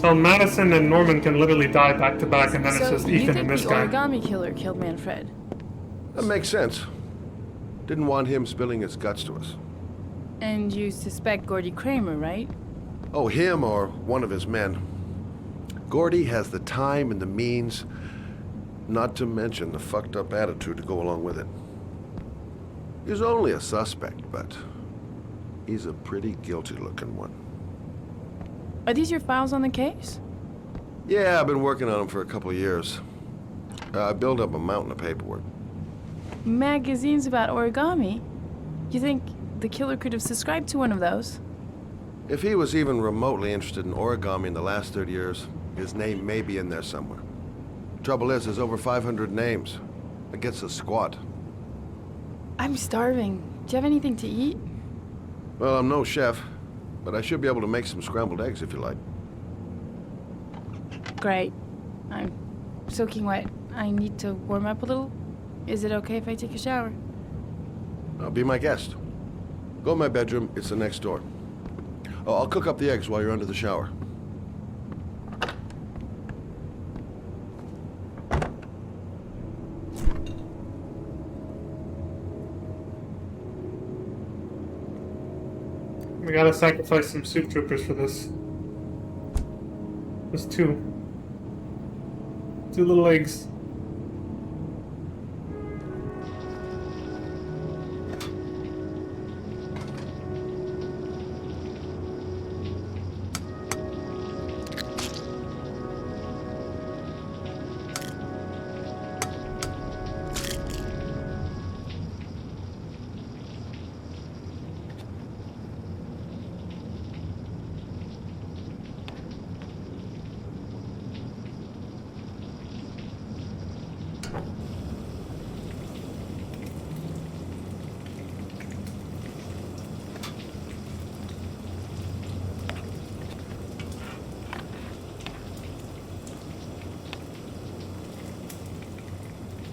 So Madison and Norman can literally die back to back, and then it's just Ethan and this guy. You think the origami killer killed Manfred? That makes sense. Didn't want him spilling his guts to us. And you suspect Gordy Kramer, right? Oh, him or one of his men. Gordy has the time and the means, not to mention the fucked up attitude to go along with it. He's only a suspect, but he's a pretty guilty looking one. Are these your files on the case? Yeah, I've been working on them for a couple of years. I built up a mountain of paperwork. Magazines about origami? You think the killer could have subscribed to one of those? If he was even remotely interested in origami in the last 30 years, his name may be in there somewhere. Trouble is, there's over 500 names. It gets a squat. I'm starving. Do you have anything to eat? Well, I'm no chef, but I should be able to make some scrambled eggs if you like. Great. I'm soaking wet. I need to warm up a little. Is it okay if I take a shower? Be my guest. Go in my bedroom. It's the next door. Oh, I'll cook up the eggs while you're under the shower. We gotta sacrifice some soup troopers for this. There's 2. 2 little eggs.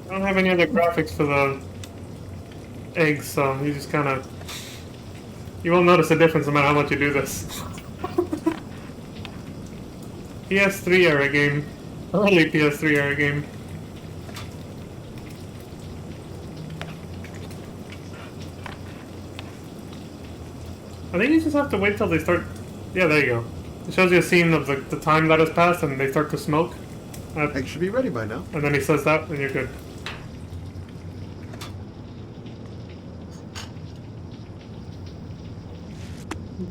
I don't have any other graphics for the eggs, so you just kind of... You won't notice a difference no matter how much you do this. PS3 era game. Early PS3 era game. I think you just have to wait till they start... Yeah, there you go. It shows you a scene of the time that has passed and they start to smoke. Eggs should be ready by now. And then he says that, and you're good.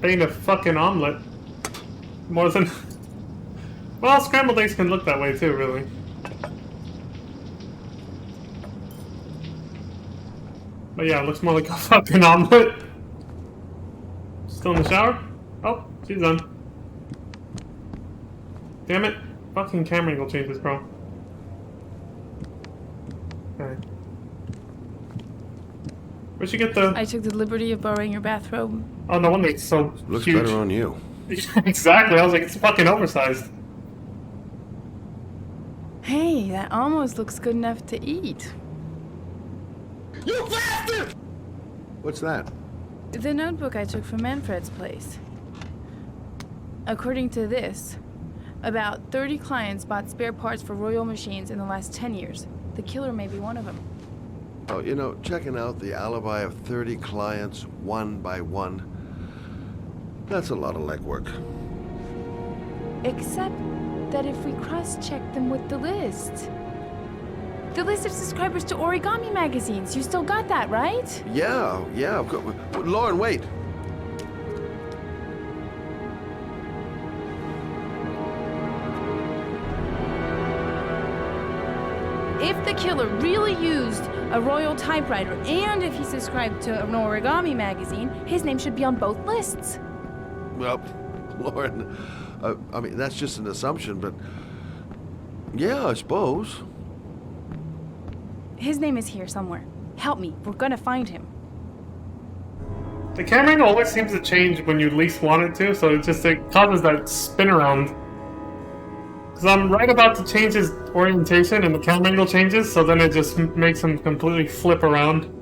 Made a fucking omelet. More than... Well, scrambled eggs can look that way too, really. But yeah, it looks more like a fucking omelet. Still in the shower? Oh, she's done. Damn it. Fucking camera angle changes, bro. Okay. Where'd you get the... I took the liberty of borrowing your bathrobe. Oh, no wonder it's so Looks huge. better on you. Exactly, I was like, it's fucking oversized. Hey, that almost looks good enough to eat. You bastard! What's that? The notebook I took from Manfred's place. According to this, about 30 clients bought spare parts for Royal machines in the last 10 years. The killer may be one of them. Oh, you know, checking out the alibi of 30 clients one by one, that's a lot of legwork. Except that if we cross-check them with the list. The list of subscribers to Origami magazines. You still got that, right? Yeah, of course. Lauren, wait. If the killer really used a Royal typewriter and if he subscribed to an Origami magazine, his name should be on both lists. Well, Lauren, I mean, that's just an assumption, but yeah, I suppose. His name is here somewhere. Help me. We're gonna find him. The camera angle always seems to change when you least want it to, so it causes that spin around. Because I'm right about to change his orientation and the camera angle changes, so then it just makes him completely flip around.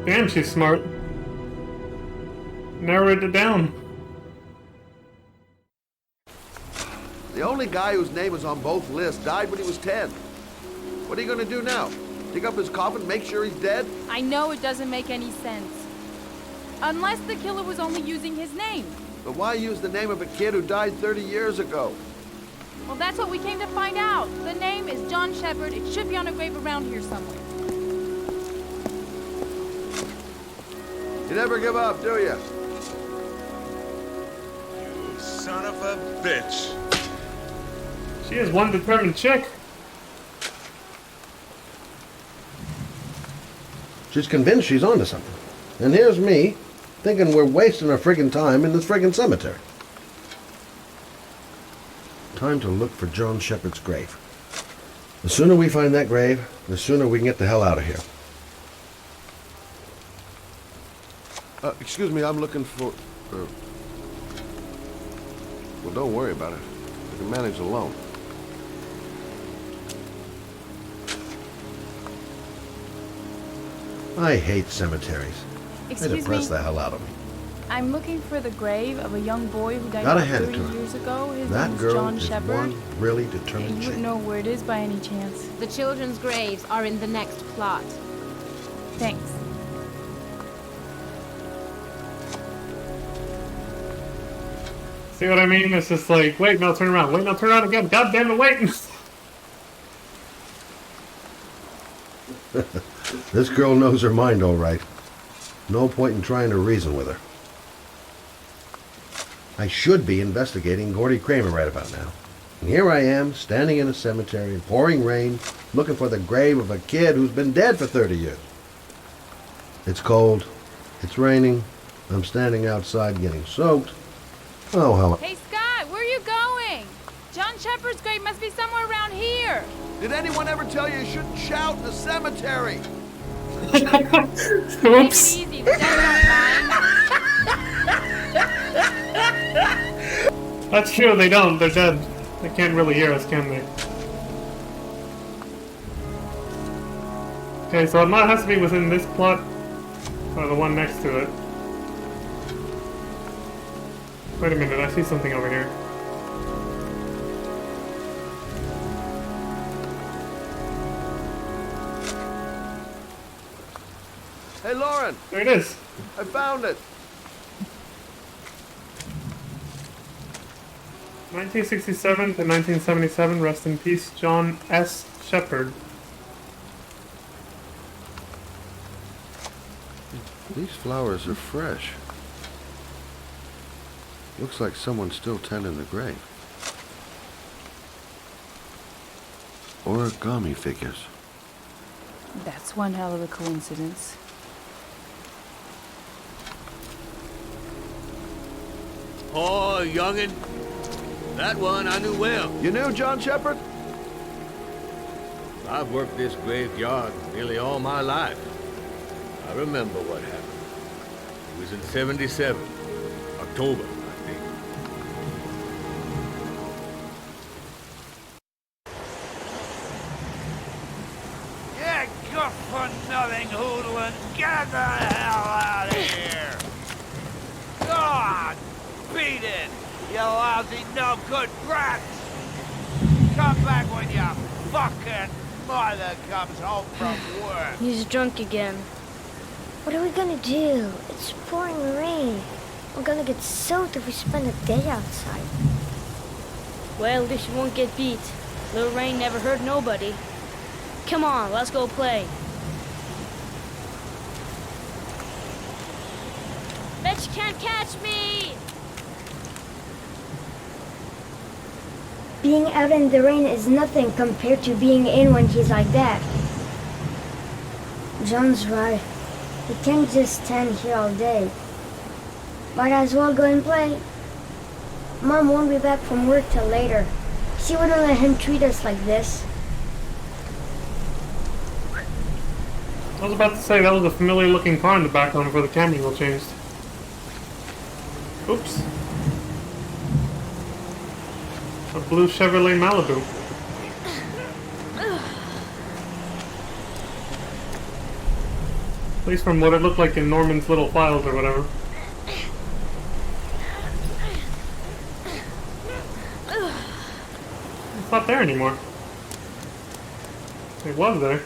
Damn, she's smart. Narrowed it down. The only guy whose name is on both lists died when he was 10. What are you gonna do now? Dig up his coffin, make sure he's dead? I know it doesn't make any sense. Unless the killer was only using his name. But why use the name of a kid who died 30 years ago? Well, that's what we came to find out. The name is John Shepard. It should be on a grave around here somewhere. You never give up, do you? You son of a bitch. She is one determined chick. She's convinced she's onto something. And here's me, thinking we're wasting our friggin' time in this friggin' cemetery. Time to look for John Shepard's grave. The sooner we find that grave, the sooner we can get the hell out of here. Excuse me, I'm looking for... well, don't worry about it. I can manage alone. I hate cemeteries. They Excuse depress me? the hell out of me. I'm looking for the grave of a young boy who died Gotta about hand it 30 to her. years ago. His That name's girl John is Shepard. one really determined You chick. wouldn't know where it is by any chance. The children's graves are in the next plot. Thanks. See what I mean? It's just like, wait, no, turn around. Wait, no, turn around again. God damn it, wait! This girl knows her mind all right. No point in trying to reason with her. I should be investigating Gordy Kramer right about now. And here I am, standing in a cemetery in pouring rain, looking for the grave of a kid who's been dead for 30 years. It's cold. It's raining. I'm standing outside getting soaked. Oh, hell. Hey, Scott, where are you going? John Shepard's grave must be somewhere around here. Did anyone ever tell you shouldn't shout in the cemetery? Oops. Easy, the dead That's true, they don't. They're dead. They can't really hear us, can they? Okay, so it might have to be within this plot, or the one next to it. Wait a minute, I see something over here. Hey, Lauren! There it is. I found it. 1967 to 1977, rest in peace, John S. Shepard. These flowers are fresh. Looks like someone's still tending the grave. Origami figures. That's one hell of a coincidence. Oh, youngin'. That one I knew well. You knew John Shepard? I've worked this graveyard nearly all my life. I remember what happened. It was in 77. October, I think. Yeah, good for nothing, hoodlum. Get the hell out of here. God, beat it. You lousy, no good brats! Come back when your fucking mother comes home from work. He's drunk again. What are we gonna do? It's pouring rain. We're gonna get soaked if we spend a day outside. Well, at least you won't get beat. Little rain never hurt nobody. Come on, let's go play. Bet you can't catch me! Being out in the rain is nothing compared to being in when he's like that. John's right. We can't just stand here all day. Might as well go and play. Mom won't be back from work till later. She wouldn't let him treat us like this. I was about to say that was a familiar looking car in the background before the camera angle changed. Oops. A blue Chevrolet Malibu. At least from what it looked like in Norman's little files or whatever. It's not there anymore. It was there.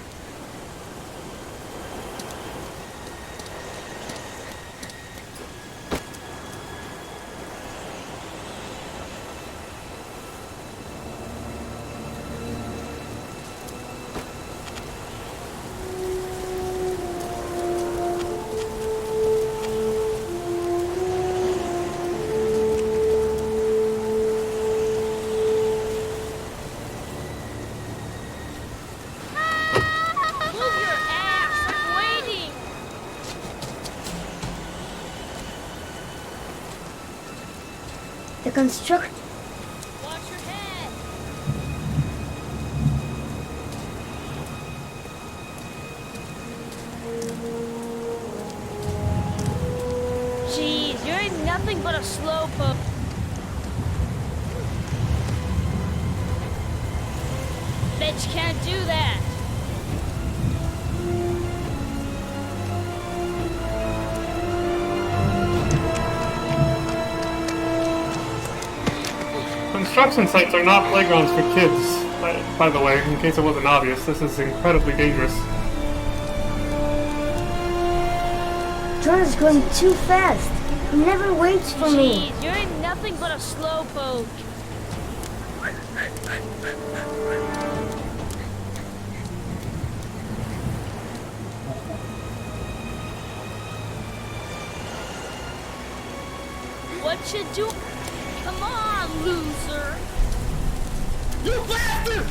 The construct. Watch your head! Jeez, you ain't nothing but a slowpoke. Bet you can't do that. Construction sites are not playgrounds for kids. By the way, in case it wasn't obvious, this is incredibly dangerous. John is going too fast. He never waits for me. Jeez, you ain't nothing but a slowpoke. What you do? Come on, loser! You bastard!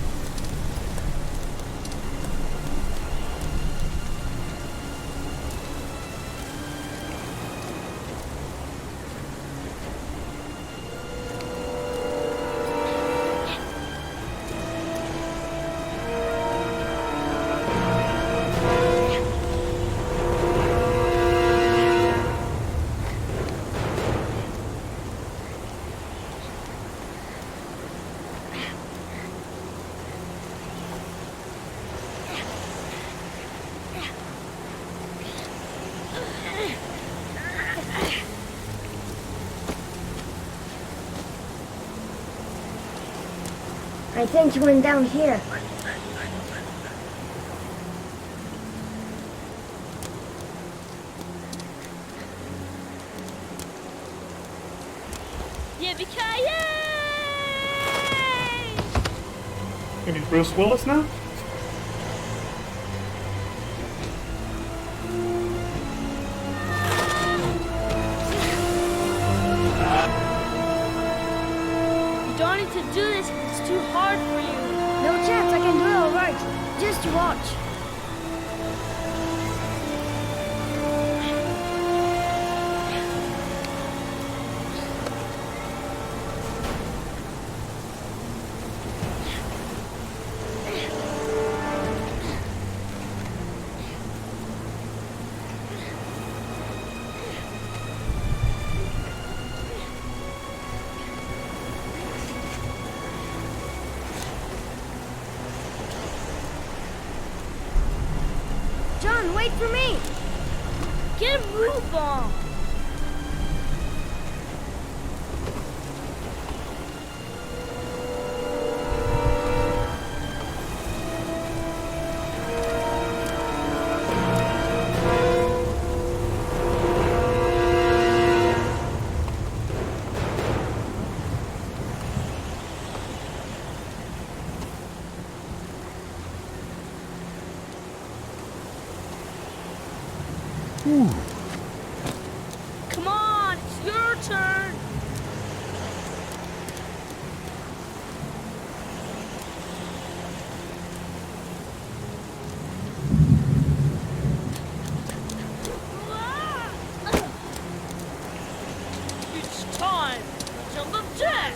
I think he went down here. Yippee-ki-yay! Maybe Bruce Willis now? do this. It's too hard for you. No chance, I can do it all right. Just watch. John, wait for me! Get a move on. Come on, it's your turn. It's time. Jump up, Jack.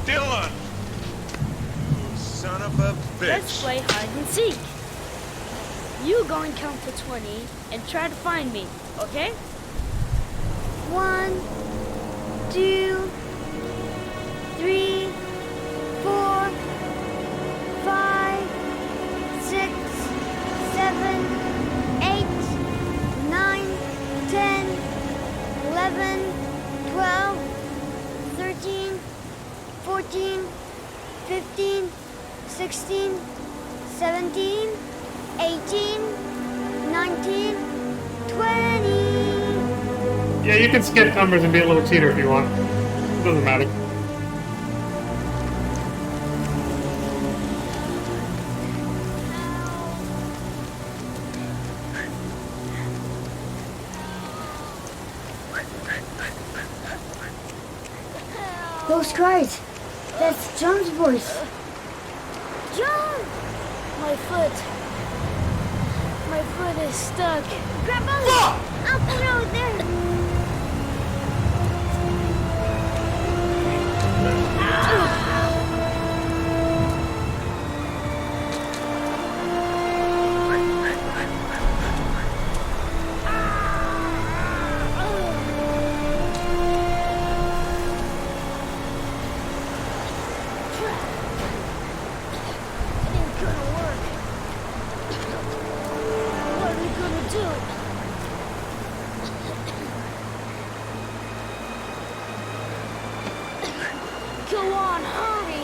Dylan! You son of a bitch. Let's play hide and seek. You go and count to 20 and try to find me, okay? 1, 2, 3, 4, 5, 6, 7, 8, 9, 10, 11, 12, 13, 14, 15, 16, 17, 18, 19, 20. Yeah, you can skip numbers and be a little cheater if you want. It doesn't matter. Those cries. That's John's voice. John! My foot. My foot is stuck. Grab on! Up the road there! Go on, hurry!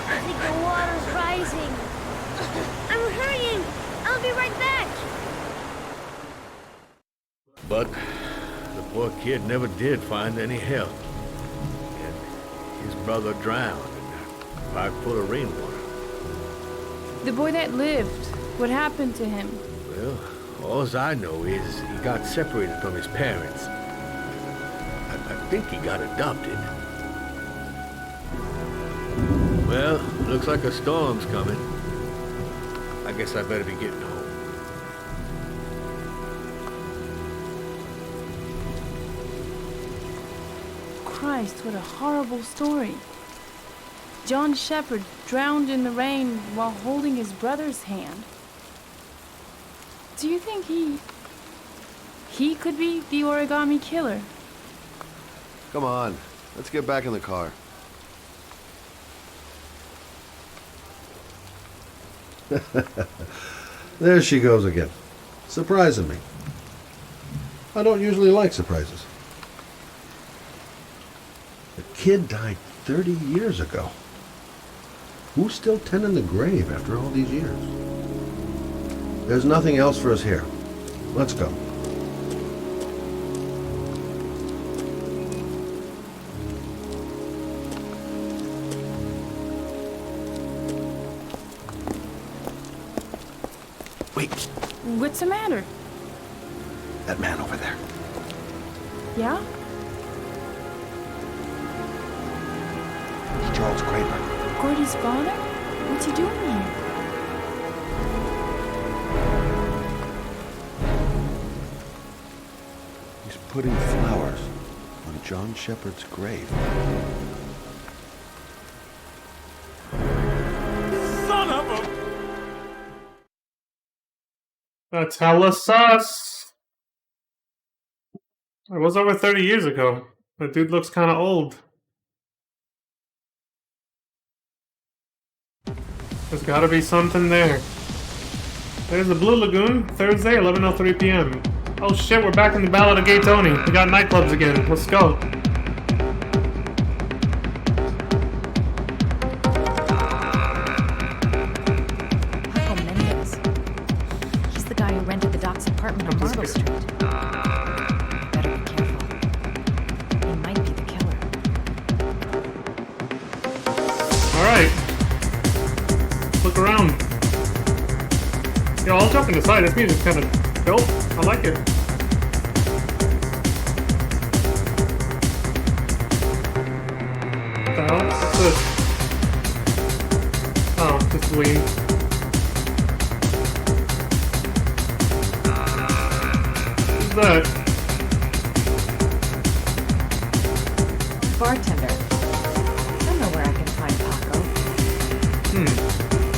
I think the water's rising. I'm hurrying! I'll be right back! But the poor kid never did find any help. And his brother drowned in a pipe full of rainwater. The boy that lived, what happened to him? Well, all I know is he got separated from his parents. I think he got adopted. Well, looks like a storm's coming. I guess I better be getting home. Christ, what a horrible story. John Shepard drowned in the rain while holding his brother's hand. Do you think he could be the origami killer? Come on, let's get back in the car. There she goes again, surprising me. I don't usually like surprises. The kid died 30 years ago. Who's still tending the grave after all these years? There's nothing else for us here. Let's go. Wait. What's the matter? That man over there. Yeah? It's Charles Kramer. Gordy's father? What's he doing here? He's putting flowers on John Shepard's grave. Son of a... That's hella sus. It was over 30 years ago. The dude looks kind of old. There's gotta be something there. There's the Blue Lagoon, Thursday, 11:03 p.m. Oh shit, we're back in the Ballad of Gay Tony. We got nightclubs again. Let's go. Paco Mendez. He's the guy who rented the Doc's apartment on Marble Street. Better be careful. He might be the killer. Alright. Look around. Yo, all joking aside, this music's kind of dope. I like it. What the hell? What's this? Oh, just weed. Who's that? Bartender. I don't know where I can find Paco.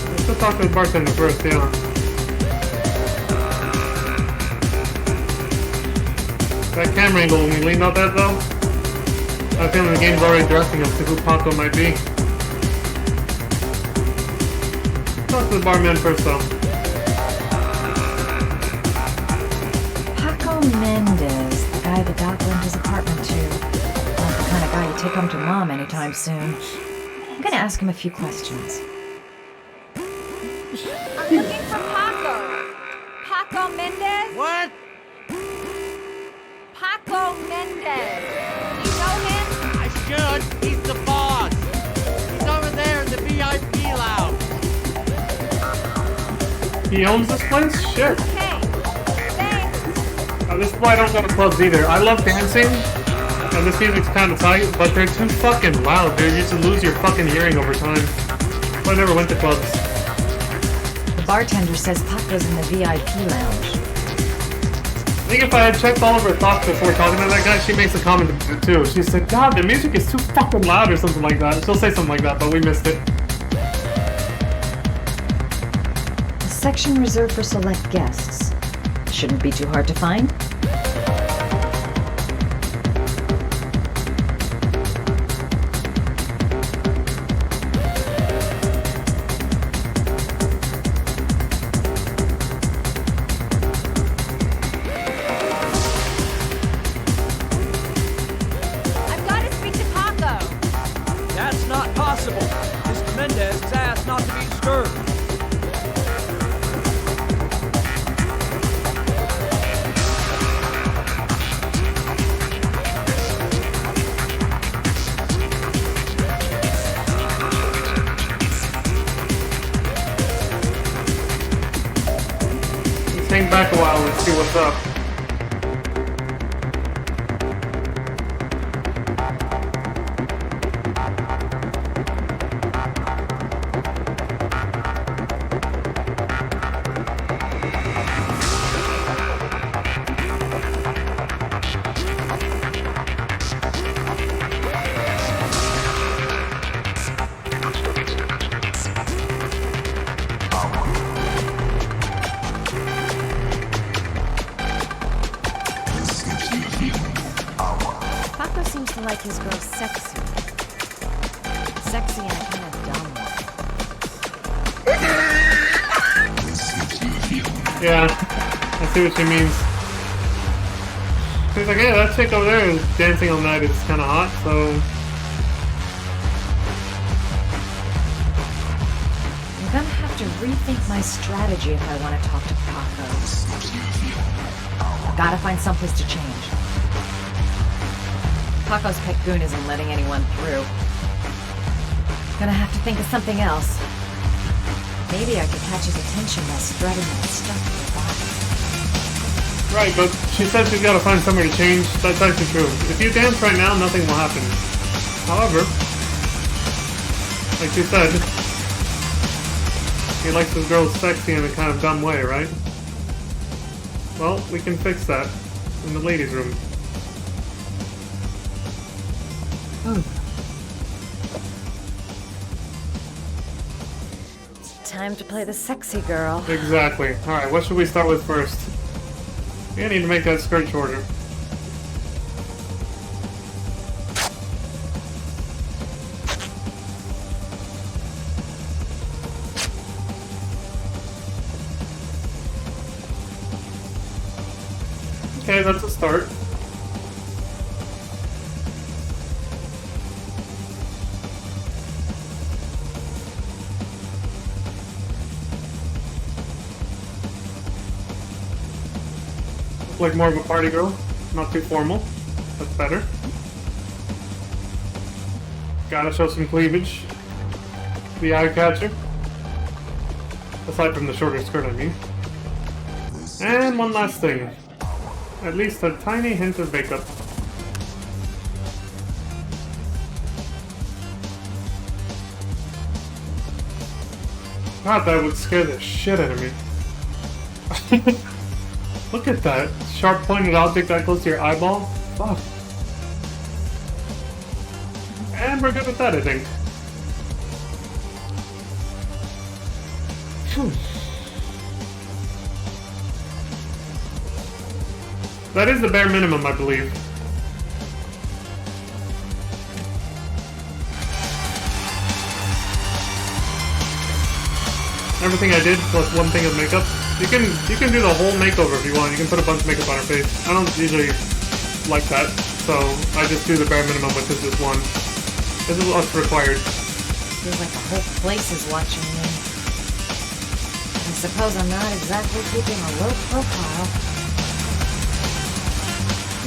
Let's go talk to the bartender first, yeah. That camera angle, when we leaned out that though, I have a feeling the game's already directing us to who Paco might be. Talk to the barman first though. Paco Mendez, the guy the Doc lent his apartment to. Not the kind of guy you take home to Mom anytime soon. I'm gonna ask him a few questions. I'm looking for Paco. Paco Mendez? What? Paco Mendez. You know him? I should. He's the boss. He's over there in the VIP lounge. He owns this place? Shit. Okay. Thanks. This is why I don't go to clubs either. I love dancing, and this music's kind of tight, but they're too fucking loud, dude. You just lose your fucking hearing over time. So I never went to clubs. The bartender says Paco's in the VIP lounge. I think if I had checked all of her thoughts before talking to that guy, she makes a comment too. She said, God, the music is too fucking loud or something like that. She'll say something like that, but we missed it. A section reserved for select guests. Shouldn't be too hard to find. I've got to speak to Paco. That's not possible. Mr. Mendez has asked not to be disturbed. Let's hang back a while and see what's up. Paco seems to like his girls sexy. Sexy in a kind of dumb way. Yeah, I see what she means. He's like, yeah, that chick over there is dancing all night. It's kind of hot, so. I'm gonna have to rethink my strategy if I want to talk to Paco. Gotta find someplace to change. Paco's pet goon isn't letting anyone through. Gonna have to think of something else. Maybe I could catch his attention while spreading that stuff to the body. Right, but she said she's gotta find somewhere to change. That's actually true. If you dance right now, nothing will happen. However, like she said, he likes his girls sexy in a kind of dumb way, right? Well, we can fix that in the ladies' room. Time to play the sexy girl. Exactly. Alright, what should we start with first? We need to make that skirt shorter. Okay, that's a start. Like more of a party girl, not too formal. That's better. Gotta show some cleavage. The eye catcher. Aside from the shorter skirt, I mean. And one last thing. At least a tiny hint of makeup. God, that would scare the shit out of me. Look at that. Sharp pointed object that close to your eyeball. Fuck. And we're good with that, I think. That is the bare minimum, I believe. Everything I did plus one thing of makeup. You can do the whole makeover if you want. You can put a bunch of makeup on her face. I don't usually like that, so I just do the bare minimum with this one. This is what's required. Feels like the whole place is watching me. I suppose I'm not exactly keeping a low profile.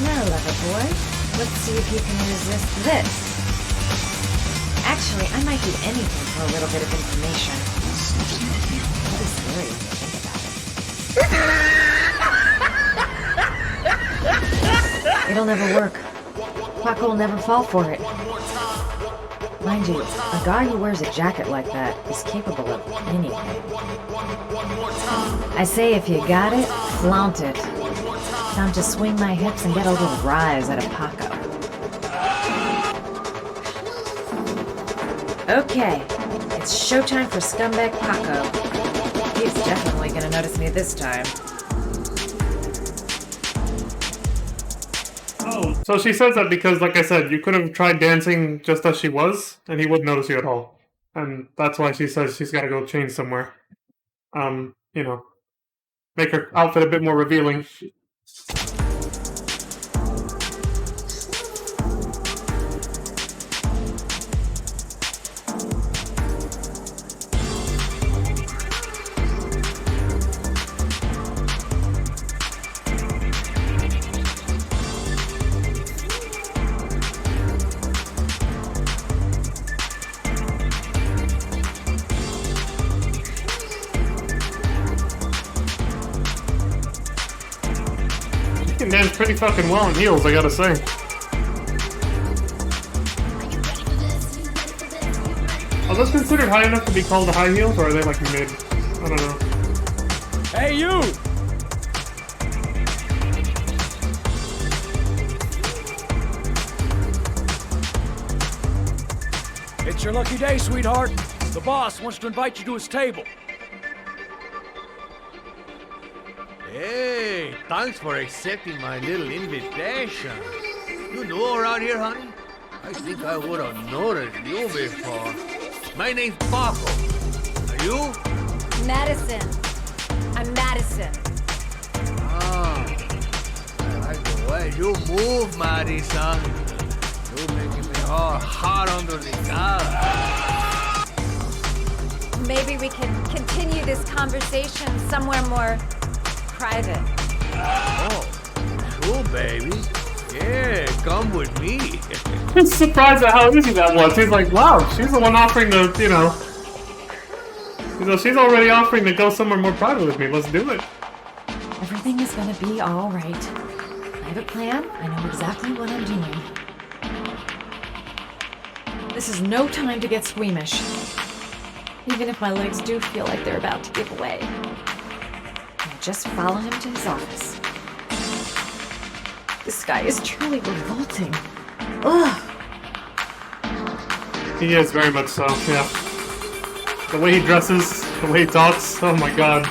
Now, lover boy, let's see if you can resist this. Actually, I might do anything for a little bit of information. That is scary when you think about it. It'll never work. Paco will never fall for it. Mind you, a guy who wears a jacket like that is capable of anything. I say if you got it, flaunt it. Time to swing my hips and get a little rise out of Paco. Okay, it's showtime for scumbag Paco. He's definitely gonna notice me this time. Oh, so she says that because, like I said, you could have tried dancing just as she was, and he wouldn't notice you at all. And that's why she says she's gotta go change somewhere. You know, make her outfit a bit more revealing. You can dance pretty fucking well in heels, I gotta say. Are those considered high enough to be called high heels, or are they like mid? I don't know. Hey, you! It's your lucky day, sweetheart. The boss wants to invite you to his table. Hey, thanks for accepting my little invitation. You new around here, honey? I think I would have noticed you before. My name's Paco. Are you? Madison. I'm Madison. Ah, I like the way Right, you move, Marisa. You're making me all hot under the collar. Maybe we can continue this conversation somewhere more private. Oh, sure, baby. Yeah, come with me. I'm surprised at how easy that was. He's like, wow, she's the one offering to, she's already offering to go somewhere more private with me. Let's do it. Everything is gonna be all right. I have a plan. I know exactly what I'm doing. This is no time to get squeamish. Even if my legs do feel like they're about to give away. I'll just follow him to his office. This guy is truly revolting. Ugh. He is very much so, yeah. The way he dresses, the way he talks, oh my god.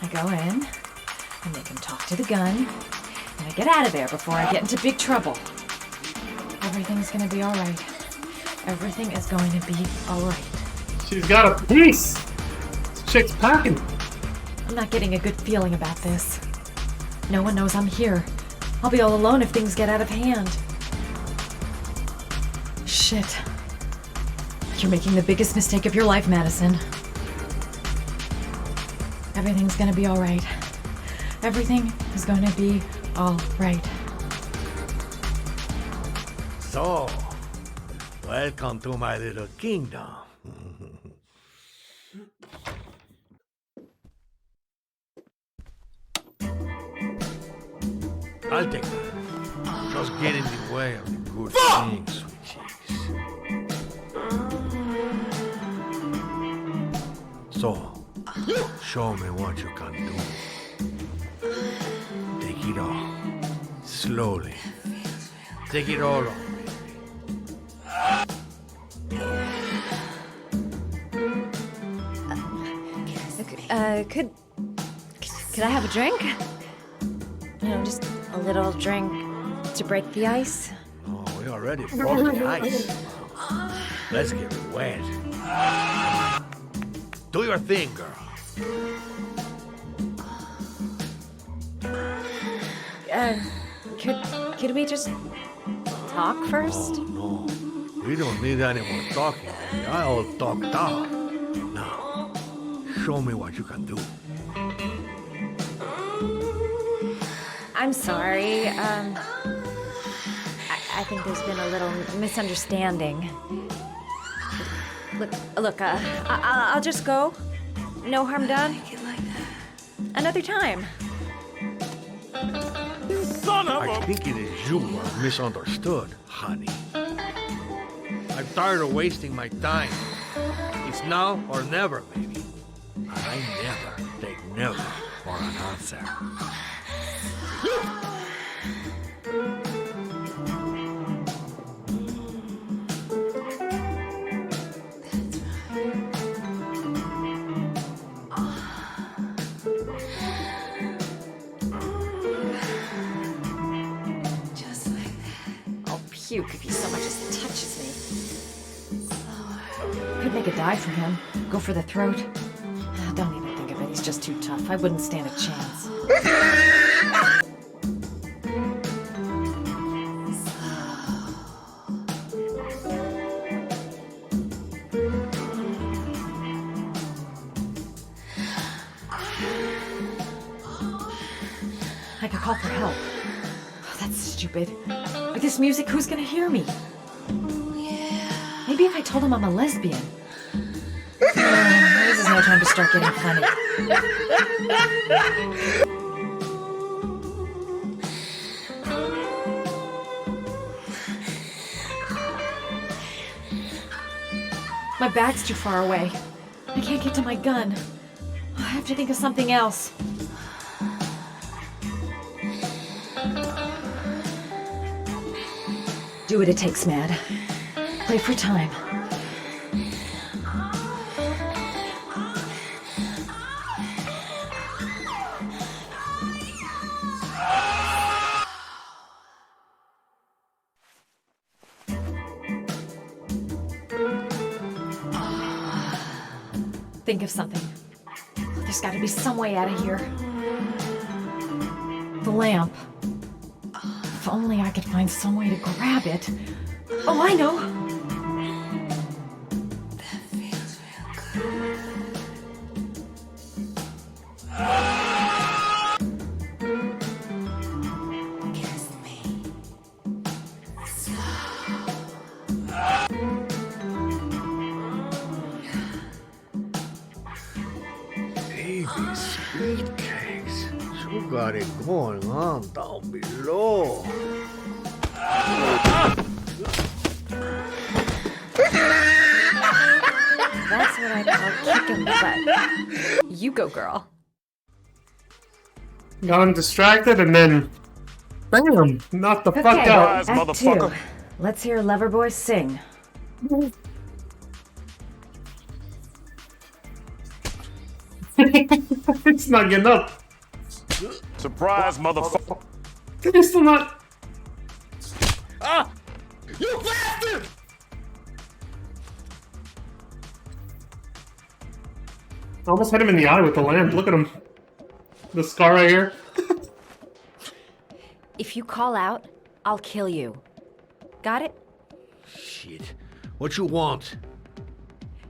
I go in, I make him talk to the gun, and I get out of there before I get into big trouble. Everything's gonna be alright. Everything is going to be alright. She's got a piece! This chick's packing. I'm not getting a good feeling about this. No one knows I'm here. I'll be all alone if things get out of hand. Shit. You're making the biggest mistake of your life, Madison. Everything's gonna be alright. Everything is gonna be alright. So, welcome to my little kingdom. I'll take that. Just get in the way of the good things, sweet cheeks. So, show me what you can do. Take it all. Slowly. Take it all on. Could I have a drink? Just a little drink to break the ice. Oh, we already broke the ice. Let's get wet. Do your thing, girl. Could we just talk first? No, we don't need any more talking. I all talked out. Now, show me what you can do. I'm sorry. I think there's been a little misunderstanding. Look, I'll just go. No harm done. Another time. I think it is you who are misunderstood, honey. I'm tired of wasting my time. It's now or never, baby. And I never take never for an answer. Puke if he so much as touches me. Could make a dive for him. Go for the throat. Don't even think of it. He's just too tough. I wouldn't stand a chance. I could call for help. Oh, that's stupid. With this music, who's gonna hear me? Maybe if I told him I'm a lesbian. This is no time to start getting funny. My bag's too far away. I can't get to my gun. I have to think of something else. Do what it takes, Mad. Play for time. think of something. There's got to be some way out of here. The lamp. If only I could find some way to grab it. Oh, I know! That feels real good. Kiss me. Baby sweet cakes. You got it going on down below. That's what I call kicking butt. You go, girl. Got him distracted and then bam! Knocked the fuck Okay, out. Act 2. Let's hear Loverboy sing. It's not getting up. Surprise, motherfucker. He's still not. Ah! You bastard! I almost hit him in the eye with the lamp. Look at him. The scar right here. If you call out, I'll kill you. Got it? Shit. What you want?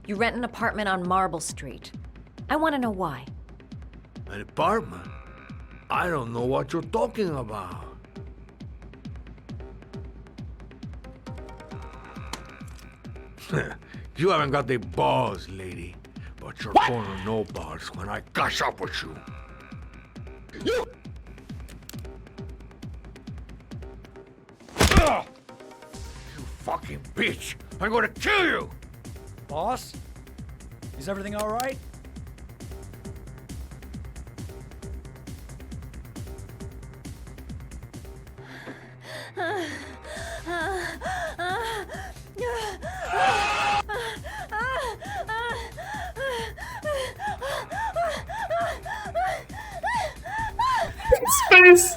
You rent an apartment on Marble Street. I want to know why. An apartment? I don't know what you're talking about. You haven't got the balls, lady. But you're gonna know balls when I catch up with you. You fucking bitch! I'm gonna kill you! Boss? Is everything all right? Space!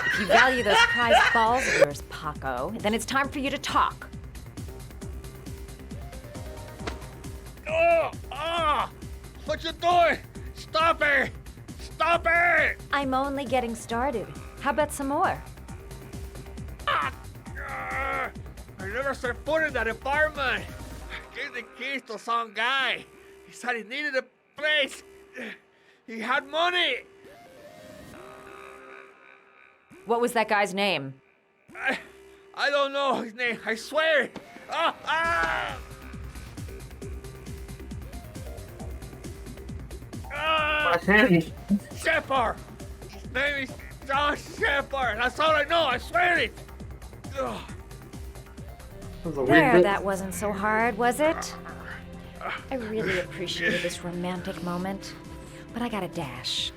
If you value those prize balls of yours, Paco, then it's time for you to talk. Oh! Ah! What you doing? Stop it! Stop it! I'm only getting started. How about some more? I never set foot in that apartment. I gave the keys to some guy. He said he needed a place. He had money. What was that guy's name? I don't know his name. I swear. Ah! Ah! My hand. Shepard. His name is John Shepard. That's all I know. I swear it. Ugh. There, that wasn't so hard, was it? I really appreciated this romantic moment, but I gotta dash.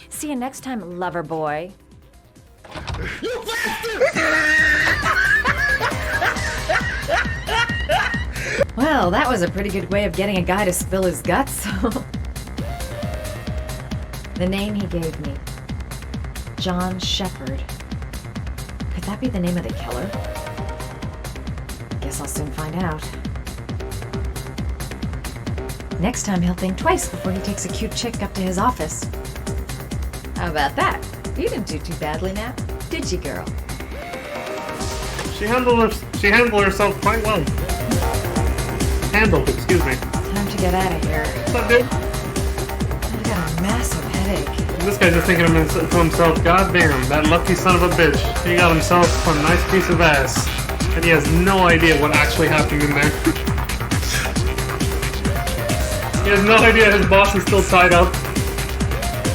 See you next time, lover boy. You Well, that was a pretty good way of getting a guy to spill his guts. The name he gave me, John Shepard. Could that be the name of the killer? Guess I'll soon find out. Next time he'll think twice before he takes a cute chick up to his office. How about that? You didn't do too badly now, did you, girl? She handled herself quite well. Excuse me. Time to get out of here. What's up, dude? I got a massive headache. This guy's just thinking to himself, God damn, that lucky son of a bitch. He got himself a nice piece of ass. And he has no idea what actually happened in there. He has no idea his boss is still tied up.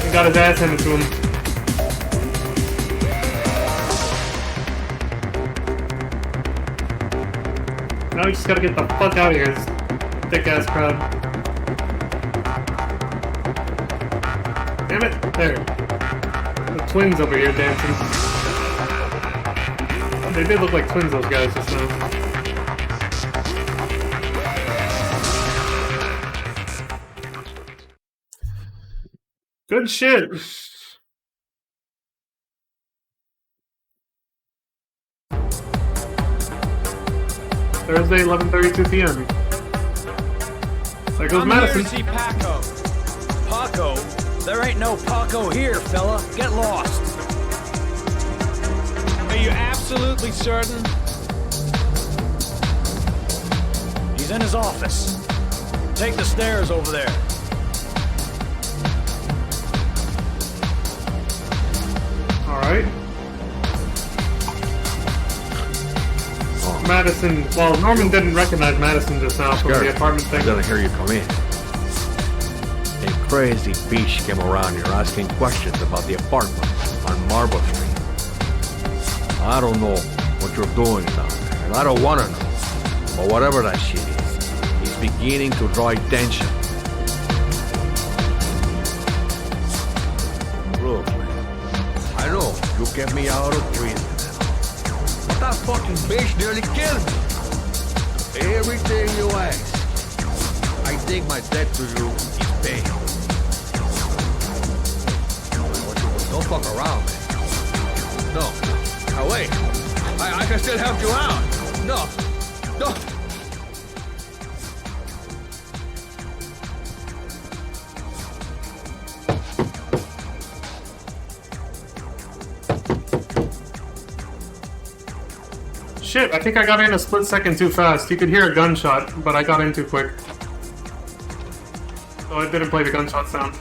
He got his ass handed to him. Now we just gotta get the fuck out of here, this thick ass crowd. Damn it! There. The twins over here dancing. They did look like twins, those guys, just now. Good shit. Thursday, 11:32 p.m. There goes I'm Madison. here to see Paco. Paco? There ain't no Paco here, fella. Get lost. Are you absolutely certain? He's in his office. Take the stairs over there. Alright. Madison, well, Norman didn't recognize Madison just now from the apartment thing. I didn't hear you come in. A crazy bitch came around here asking questions about the apartment on Marble Street. I don't know what you're doing down there, and I don't want to know. But whatever that shit is, it's beginning to draw attention. Look, I know you kept me out of prison. But that fucking bitch nearly killed me. Everything you ask, I think my debt to you is paid. Don't fuck around, man. No. Now wait. I can still help you out. No. No. Shit, I think I got in a split second too fast. You could hear a gunshot, but I got in too quick. So I didn't play the gunshot sound.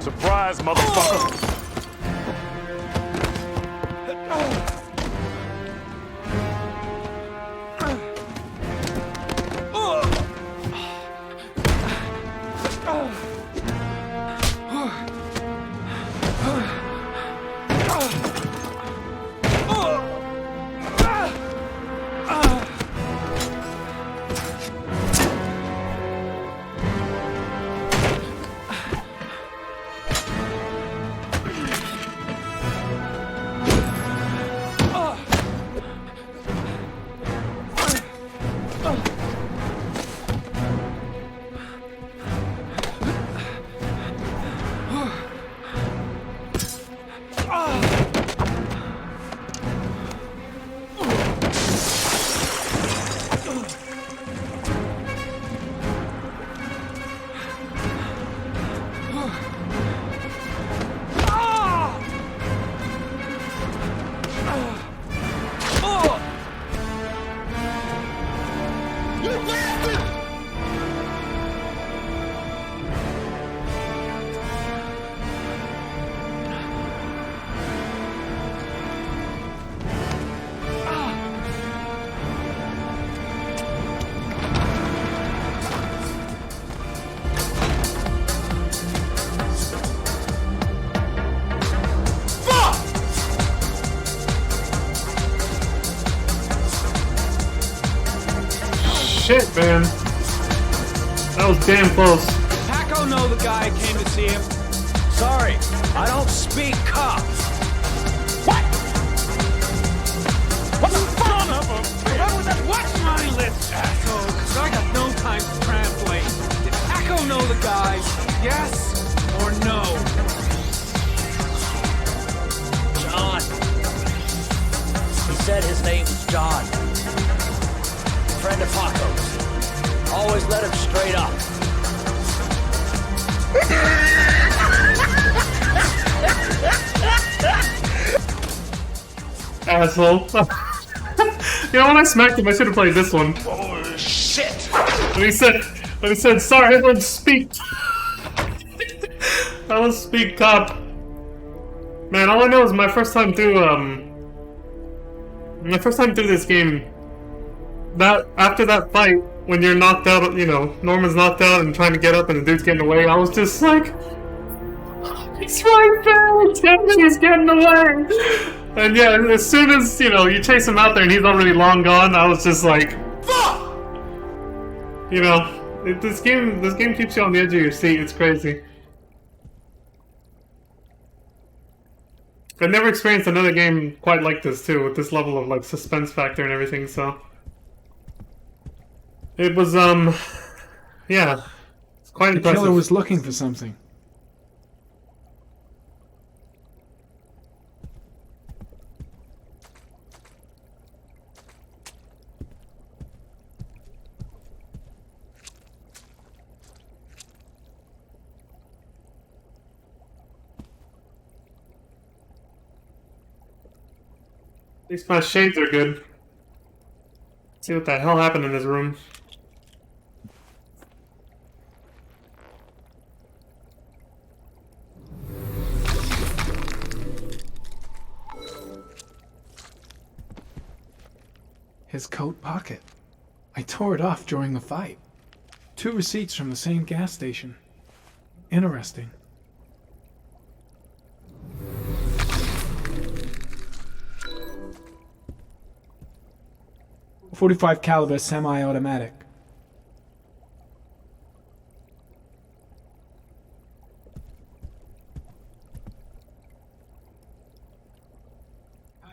Surprise, motherfucker! Shit, man. That was damn close. Paco know the guy came to see him. Sorry, I don't speak cop. What? What the fuck? What's my list, asshole? 'Cause I got no time to translate. Did Paco know the guy? Yes or no? John. He said his name was John. Friend of Paco's. Always let him straight up. Asshole. You know, when I smacked him, I should have played this one. Oh, shit! When he said, sorry, I don't speak. I don't speak cop. Man, all I know is my first time through this game, that after that fight, when you're knocked out, you know, Norman's knocked out and trying to get up and the dude's getting away, I was just like, he's right there, he's getting away. And yeah, as soon as, you know, you chase him out there and he's already long gone, I was just like, fuck! You know, This game keeps you on the edge of your seat. It's crazy. I've never experienced another game quite like this too, with this level of like suspense factor and everything. So it was yeah, it's quite The impressive. killer was looking for something. At least my shades are good. See what the hell happened in this room. His coat pocket. I tore it off during the fight. 2 receipts from the same gas station. Interesting. .45 caliber semi-automatic.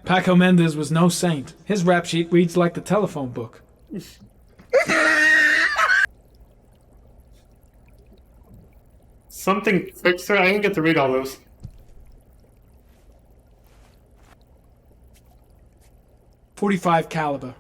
Paco Mendez was no saint. His rap sheet reads like the telephone book. Something fixed her. I didn't get to read all those. .45 caliber.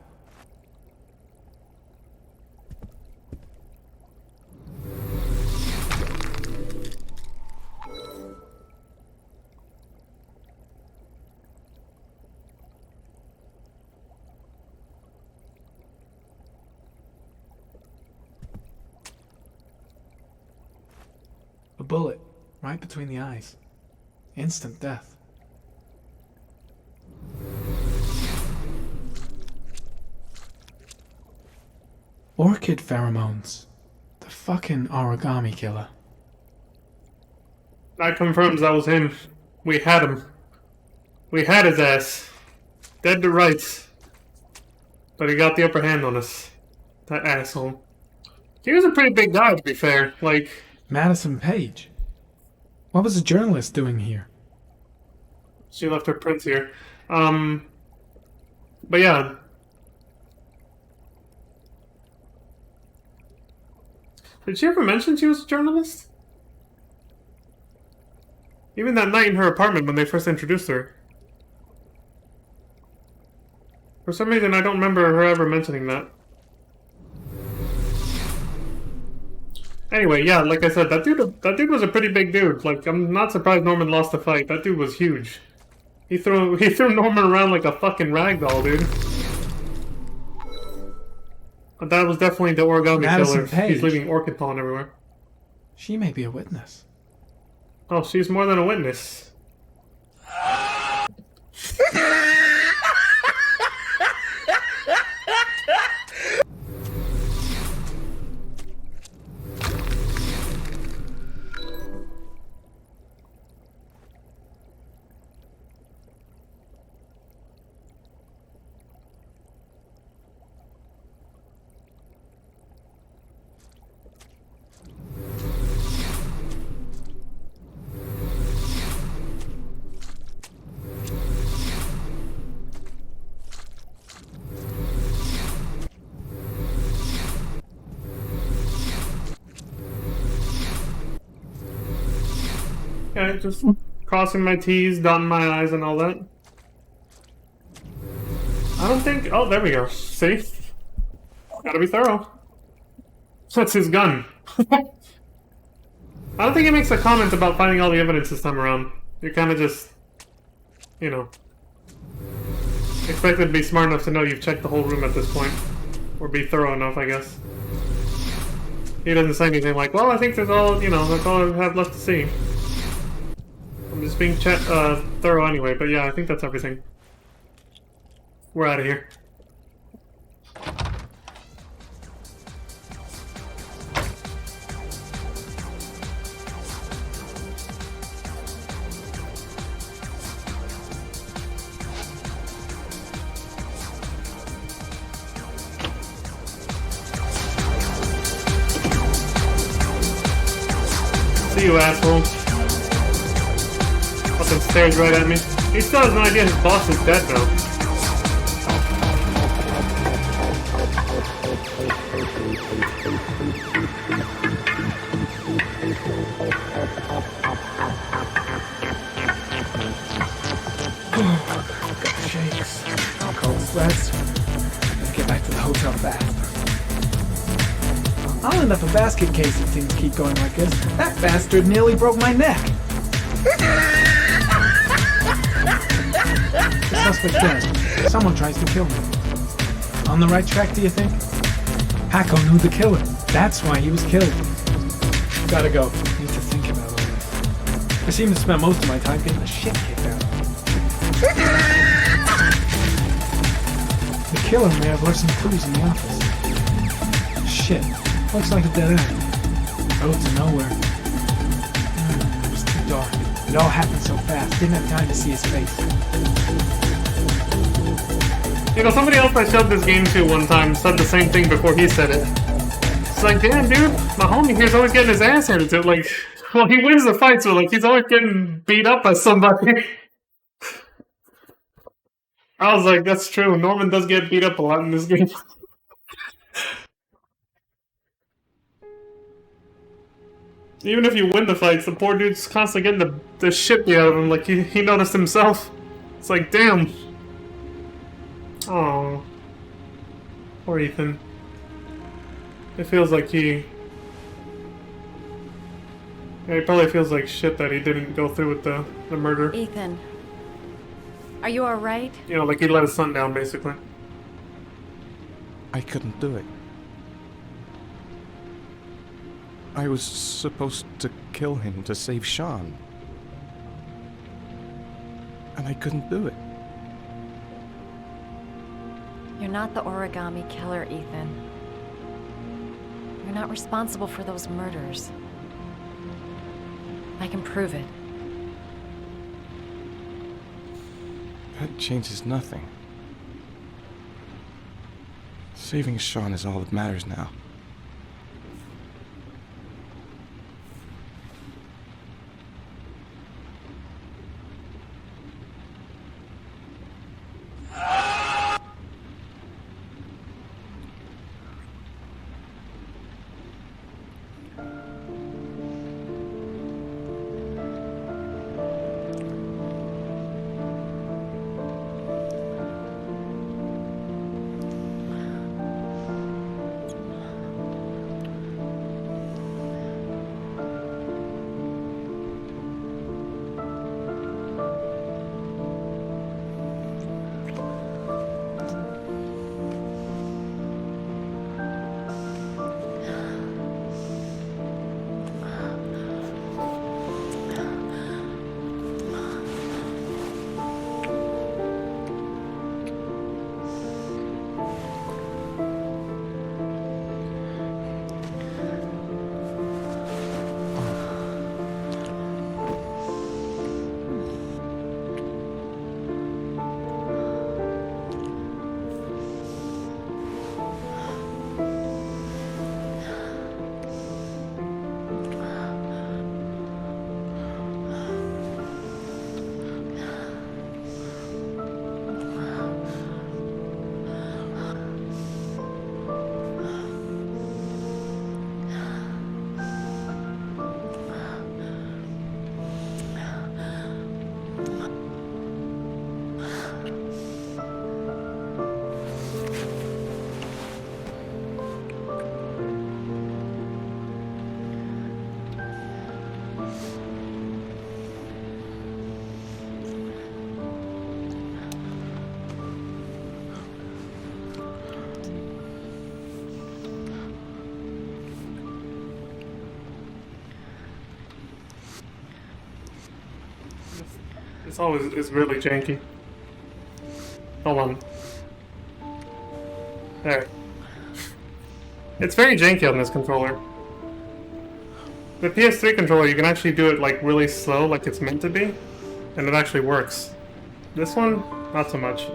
A bullet, right between the eyes. Instant death. Orchid pheromones. The fucking origami killer. That confirms that was him. We had him. We had his ass. Dead to rights. But he got the upper hand on us. That asshole. He was a pretty big guy, to be fair. Like... Madison Page. What was a journalist doing here? She left her prints here. But yeah. Did she ever mention she was a journalist? Even that night in her apartment when they first introduced her. For some reason, I don't remember her ever mentioning that. Anyway, yeah, like I said, that dude was a pretty big dude. Like, I'm not surprised Norman lost the fight. That dude was huge. He threw Norman around like a fucking ragdoll, dude. But that was definitely the origami Madison killer. He's Page. leaving orchid pollen everywhere. She may be a witness. Oh, she's more than a witness. Okay, just crossing my T's, dotting my I's, and all that. I don't think... Oh, there we go. See? Gotta be thorough. That's his gun. I don't think he makes a comment about finding all the evidence this time around. You're kind of just... You know... expected to be smart enough to know you've checked the whole room at this point. Or be thorough enough, I guess. He doesn't say anything like, well, I think that's all, you know, that's all I have left to see. I'm just being thorough anyway, but yeah, I think that's everything. We're out of here. see you, asshole. Fucking stares right at me. He still has no idea his boss is dead, though. Got the shakes. Cold sweats. Let's get back to the hotel fast. I'll end up a basket case if things keep going like this. That bastard nearly broke my neck. The suspect's dead. Someone tries to kill me. On the right track, do you think? Paco knew the killer. That's why he was killed. Gotta go. Need to think about all this. I seem to spend most of my time getting the shit kicked out of me. The killer may have left some clues in the office. Shit. Looks like a dead end. Road to nowhere. It was too dark. It all happened so fast. Didn't have time to see his face. You know, somebody else I showed this game to one time said the same thing before he said it. It's like, damn, dude, my homie here's always getting his ass handed to him. Like, well, he wins the fight, so, like, he's always getting beat up by somebody. I was like, that's true. Norman does get beat up a lot in this game. Even if you win the fights, the poor dude's constantly getting the shit beat out of him. Like, he noticed himself. It's like, damn. Oh, poor Ethan. It feels like he probably feels like shit that he didn't go through with the murder. Ethan, are you alright? You know, like he let his son down, basically. I couldn't do it. I was supposed to kill him to save Sean. And I couldn't do it. You're not the origami killer, Ethan. You're not responsible for those murders. I can prove it. That changes nothing. Saving Sean is all that matters now. It's really janky. Hold on. There. It's very janky on this controller. The PS3 controller, you can actually do it like really slow, like it's meant to be, and it actually works. This one, not so much.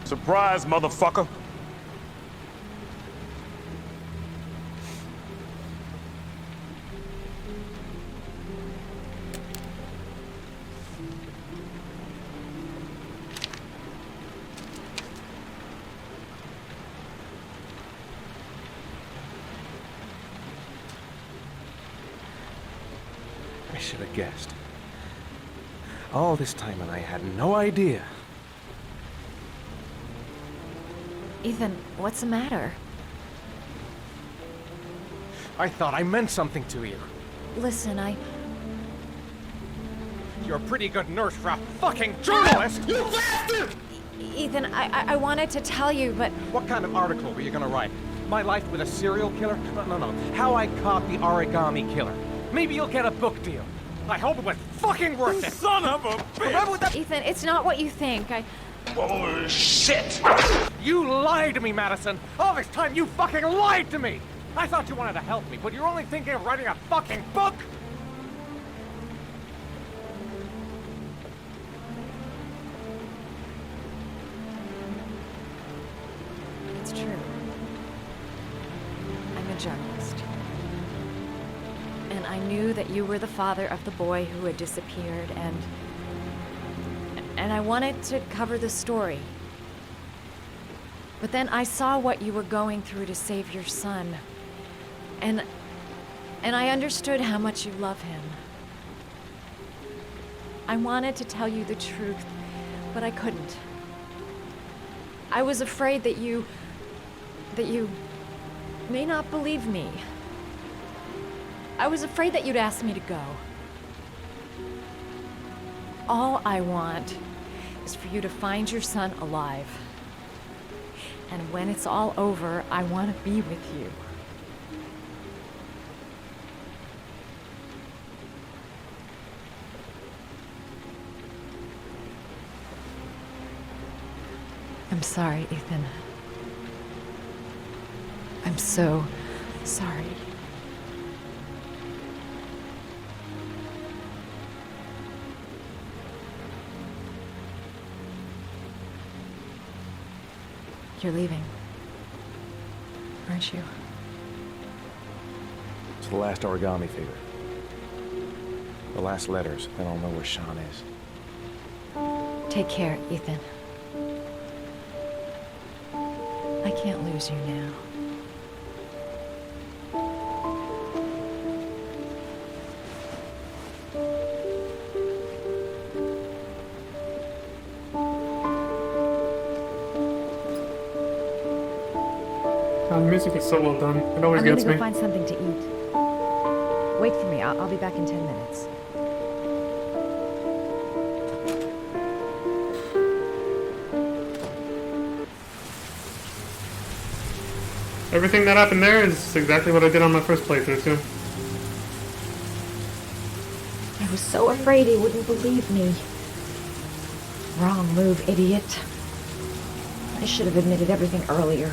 Surprise, motherfucker. I should have guessed. All this time and I had no idea. Ethan, what's the matter? I thought I meant something to you. Listen, You're a pretty good nurse for a fucking journalist! You bastard! Ethan, I wanted to tell you, but... What kind of article were you gonna write? My life with a serial killer? No. How I caught the origami killer. Maybe you'll get a book deal. I hope it was fucking worth it! Son of a bitch! Ethan, it's not what you think. Oh, shit! You lied to me, Madison! All this time you fucking lied to me! I thought you wanted to help me, but you're only thinking of writing a fucking book? It's true. I'm a journalist. And I knew that you were the father of the boy who had disappeared, and I wanted to cover the story. But then I saw what you were going through to save your son. And I understood how much you love him. I wanted to tell you the truth, but I couldn't. I was afraid that you may not believe me. I was afraid that you'd ask me to go. All I want is for you to find your son alive. And when it's all over, I want to be with you. I'm sorry, Ethan. I'm so sorry. You're leaving, aren't you? It's the last origami favor. The last letters, then I'll know where Sean is. Take care, Ethan. I can't lose you now. The music is so well done. It always I'm gets gonna me. go find something to eat. Wait for me. I'll be back in 10 minutes. Everything that happened there is exactly what I did on my first playthrough, too. I was so afraid he wouldn't believe me. Wrong move, idiot. I should have admitted everything earlier.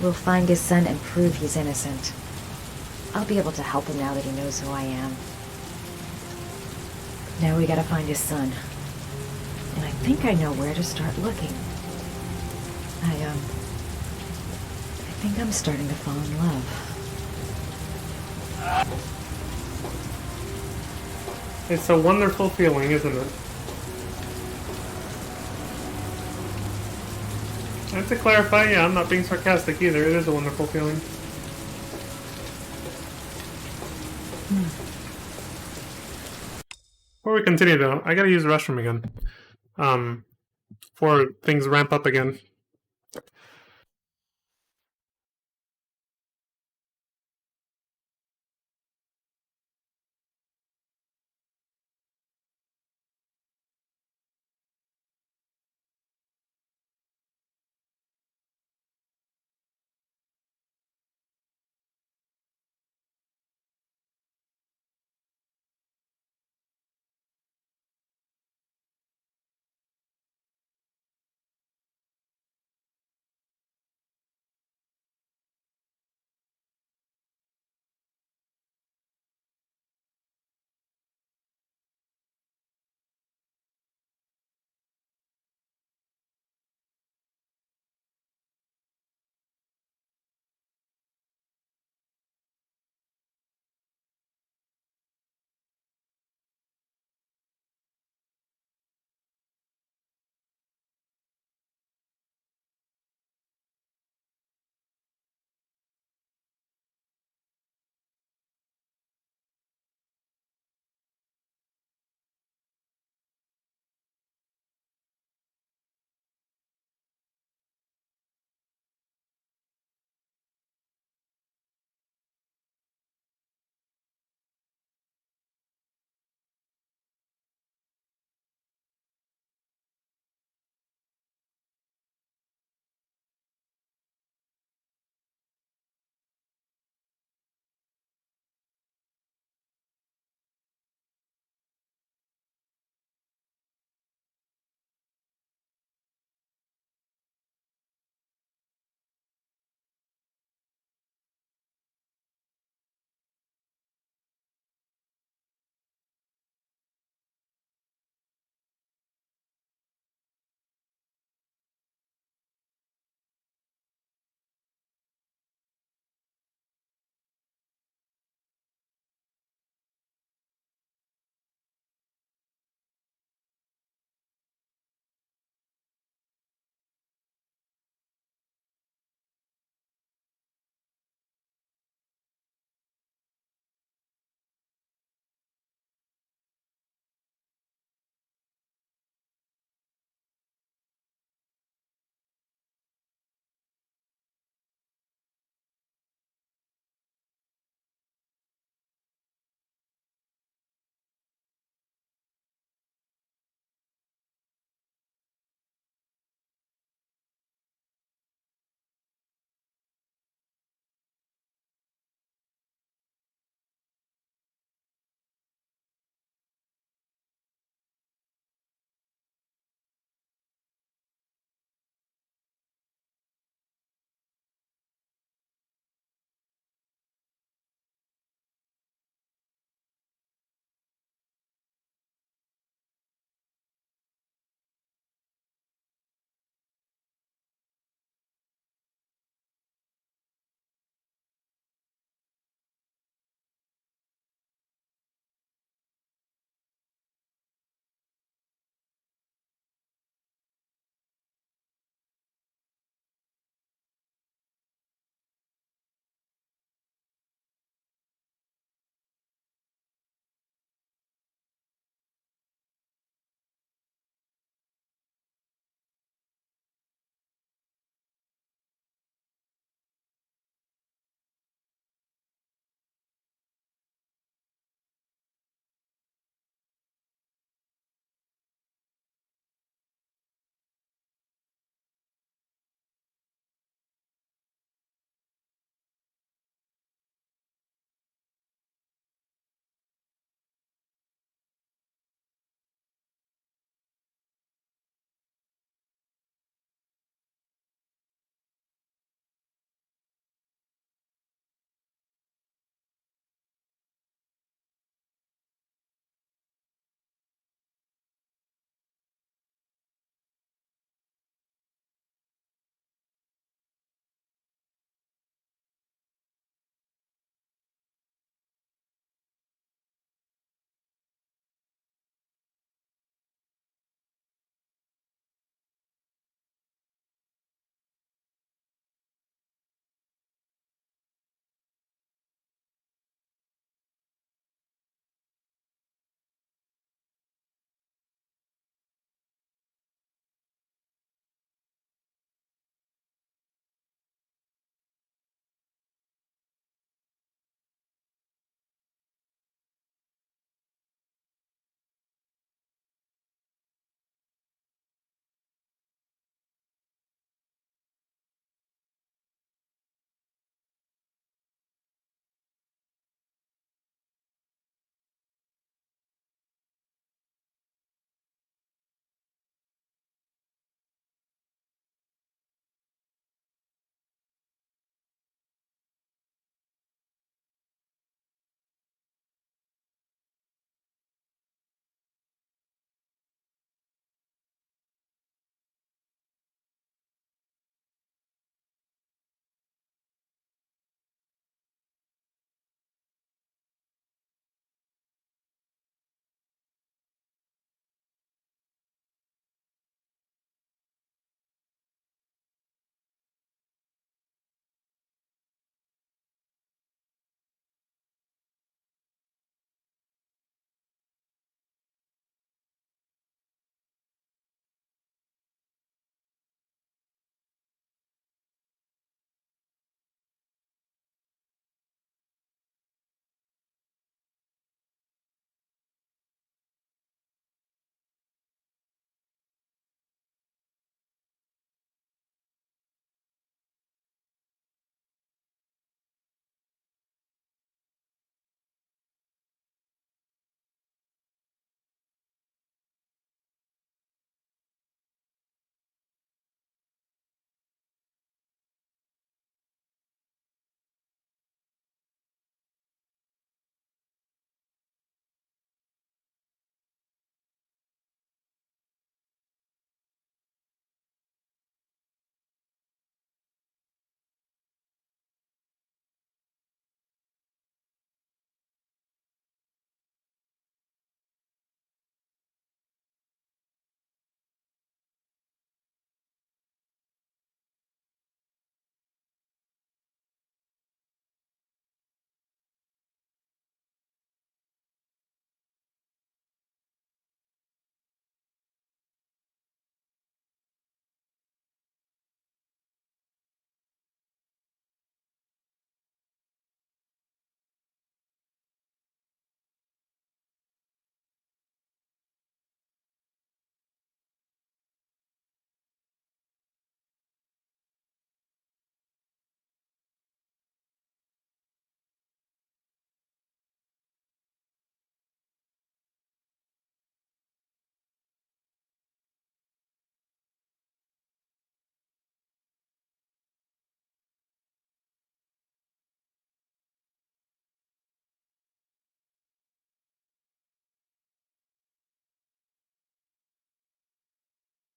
We'll find his son and prove he's innocent. I'll be able to help him now that he knows who I am. Now we gotta find his son. And I think I know where to start looking. I think I'm starting to fall in love. It's a wonderful feeling, isn't it? And to clarify, yeah, I'm not being sarcastic either. It is a wonderful feeling. Before we continue, though, I gotta use the restroom again. Before things ramp up again.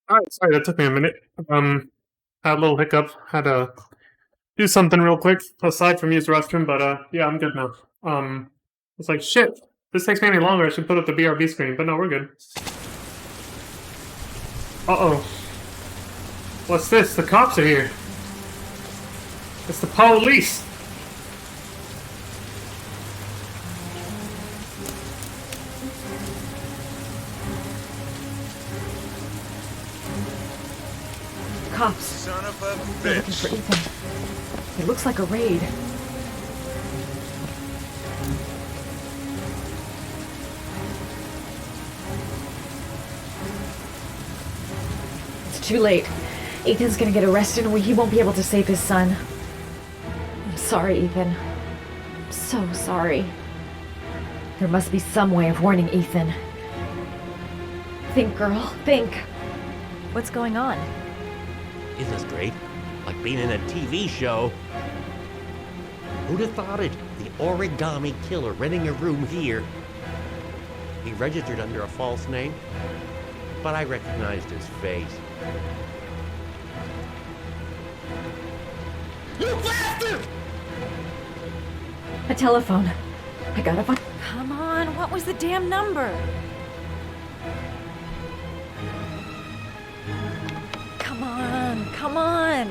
Alright, sorry, that took me a minute. Had a little hiccup. Had to do something real quick, aside from use the restroom, but yeah, I'm good now. It's like, shit, this takes me any longer, I should put up the BRB screen, but no, we're good. Uh-oh. What's this? The cops are here. It's the police! Cops. Son of a They're looking for bitch. Ethan. It looks like a raid. It's too late. Ethan's gonna get arrested and he won't be able to save his son. I'm sorry, Ethan. I'm so sorry. There must be some way of warning Ethan. Think, girl, think. What's going on? Isn't this great? Like being in a TV show. Who'd have thought it? The origami killer renting a room here. He registered under a false name, but I recognized his face. You bastard! A telephone. I gotta find. Come on, what was the damn number? Come on, come on.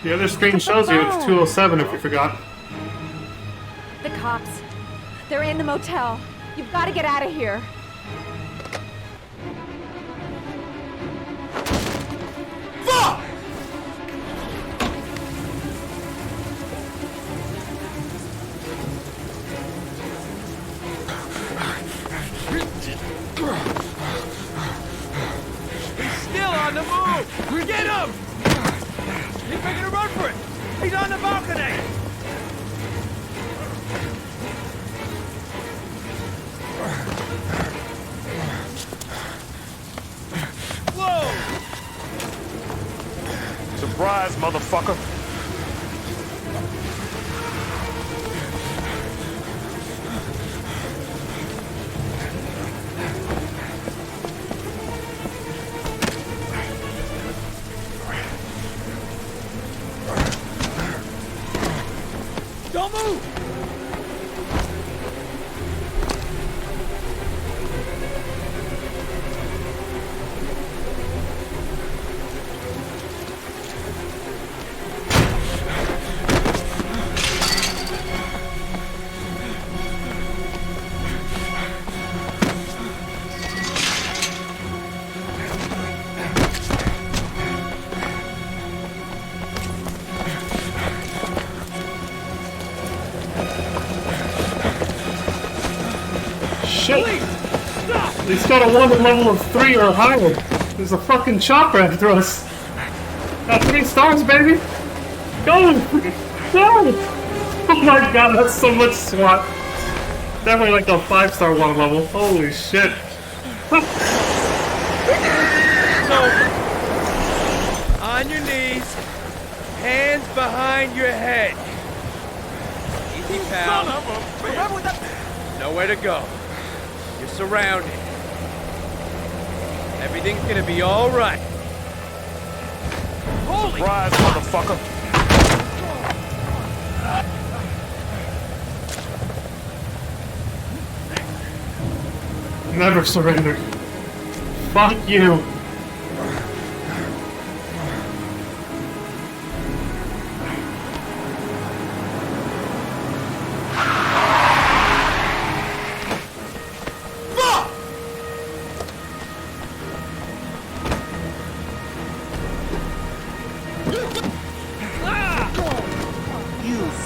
The other screen shows you it's 207 if you forgot. The cops. They're in the motel. You've got to get out of here. Fuck! He's still on the move! Get him! He's making a run for it! He's on the balcony! Whoa! Surprise, motherfucker. Don't move! Shit! He's got a wanted level of 3 or higher. There's a fucking chopper after us. Got 3 stars, baby! Go! Go! Oh my god, that's so much SWAT. Definitely like a 5-star one level. Holy shit. So, on your knees, hands behind your head. Easy, pal. Nowhere to go. You're surrounded. Everything's gonna be all right. Holy Surprise, motherfucker. Never surrender. Fuck you.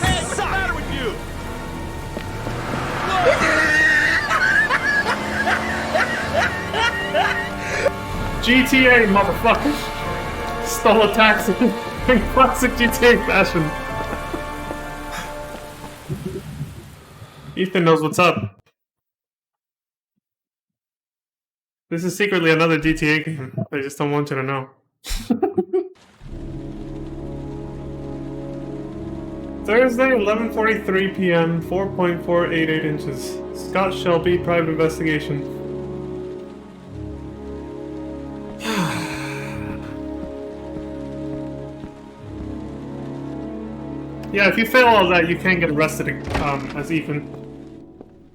What's the matter with you? GTA, motherfuckers! Stole a taxi in classic GTA fashion. Ethan knows what's up. This is secretly another GTA game. I just don't want you to know. Thursday, 11:43 p.m., 4.488 inches. Scott Shelby, private investigation. Yeah, if you fail all that, you can't get arrested as Ethan.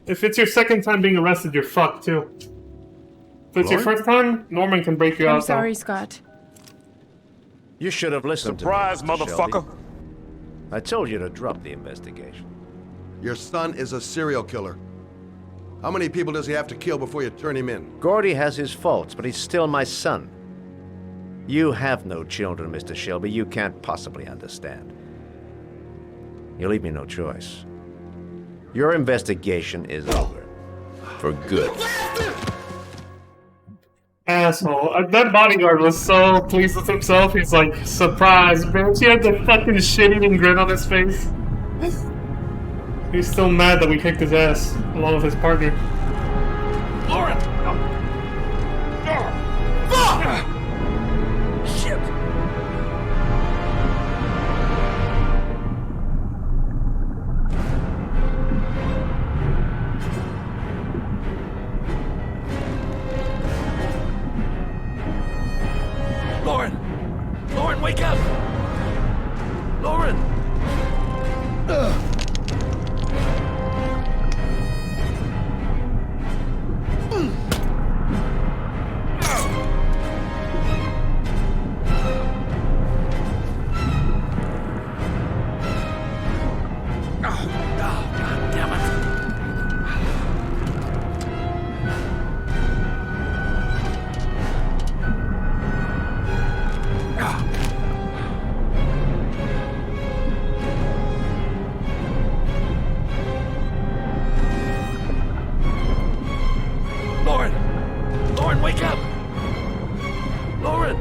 If it's your second time being arrested, you're fucked too. If it's your first time, Norman can break you out. I'm sorry, Scott. You should have listened Surprise, to me, Mr. motherfucker. Shelby. I told you to drop the investigation. Your son is a serial killer. How many people does he have to kill before you turn him in? Gordy has his faults, but he's still my son. You have no children, Mr. Shelby. You can't possibly understand. You leave me no choice. Your investigation is over. For good. Asshole. That bodyguard was so pleased with himself. He's like, surprise, bitch. He had the fucking shit-eating grin on his face. He's still mad that we kicked his ass, along with his partner. Lauren! Fuck! Shit! Lauren! Lauren, wake up! Lauren! Lauren! Lauren, wake up! Lauren!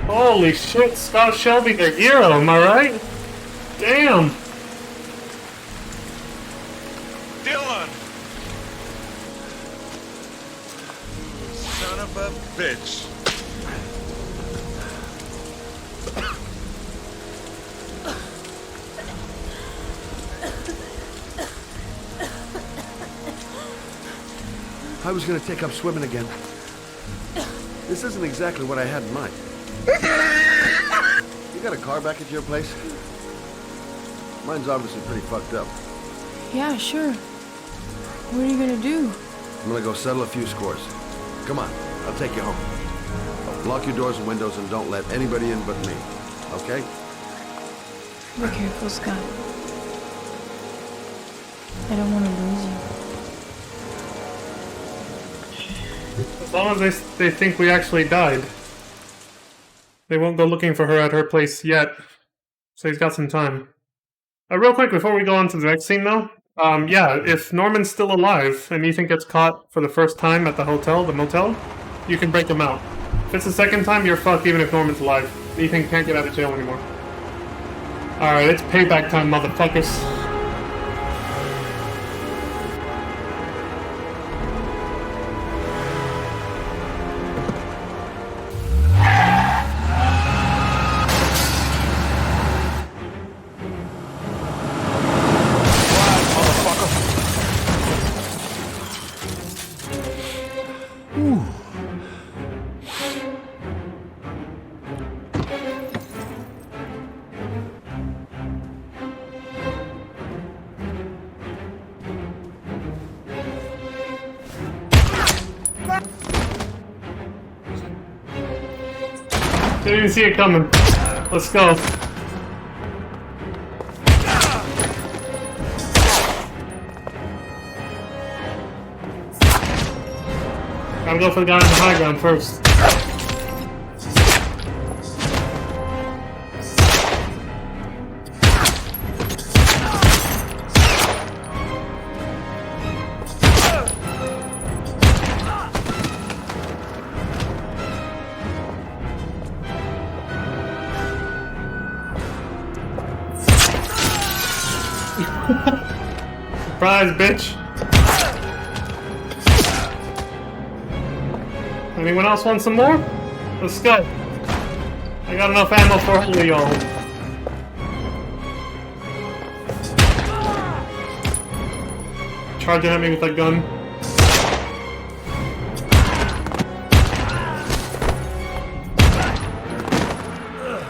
Holy shit, Scott Shelby, the hero, am I right? Damn. Dylan! Son of a bitch. I was gonna take up swimming again. This isn't exactly what I had in mind. You got a car back at your place? Mine's obviously pretty fucked up. Yeah, sure. What are you gonna do? I'm gonna go settle a few scores. Come on, I'll take you home. Lock your doors and windows and don't let anybody in but me. Okay? Be careful, Scott. I don't want to lose you. As long as they think we actually died. They won't go looking for her at her place yet. So he's got some time. Real quick, before we go on to the next scene though. Yeah, if Norman's still alive and Ethan gets caught for the first time at the motel, you can break him out. If it's the second time, you're fucked even if Norman's alive. Ethan can't get out of jail anymore. Alright, it's payback time, motherfuckers. Didn't even see it coming. Let's go. Gotta go for the guy on the high ground first. Surprise, bitch! Anyone else want some more? Let's go. I got enough ammo for all of y'all. Charging at me with a gun.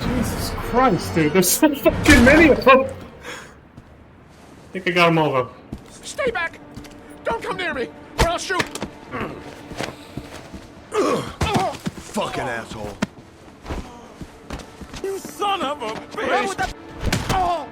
Jesus Christ, dude. There's so fucking many of them. I think I got them all though. Stay back! Don't come near me, or I'll shoot! Fucking asshole. You son of a bitch! Oh.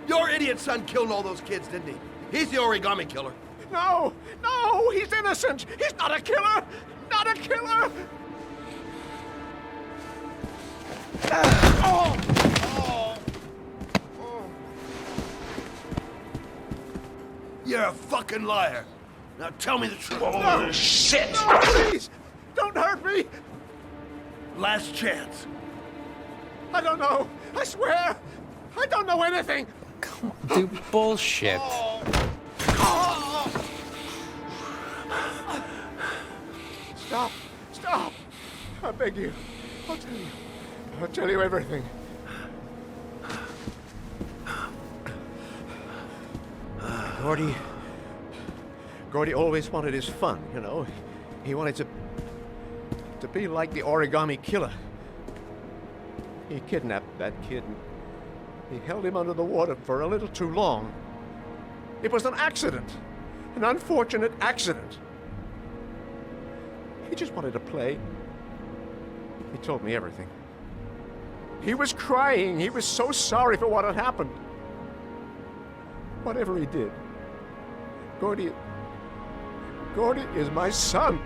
Your idiot son killed all those kids, didn't he? He's the origami killer. No! No! He's innocent! He's not a killer! Not a killer! Oh. You're a fucking liar. Now tell me the truth. No. Shit! No, please! Don't hurt me! Last chance. I don't know. I swear! I don't know anything! Come on, dude, bullshit. Stop! Stop! I beg you. I'll tell you everything. Gordy always wanted his fun, you know. He wanted to be like the origami killer. He kidnapped that kid and he held him under the water for a little too long. It was an accident. An unfortunate accident. He just wanted to play. He told me everything. He was crying. He was so sorry for what had happened. Whatever he did, Gordy is my son.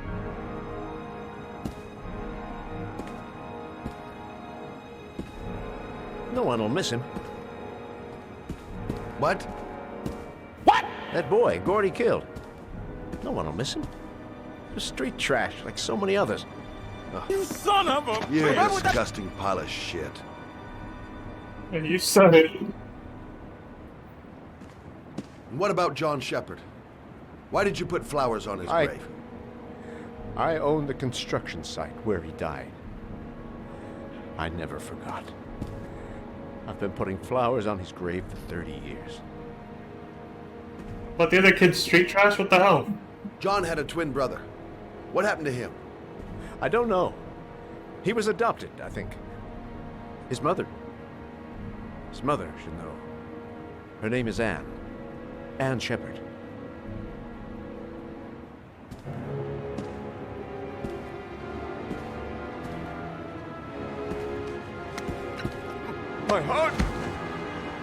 No one will miss him. What? What? That boy, Gordy killed. No one will miss him. Just street trash, like so many others. You son of a... You're a disgusting pile of shit. And you said it. And what about John Shepard? Why did you put flowers on his grave? I own the construction site where he died. I never forgot. I've been putting flowers on his grave for 30 years. But the other kid's street trash? What the hell? John had a twin brother. What happened to him? I don't know. He was adopted, I think. His mother should know. Her name is Anne. Anne Shepard. My heart!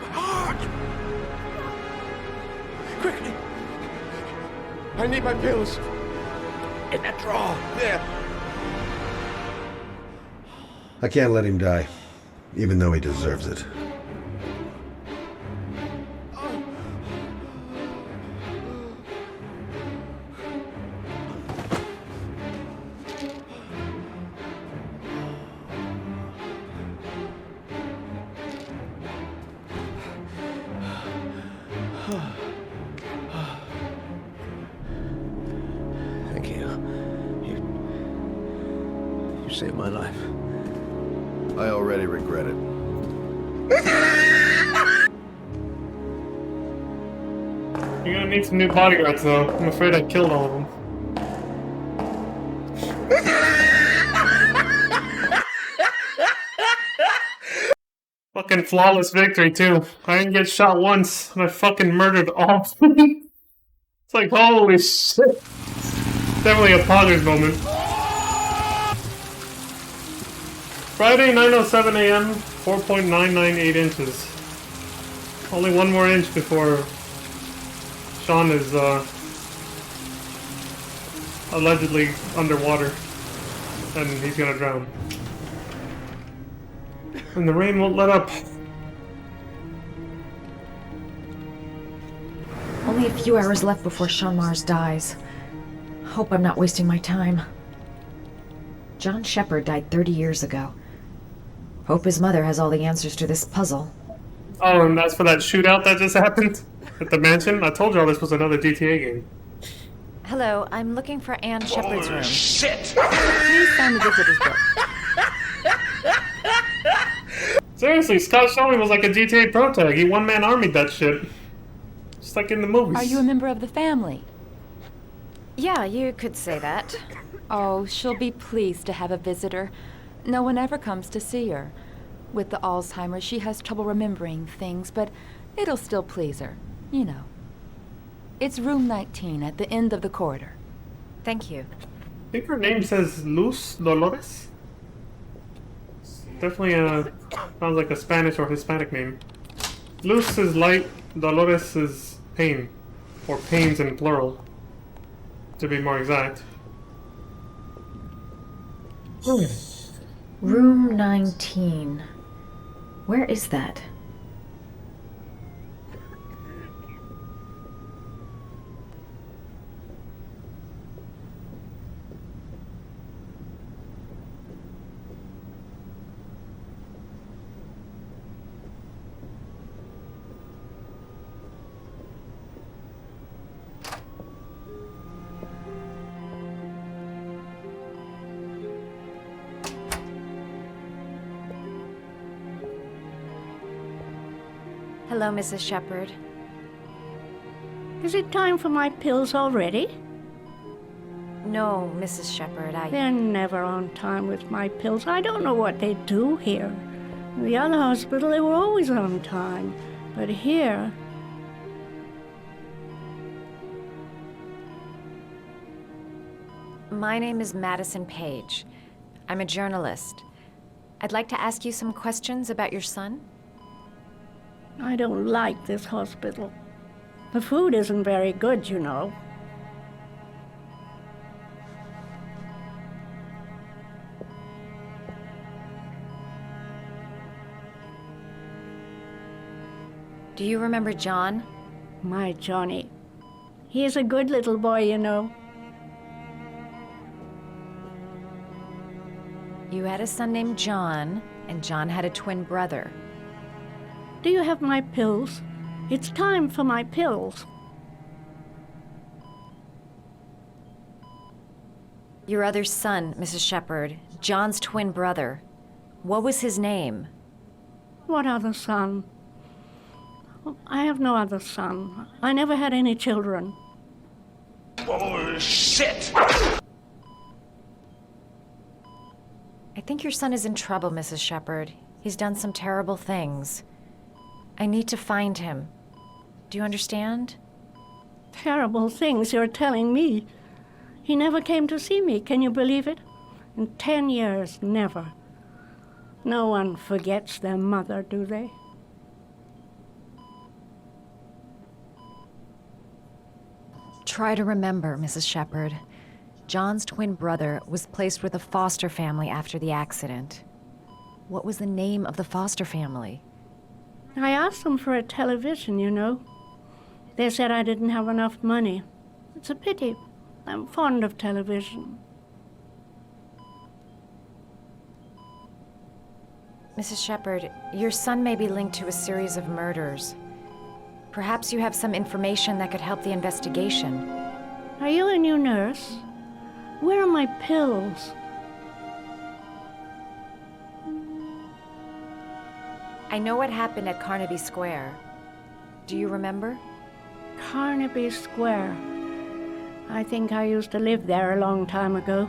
My heart! Quickly! I need my pills. In that drawer. There. I can't let him die, even though he deserves it. Thank you. You saved my life. I already regret it. You're gonna need some new bodyguards though. I'm afraid I killed all of them. Fucking flawless victory too. I didn't get shot once, and I fucking murdered all of them. It's like, holy shit. Definitely a Poggers moment. Friday, 9:07 a.m., 4.998 inches. Only one more inch before Sean is allegedly underwater, and he's gonna drown. And the rain won't let up. Only a few hours left before Sean Mars dies. Hope I'm not wasting my time. John Shepard died 30 years ago. Hope his mother has all the answers to this puzzle. Oh, and that's for that shootout that just happened at the mansion? I told y'all this was another GTA game. Hello, I'm looking for Anne Shepard's room. Shit! Please sign the visitor's book. Seriously, Scott Shelby was like a GTA Pro tag. He one-man armied that shit. Just like in the movies. Are you a member of the family? Yeah, you could say that. Oh, she'll be pleased to have a visitor. No one ever comes to see her. With the Alzheimer's, she has trouble remembering things, but it'll still please her. You know. It's room 19 at the end of the corridor. Thank you. I think her name says Luz Dolores. Definitely sounds like a Spanish or Hispanic name. Luz is light, Dolores is pain. Or pains in plural, to be more exact. Room 19. Where is that? Hello, Mrs. Shepard. Is it time for my pills already? No, Mrs. Shepard, They're never on time with my pills. I don't know what they do here. In the other hospital, they were always on time. But here... My name is Madison Page. I'm a journalist. I'd like to ask you some questions about your son. I don't like this hospital. The food isn't very good, you know. Do you remember John? My Johnny. He is a good little boy, you know. You had a son named John, and John had a twin brother. Do you have my pills? It's time for my pills. Your other son, Mrs. Shepard, John's twin brother. What was his name? What other son? I have no other son. I never had any children. Bullshit! I think your son is in trouble, Mrs. Shepard. He's done some terrible things. I need to find him. Do you understand? Terrible things you're telling me. He never came to see me, can you believe it? In 10 years, never. No one forgets their mother, do they? Try to remember, Mrs. Shepard. John's twin brother was placed with a foster family after the accident. What was the name of the foster family? I asked them for a television, you know. They said I didn't have enough money. It's a pity. I'm fond of television. Mrs. Shepard, your son may be linked to a series of murders. Perhaps you have some information that could help the investigation. Are you a new nurse? Where are my pills? I know what happened at Carnaby Square. Do you remember? Carnaby Square. I think I used to live there a long time ago.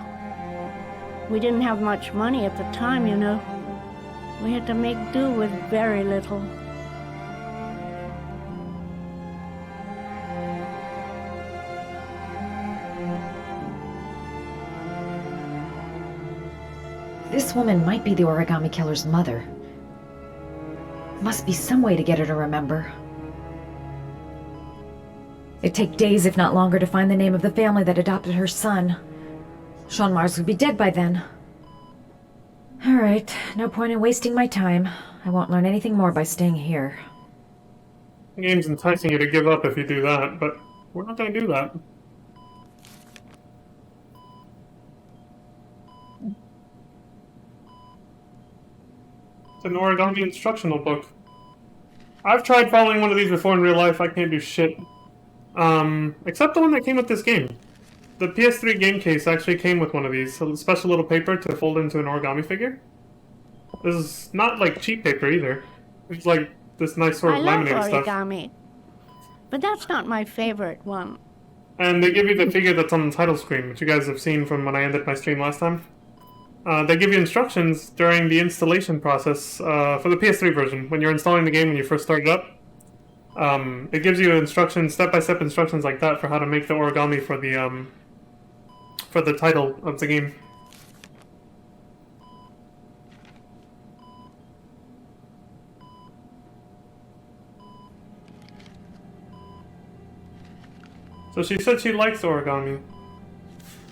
We didn't have much money at the time, you know. We had to make do with very little. This woman might be the origami killer's mother. Must be some way to get her to remember. It'd take days, if not longer, to find the name of the family that adopted her son. Sean Mars would be dead by then. All right, no point in wasting my time. I won't learn anything more by staying here. The game's enticing you to give up if you do that, but we're not going to do that. It's an origami instructional book. I've tried following one of these before in real life. I can't do shit. Except the one that came with this game. The PS3 game case actually came with one of these. A special little paper to fold into an origami figure. This is not like cheap paper either. It's like this nice sort I of love laminated stuff. origami, but that's not my favorite one. And they give you the figure that's on the title screen, which you guys have seen from when I ended my stream last time. They give you instructions during the installation process for the PS3 version. When you're installing the game when you first start it up, it gives you instructions, step-by-step instructions like that for how to make the origami for the title of the game. So she said she likes origami.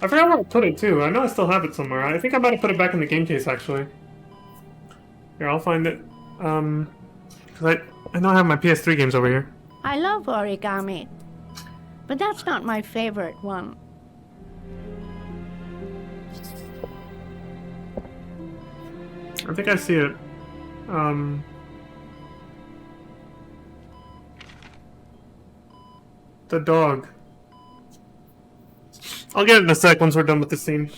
I forgot where I put it too. I know I still have it somewhere. I think I might have put it back in the game case actually. Here, I'll find it. Cause I know I have my PS3 games over here. I love origami, but that's not my favorite one. I think I see it. The dog. I'll get it in a sec once we're done with the scene.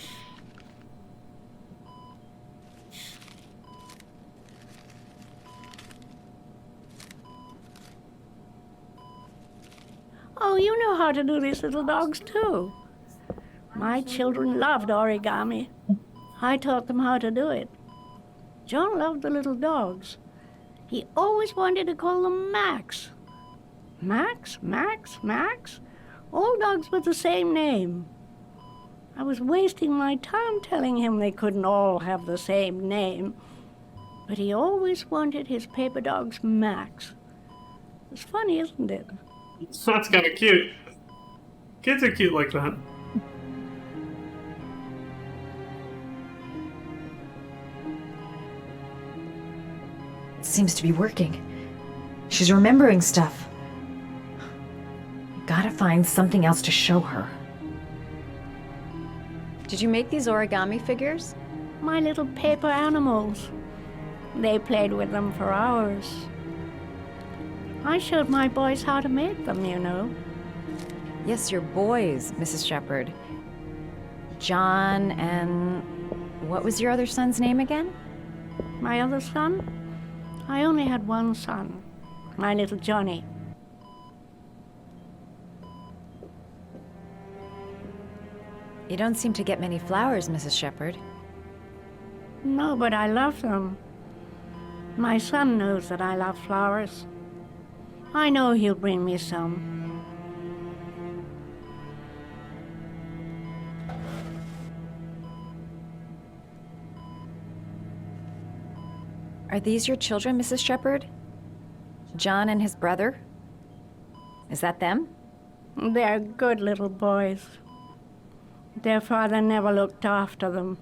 Oh, you know how to do these little dogs too. My children loved origami. I taught them how to do it. John loved the little dogs. He always wanted to call them Max. Max, Max, Max? All dogs with the same name. I was wasting my time telling him they couldn't all have the same name. But he always wanted his paper dogs Max. It's funny, isn't it? That's kind of cute. Kids are cute like that. It seems to be working. She's remembering stuff. Gotta find something else to show her. Did you make these origami figures? My little paper animals. They played with them for hours. I showed my boys how to make them, you know. Yes, your boys, Mrs. Shepherd. John and... what was your other son's name again? My other son? I only had one son. My little Johnny. You don't seem to get many flowers, Mrs. Shepherd. No, but I love them. My son knows that I love flowers. I know he'll bring me some. Are these your children, Mrs. Shepherd? John and his brother? Is that them? They're good little boys. Their father never looked after them.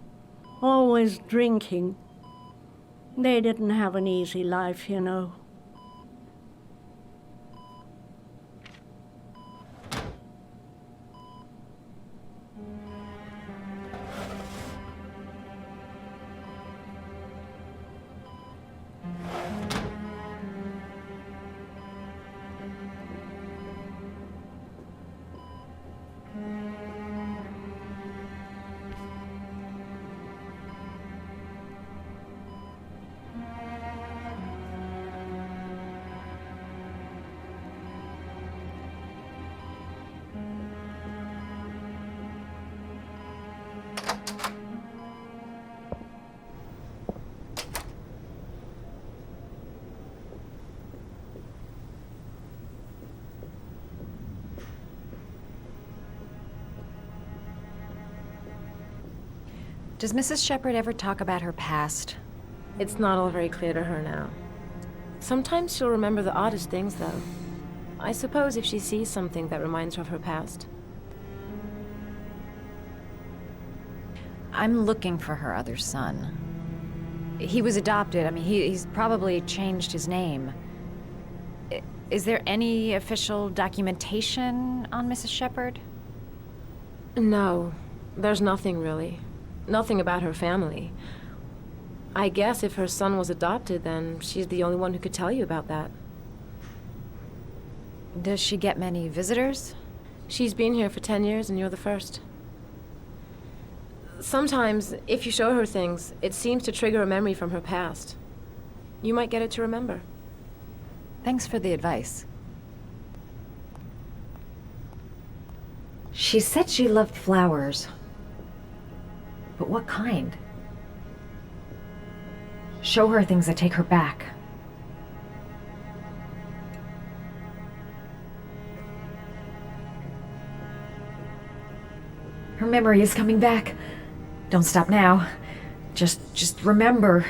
Always drinking. They didn't have an easy life, you know. Does Mrs. Shepherd ever talk about her past? It's not all very clear to her now. Sometimes she'll remember the oddest things, though. I suppose if she sees something that reminds her of her past. I'm looking for her other son. He was adopted. I mean, he's probably changed his name. Is there any official documentation on Mrs. Shepherd? No, there's nothing really. Nothing about her family. I guess if her son was adopted, then she's the only one who could tell you about that. Does she get many visitors? She's been here for 10 years and you're the first. Sometimes, if you show her things, it seems to trigger a memory from her past. You might get it to remember. Thanks for the advice. She said she loved flowers. But what kind? Show her things that take her back. Her memory is coming back. Don't stop now. Just remember.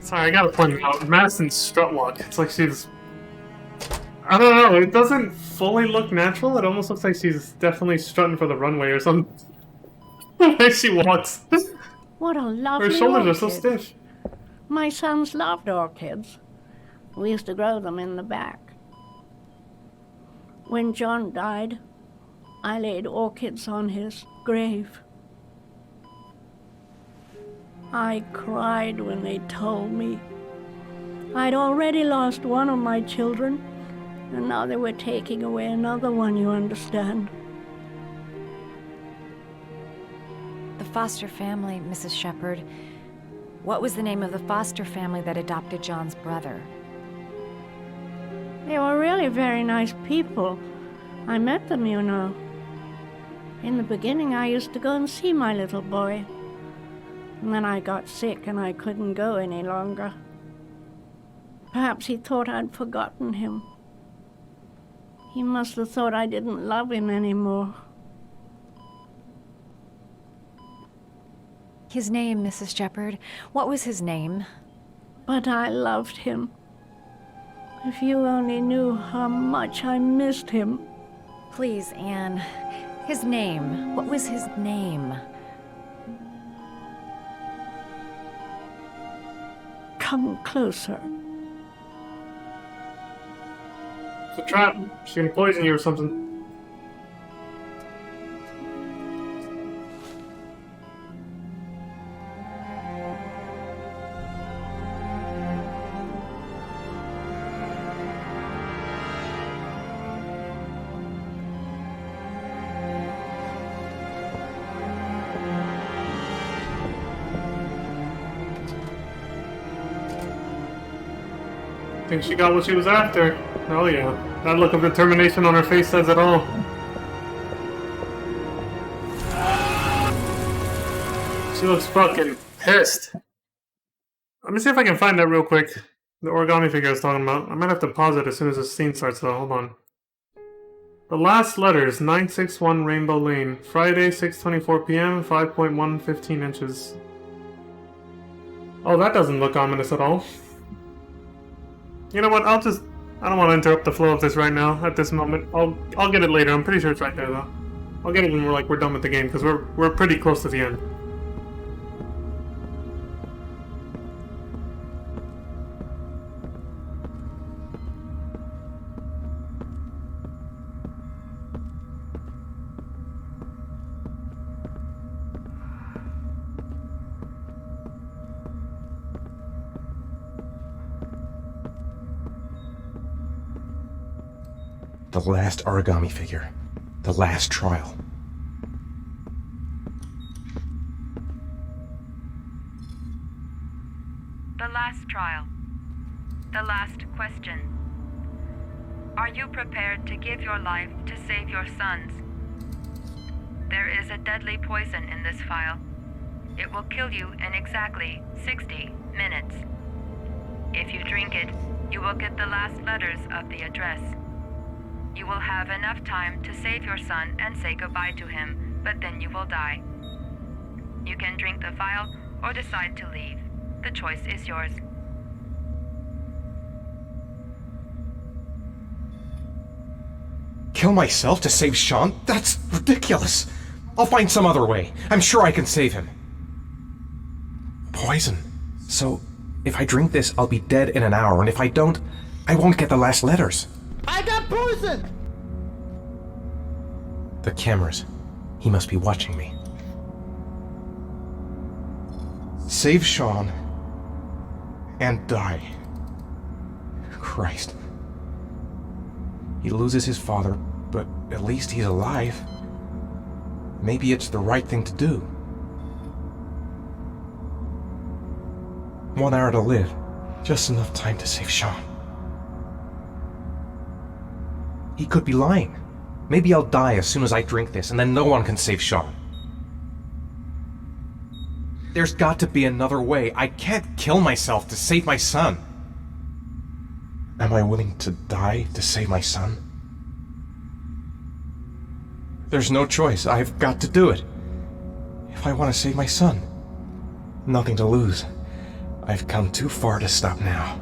Sorry, I gotta point out, Madison's strut walk, it's like she's... I don't know, it doesn't fully look natural, it almost looks like she's definitely strutting for the runway or something. The way she walks. What a lovely Her shoulders orchid. are so stiff. My sons loved orchids. We used to grow them in the back. When John died, I laid orchids on his grave. I cried when they told me. I'd already lost one of my children, and now they were taking away another one, you understand. The foster family, Mrs. Shepherd. What was the name of the foster family that adopted John's brother? They were really very nice people. I met them, you know. In the beginning, I used to go and see my little boy. And then I got sick and I couldn't go any longer. Perhaps he thought I'd forgotten him. He must have thought I didn't love him anymore. His name, Mrs. Shepherd. What was his name? But I loved him. If you only knew how much I missed him. Please, Anne. His name. What was his name? Come closer. It's a trap. She's gonna poison you or something. I think she got what she was after. Oh yeah. That look of determination on her face says it all. She looks fucking pissed. Let me see if I can find that real quick. The origami figure I was talking about. I might have to pause it as soon as the scene starts though. Hold on. The last letters, 961 Rainbow Lane. Friday, 6:24 p.m., 5.115 inches. Oh, that doesn't look ominous at all. You know what? I don't want to interrupt the flow of this right now, at this moment. I'll get it later. I'm pretty sure it's right there, though. I'll get it when we're done with the game, because we're pretty close to the end. The last origami figure. The last trial. The last trial. The last question. Are you prepared to give your life to save your sons? There is a deadly poison in this file. It will kill you in exactly 60 minutes. If you drink it, you will get the last letters of the address. You will have enough time to save your son and say goodbye to him, but then you will die. You can drink the vial or decide to leave. The choice is yours. Kill myself to save Sean? That's ridiculous. I'll find some other way. I'm sure I can save him. Poison. So, if I drink this, I'll be dead in an hour, and if I don't, I won't get the last letters. I got poison! The cameras. He must be watching me. Save Sean and die. Christ. He loses his father, but at least he's alive. Maybe it's the right thing to do. 1 hour to live. Just enough time to save Sean. He could be lying. Maybe I'll die as soon as I drink this, and then no one can save Sean. There's got to be another way. I can't kill myself to save my son. Am I willing to die to save my son? There's no choice. I've got to do it. If I want to save my son. Nothing to lose. I've come too far to stop now.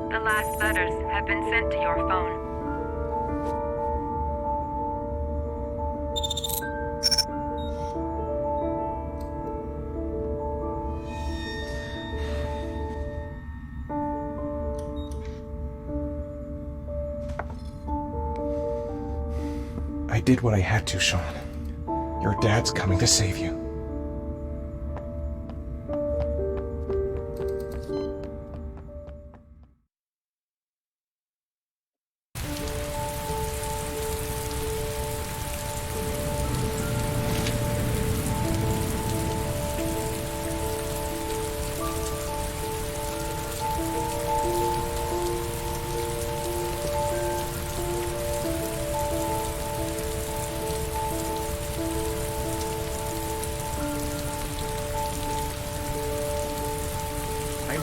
The last letters have been sent to your phone. I did what I had to, Sean. Your dad's coming to save you.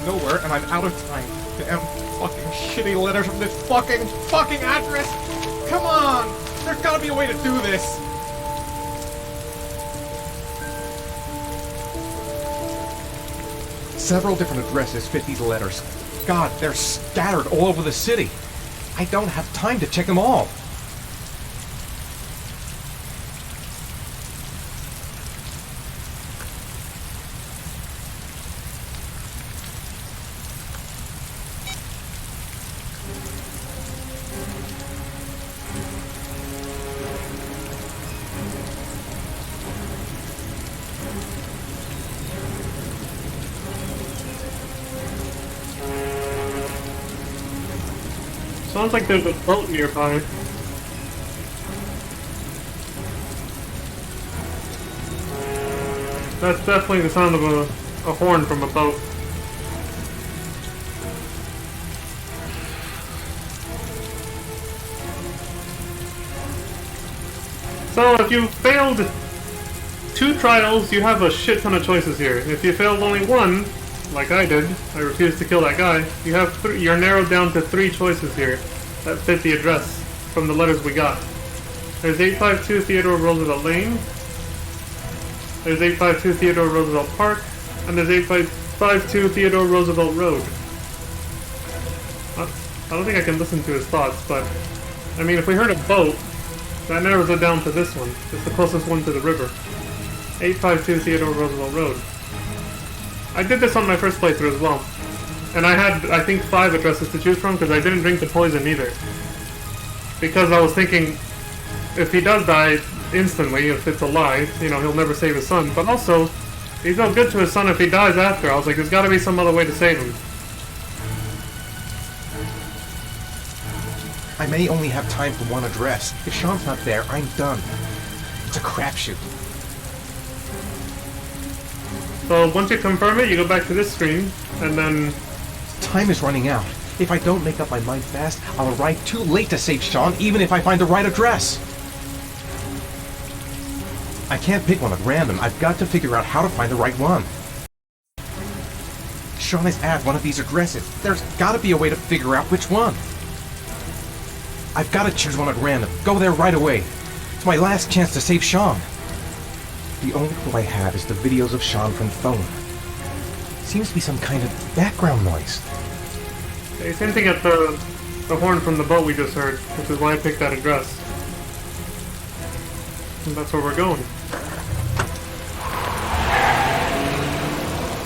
Nowhere, and I'm out of time. Damn fucking shitty letters from this fucking address! Come on! There's gotta be a way to do this! Several different addresses fit these letters. God, they're scattered all over the city. I don't have time to check them all. Sounds like there's a boat nearby. That's definitely the sound of a horn from a boat. So if you failed 2 trials, you have a shit ton of choices here. If you failed only 1, like I did, I refused to kill that guy, you're narrowed down to 3 choices here that fit the address from the letters we got. There's 852 Theodore Roosevelt Lane, there's 852 Theodore Roosevelt Park, and there's 852 Theodore Roosevelt Road. I don't think I can listen to his thoughts, but I mean, if we heard a boat, that narrows it down to this one. It's the closest one to the river. 852 Theodore Roosevelt Road. I did this on my first playthrough as well. And I had, I think, 5 addresses to choose from because I didn't drink the poison either. Because I was thinking, if he does die instantly, if it's a lie, you know, he'll never save his son. But also, he's no good to his son if he dies after. I was like, there's gotta be some other way to save him. I may only have time for 1 address. If Sean's not there, I'm done. It's a crapshoot. So once you confirm it, you go back to this screen, and then time is running out. If I don't make up my mind fast, I'll arrive too late to save Sean, even if I find the right address. I can't pick one at random. I've got to figure out how to find the right one. Sean is at one of these addresses. There's gotta be a way to figure out which one. I've gotta choose one at random. Go there right away. It's my last chance to save Sean. The only clue I have is the videos of Sean from the phone. Seems to be some kind of background noise. Hey, same thing at the horn from the boat we just heard, which is why I picked that address. And that's where we're going.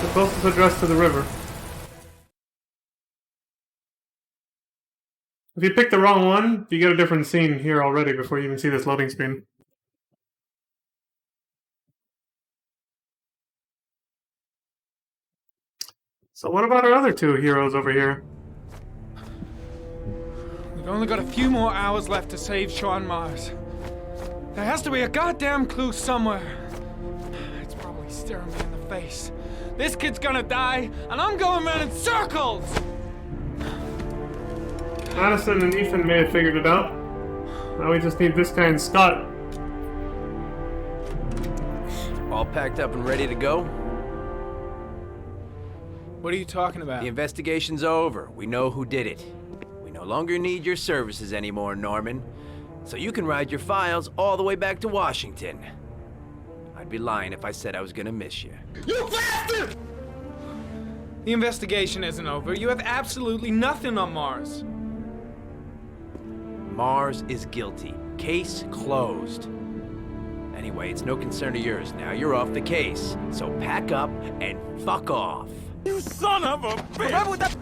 The closest address to the river. If you pick the wrong one, you get a different scene here already before you even see this loading screen. So what about our other two heroes over here? We've only got a few more hours left to save Sean Mars. There has to be a goddamn clue somewhere. It's probably staring me in the face. This kid's gonna die, and I'm going around in circles! Madison and Ethan may have figured it out. Now we just need this guy and Scott. All packed up and ready to go? What are you talking about? The investigation's over. We know who did it. We no longer need your services anymore, Norman. So you can ride your files all the way back to Washington. I'd be lying if I said I was gonna miss you. You bastard! The investigation isn't over. You have absolutely nothing on Mars. Mars is guilty. Case closed. Anyway, it's no concern of yours now. You're off the case. So pack up and fuck off. You son of a bitch!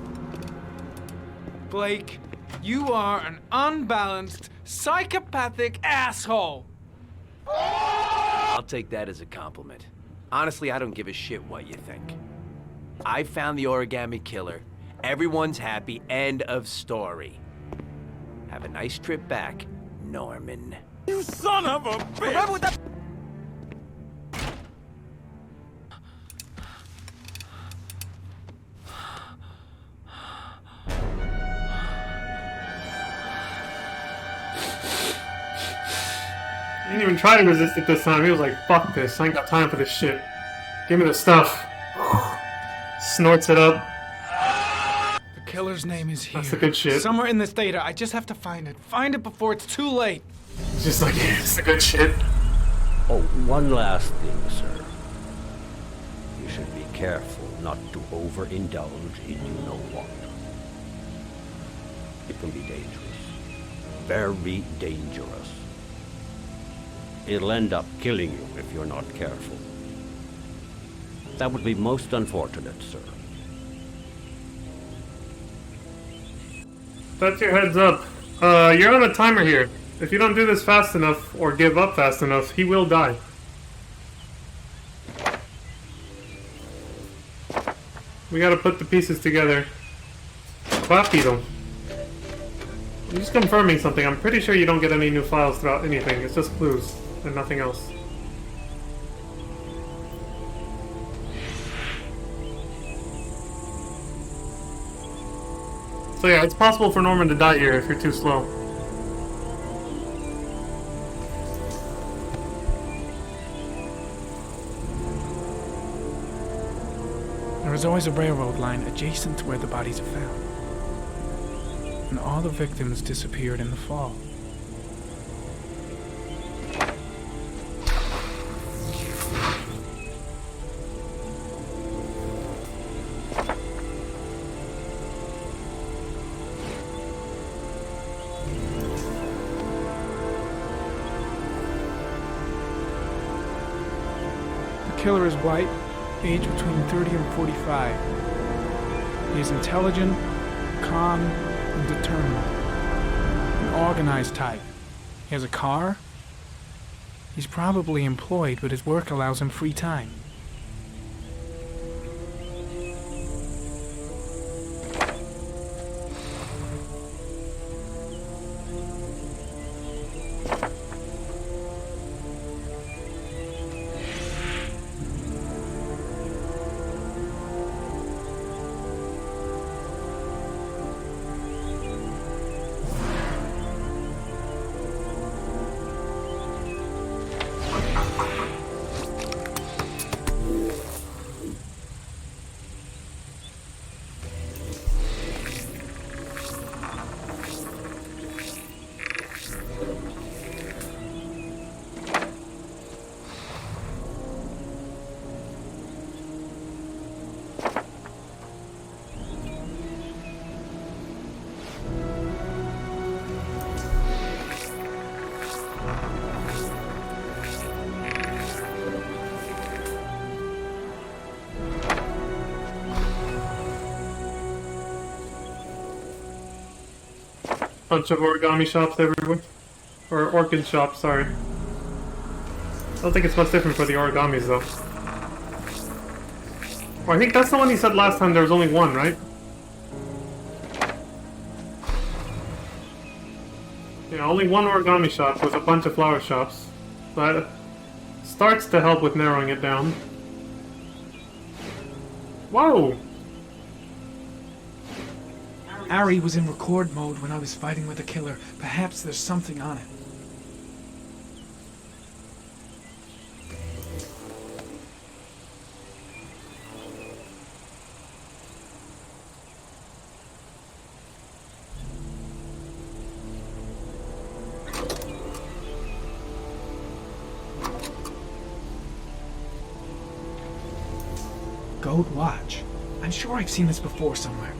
Blake, you are an unbalanced, psychopathic asshole! I'll take that as a compliment. Honestly, I don't give a shit what you think. I found the origami killer. Everyone's happy. End of story. Have a nice trip back, Norman. You son of a bitch! He didn't even try to resist it this time. He was like, fuck this. I ain't got time for this shit. Give me the stuff. Snorts it up. The killer's name is here. That's the good shit. Somewhere in this data. I just have to find it. Find it before it's too late. It's just like, yeah, it's the good shit. Oh, one last thing, sir. You should be careful not to overindulge in you know what. It can be dangerous. Very dangerous. It'll end up killing you if you're not careful. That would be most unfortunate, sir. That's your heads up. You're on a timer here. If you don't do this fast enough, or give up fast enough, he will die. We gotta put the pieces together. Rápido. I'm just confirming something. I'm pretty sure you don't get any new files throughout anything. It's just clues and nothing else. So yeah, it's possible for Norman to die here if you're too slow. There is always a railroad line adjacent to where the bodies are found. And all the victims disappeared in the fall. The killer is white, aged between 30 and 45. He is intelligent, calm, and determined. An organized type. He has a car. He's probably employed, but his work allows him free time. Bunch of origami shops everywhere. Or orchid shops, sorry. I don't think it's much different for the origamis, though. Well, I think that's the one he said last time there was only one, right? Yeah, only one origami shop with a bunch of flower shops. That starts to help with narrowing it down. Whoa! Ari was in record mode when I was fighting with the killer. Perhaps there's something on it. Gold watch. I'm sure I've seen this before somewhere.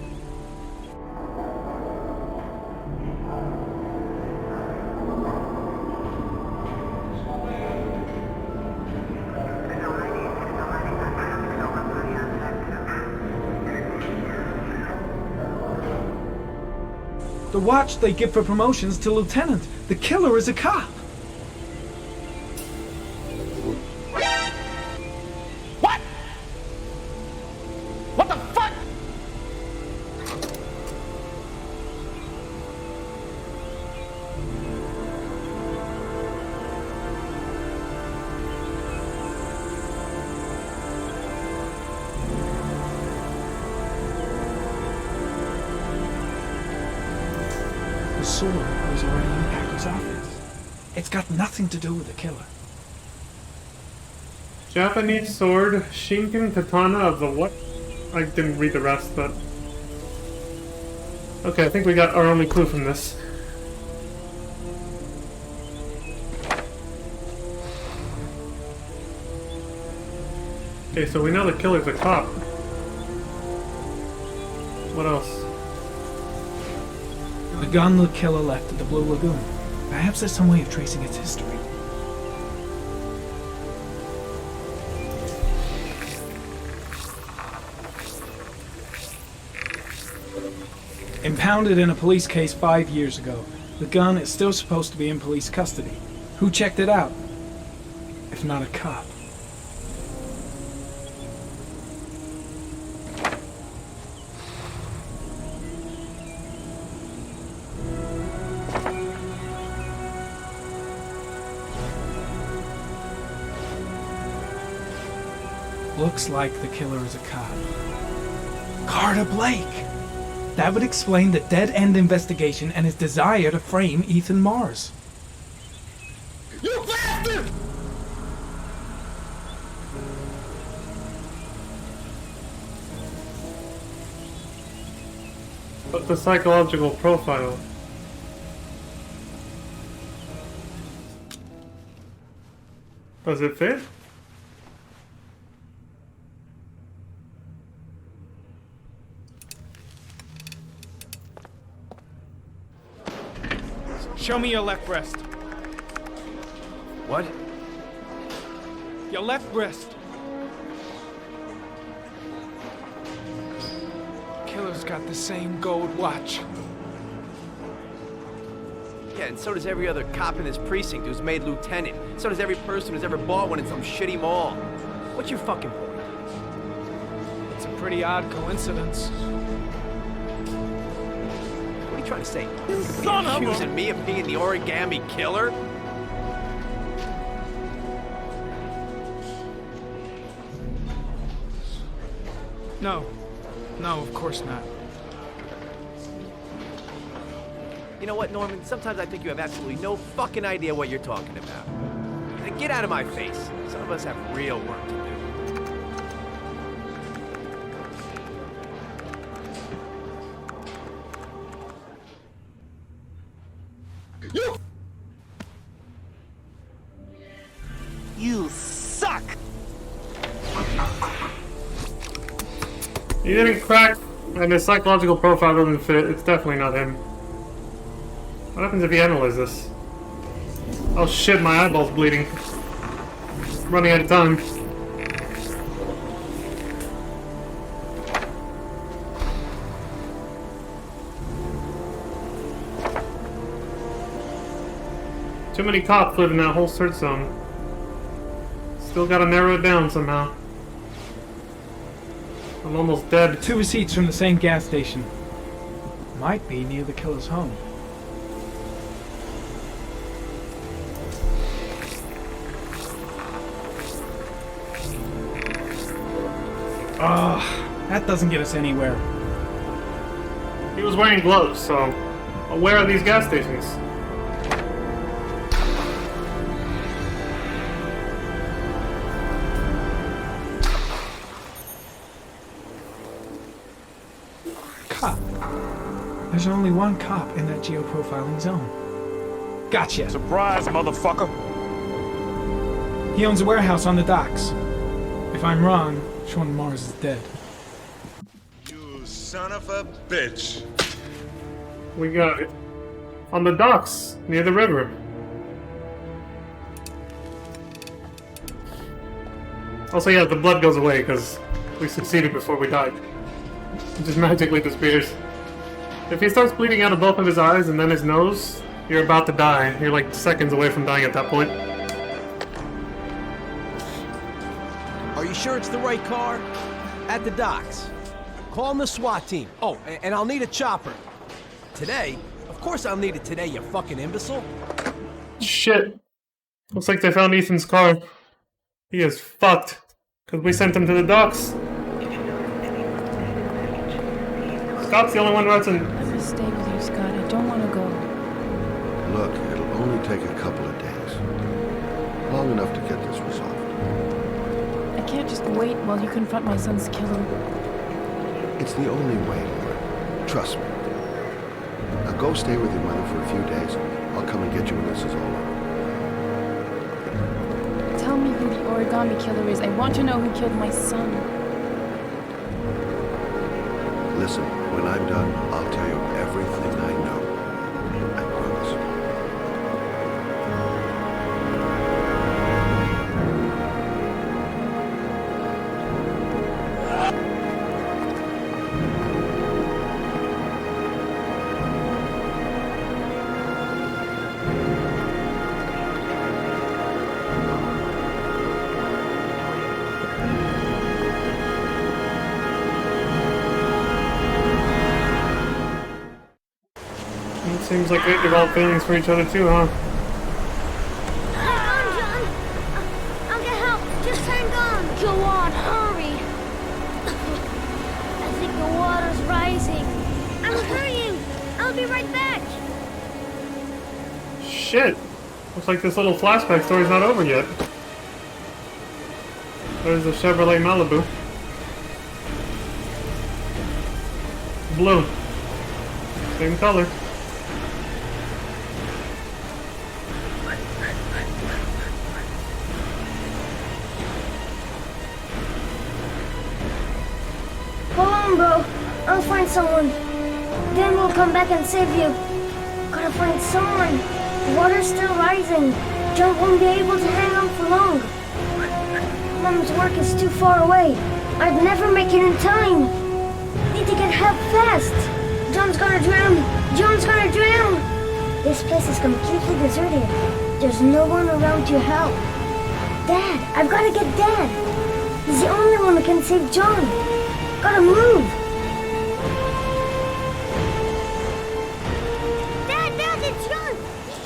The watch they give for promotions to lieutenant. The killer is a cop. What? What the fuck? The sword was already in Packer's office. It's got nothing to do with the killer. Japanese sword, Shinken Katana of the what? I didn't read the rest, but... Okay, I think we got our only clue from this. Okay, so we know the killer's a cop. What else? The gun the killer left at the Blue Lagoon. Perhaps there's some way of tracing its history. Impounded in a police case 5 years ago, the gun is still supposed to be in police custody. Who checked it out? If not a cop. Looks like the killer is a cop. Carter Blake! That would explain the dead-end investigation and his desire to frame Ethan Mars. You bastard! But the psychological profile. Does it fit? Show me your left breast. What? Your left breast. Killer's got the same gold watch. Yeah, and so does every other cop in this precinct who's made lieutenant. So does every person who's ever bought one in some shitty mall. What's your fucking point? It's a pretty odd coincidence. What are you trying to say? You son of a- Accusing me of being the origami killer? No. No, of course not. You know what, Norman? Sometimes I think you have absolutely no fucking idea what you're talking about. Now get out of my face. Some of us have real work to do. You suck! He didn't crack, and his psychological profile doesn't fit. It's definitely not him. What happens if he analyzes this? Oh shit, my eyeball's bleeding. Running out of time. Too many cops live in that whole search zone. Still gotta narrow it down somehow. I'm almost dead. 2 receipts from the same gas station. Might be near the killer's home. That doesn't get us anywhere. He was wearing gloves, so where are these gas stations? Cop. There's only one cop in that geoprofiling zone. Gotcha. Surprise, motherfucker. He owns a warehouse on the docks. If I'm wrong, Sean Mars is dead. You son of a bitch. We got it. On the docks, near the river. Also, yeah, the blood goes away because we succeeded before we died. It just magically disappears. If he starts bleeding out of both of his eyes and then his nose, you're about to die. You're like seconds away from dying at that point. Are you sure it's the right car? At the docks. Call the SWAT team. Oh, and I'll need a chopper. Today? Of course I'll need it today, you fucking imbecile. Shit. Looks like they found Ethan's car. He is fucked. Because we sent him to the docks. Scott's the only one that's in. Let me stay with you, Scott. I don't want to go. Look, it'll only take a couple of days. Long enough to get this resolved. I can't just wait while you confront my son's killer. It's the only way, Laura. Trust me. Now go stay with your mother for a few days. I'll come and get you when this is all over. Tell me who the origami killer is. I want to know who killed my son. Listen, when I'm done, I'll tell you everything I know. I promise. Seems like they developed feelings for each other too, huh? Hang on, John. I'll get help. Just hang on. Go on, hurry. I think the water's rising. I'm hurrying. I'll be right back. Shit! Looks like this little flashback story's not over yet. There's the Chevrolet Malibu. Blue. Same color. Hold on, bro. I'll find someone. Then we'll come back and save you. Gotta find someone. The water's still rising. John won't be able to hang on for long. Mom's work is too far away. I'd never make it in time. Need to get help fast. John's gonna drown. John's gonna drown. This place is completely deserted. There's no one around to help. Dad, I've gotta get Dad. He's the only one who can save John. Gotta move! Dad, it's John!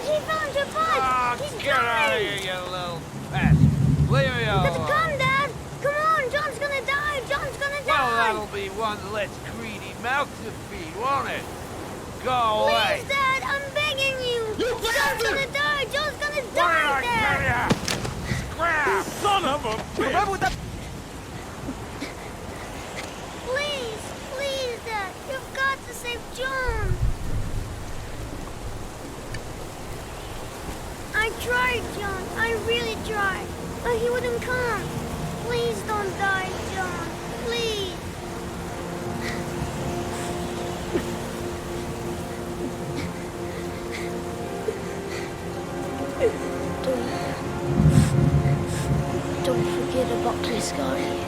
He fell into a pot! He's Get out of here, you little pest! Leave me alone! Come, Dad! Come on! John's gonna die! John's gonna die! Well, that'll be one less greedy mouth to feed, won't it? Go away! Please, Dad! I'm begging you! John's gonna die! John's gonna die, Dad! Scrap! Son of a... Remember what that... Please, Dad! You've got to save John! I tried, John. I really tried. But he wouldn't come. Please don't die, John. Please. Don't forget about this guy.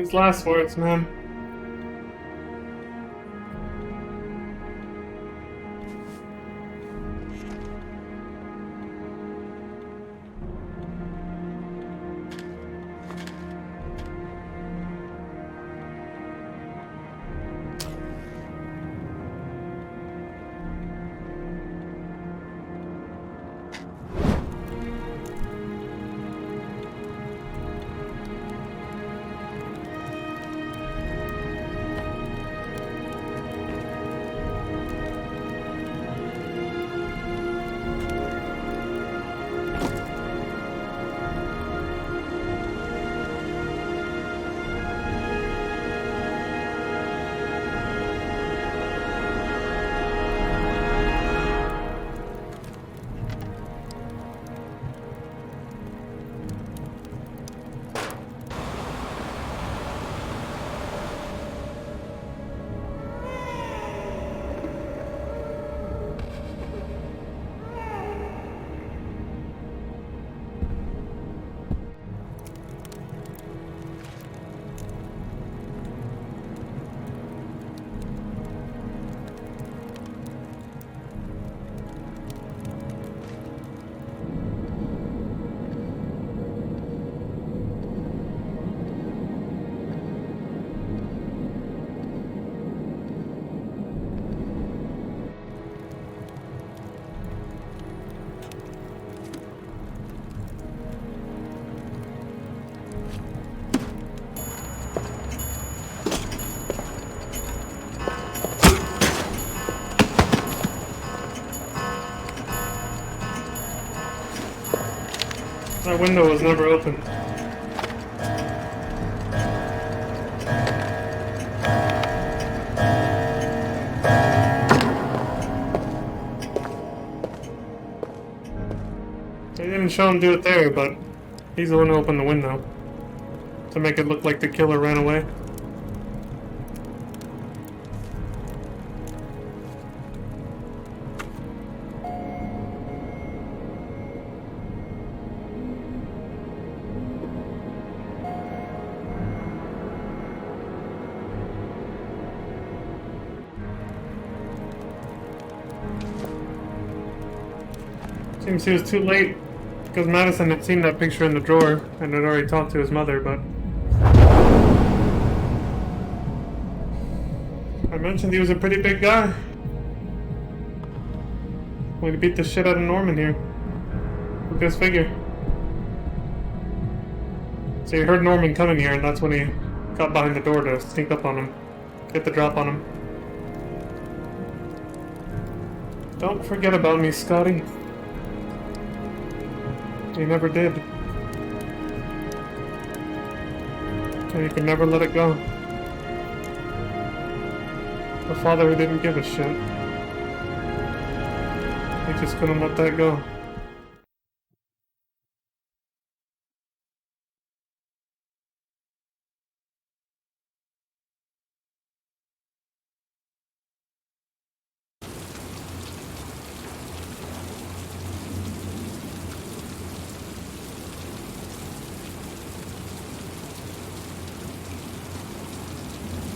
His last words, man. That window was never open. They didn't show him do it there, but he's the one who opened the window to make it look like the killer ran away. Seems he was too late, because Madison had seen that picture in the drawer and had already talked to his mother, but... I mentioned he was a pretty big guy. Way to beat the shit out of Norman here. With this figure. So you heard Norman coming here, and that's when he got behind the door to sneak up on him. Get the drop on him. Don't forget about me, Scotty. He never did. And you can never let it go. A father who didn't give a shit. He just couldn't let that go.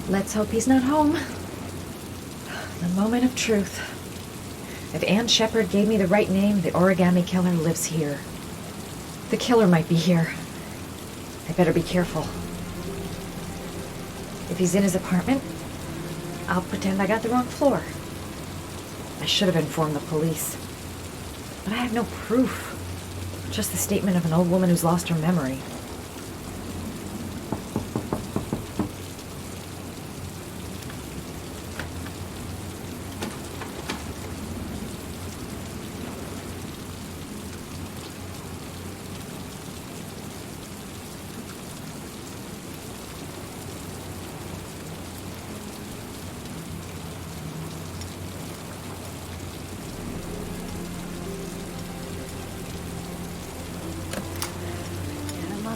Let's hope he's not home. The moment of truth. If Ann Shepard gave me the right name, the origami killer lives here. The killer might be here. I better be careful. If he's in his apartment, I'll pretend I got the wrong floor. I should have informed the police. But I have no proof. Just the statement of an old woman who's lost her memory.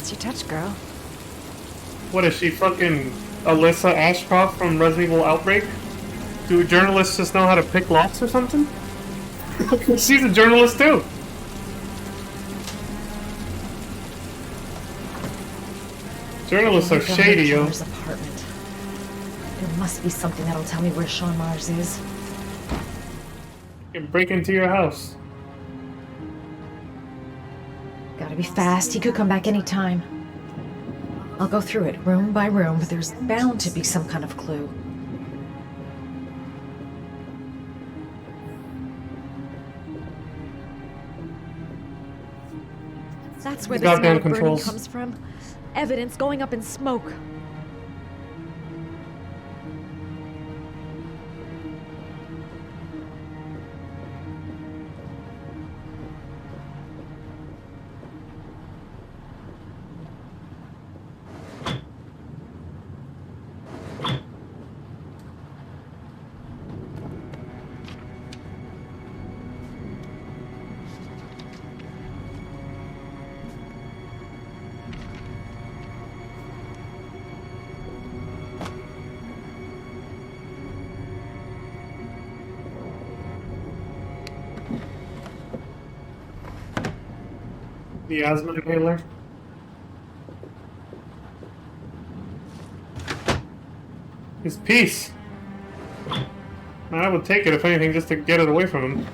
Your touch, girl. What is she, fucking Alyssa Ashcroft from Resident Evil Outbreak? Do journalists just know how to pick locks or something? She's a journalist too. Journalists are Go shady, to yo. Miller's apartment. There must be something that'll tell me where Sean Mars is. You can break into your house. Gotta be fast. He could come back anytime. I'll go through it room by room, but there's bound to be some kind of clue. That's where the Goddamn smell of burning controls. comes from. Evidence going up in smoke. The asthma inhaler. His piece. I would take it if anything just to get it away from him.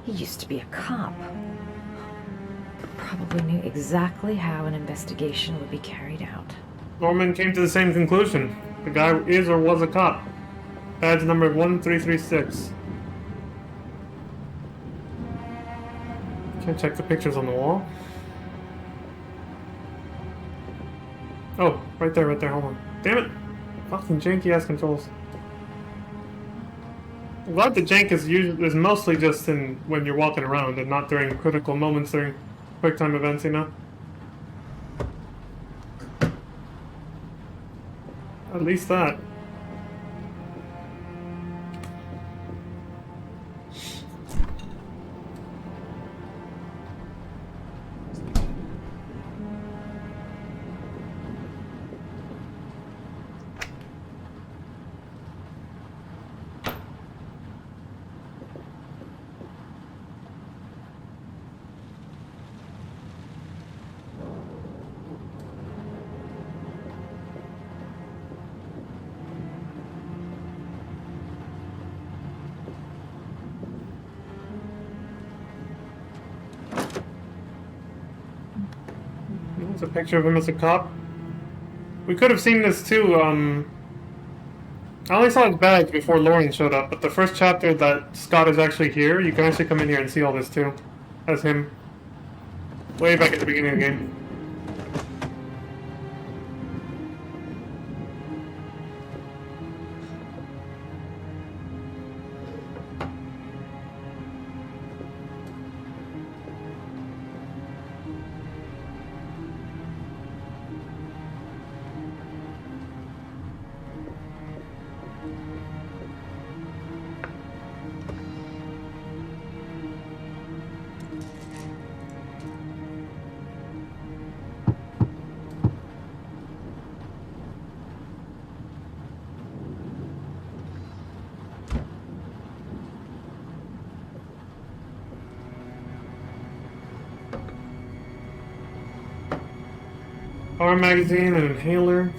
He used to be a cop. Probably knew exactly how an investigation would be carried out. Norman came to the same conclusion. The guy is or was a cop. Badge number 1336. Can't check the pictures on the wall. Oh, right there, hold on. Damn it! Fucking janky ass controls. I'm glad the jank is mostly just in when you're walking around and not during critical moments during quick time events, you know? At least that. There's a picture of him as a cop. We could have seen this too, I only saw his badge before Lauren showed up, but the first chapter that Scott is actually here, you can actually come in here and see all this too. As him. Way back at the beginning of the game. Power magazine, an inhaler.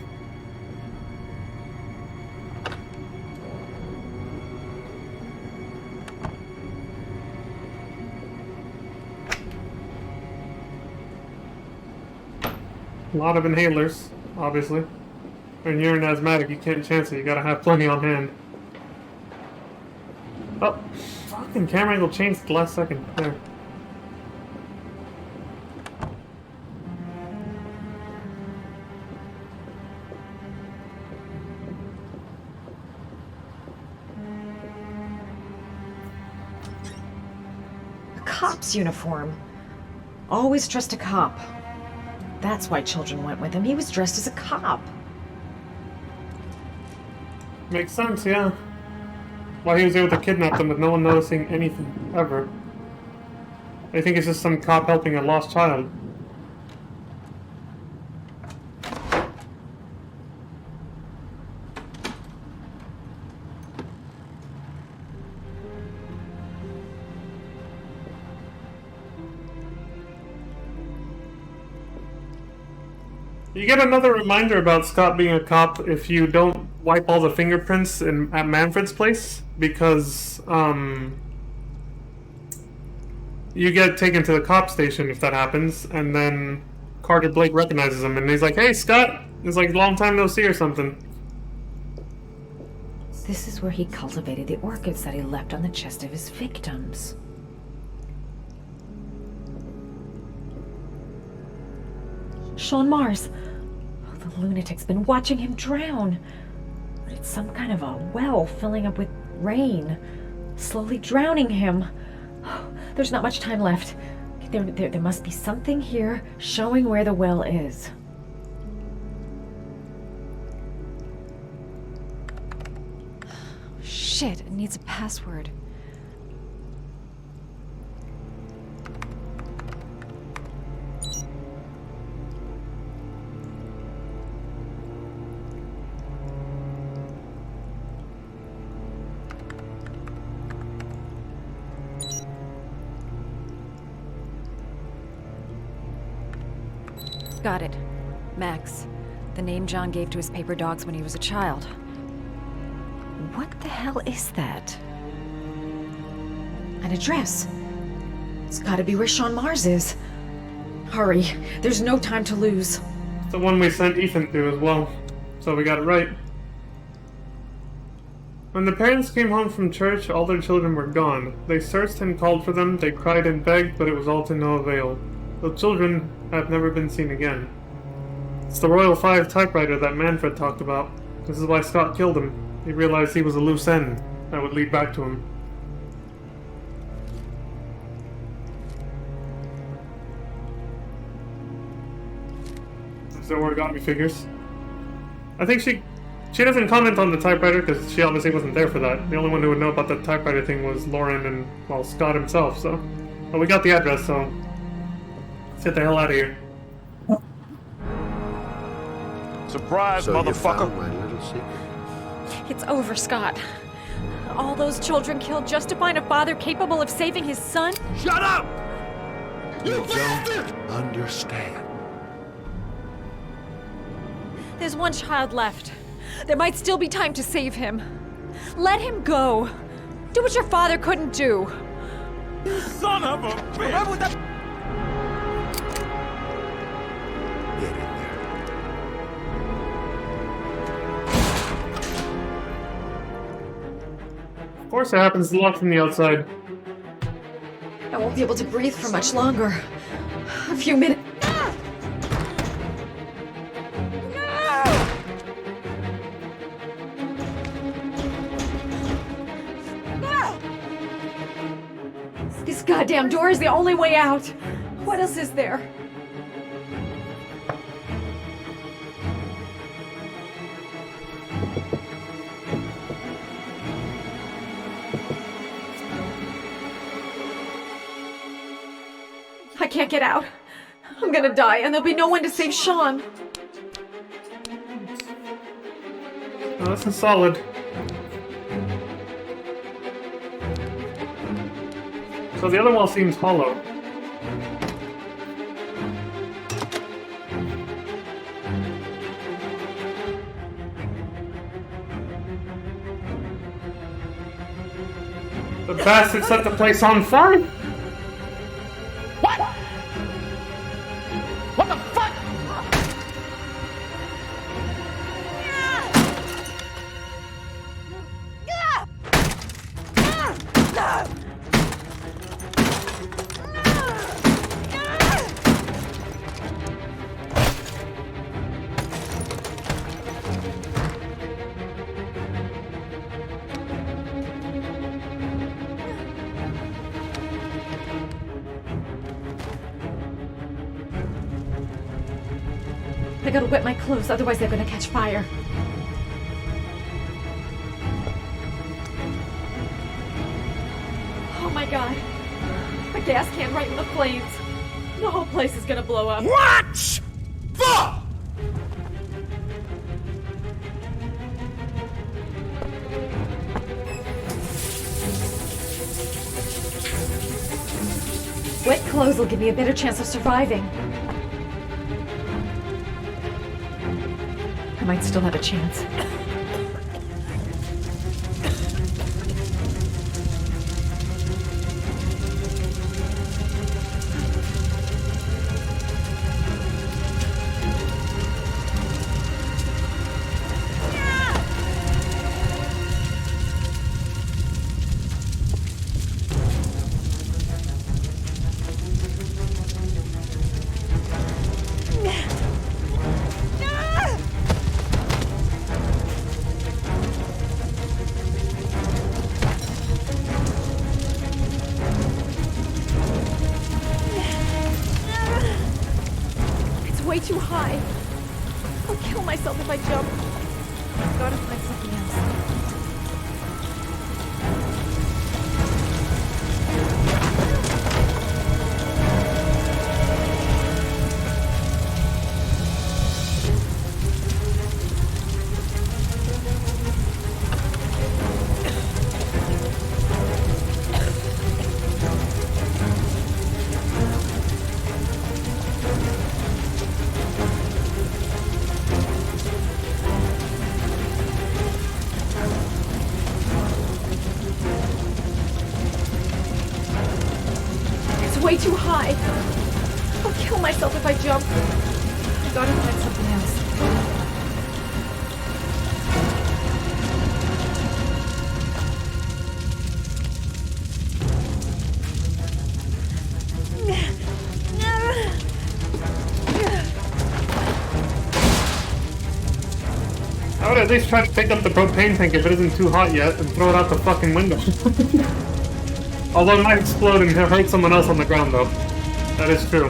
A lot of inhalers, obviously. When you're an asthmatic, you can't chance it. You gotta have plenty on hand. Oh, fucking camera angle changed at the last second. There. Cop's uniform. Always trust a cop. That's why children went with him. He was dressed as a cop. Makes sense, yeah. Why he was able to kidnap them with no one noticing anything, ever. They think it's just some cop helping a lost child. You get another reminder about Scott being a cop if you don't wipe all the fingerprints at Manfred's place, because you get taken to the cop station if that happens, and then Carter Blake recognizes him, and he's like, "Hey, Scott!" It's like, long time no see or something. This is where he cultivated the orchids that he left on the chest of his victims. Sean Mars. Oh, the lunatic's been watching him drown. But it's some kind of a well filling up with rain, slowly drowning him. Oh, there's not much time left. There must be something here showing where the well is. Shit, it needs a password. Got it. Max. The name John gave to his paper dogs when he was a child. What the hell is that? An address. It's gotta be where Sean Mars is. Hurry. There's no time to lose. It's the one we sent Ethan to as well, so we got it right. When the parents came home from church, all their children were gone. They searched and called for them, they cried and begged, but it was all to no avail. The children have never been seen again. It's the Royal 5 typewriter that Manfred talked about. This is why Scott killed him. He realized he was a loose end that would lead back to him. So origami figures. I think she doesn't comment on the typewriter because she obviously wasn't there for that. The only one who would know about the typewriter thing was Lauren and, well, Scott himself, so. But we got the address, so let's get the hell out of here. Surprise, So you motherfucker! found my little secret. It's over, Scott. All those children killed just to find a father capable of saving his son? Shut up! You don't understand. There's one child left. There might still be time to save him. Let him go. Do what your father couldn't do. Son of a bitch! Remember that? Get in there. Of course it happens a lot from the outside. I won't be able to breathe for much longer. A few minutes. This goddamn door is the only way out. What else is there? I can't get out. I'm gonna die, and there'll be no one to save Sean. Oh, this is solid. So the other wall seems hollow. The bastard set the place on fire! What the fuck? I gotta wet my clothes, otherwise they're gonna catch fire. Oh my god. A gas can right in the flames. The whole place is gonna blow up. What? Fuck! Wet clothes will give me a better chance of surviving. I might still have a chance. Way too high. I'll kill myself if I jump. I've got to find something else. Way too high. I'll kill myself if I jump. I've got to find something else. I would at least try to pick up the propane tank if it isn't too hot yet and throw it out the fucking window. Although it might explode and hurt someone else on the ground, though. That is true.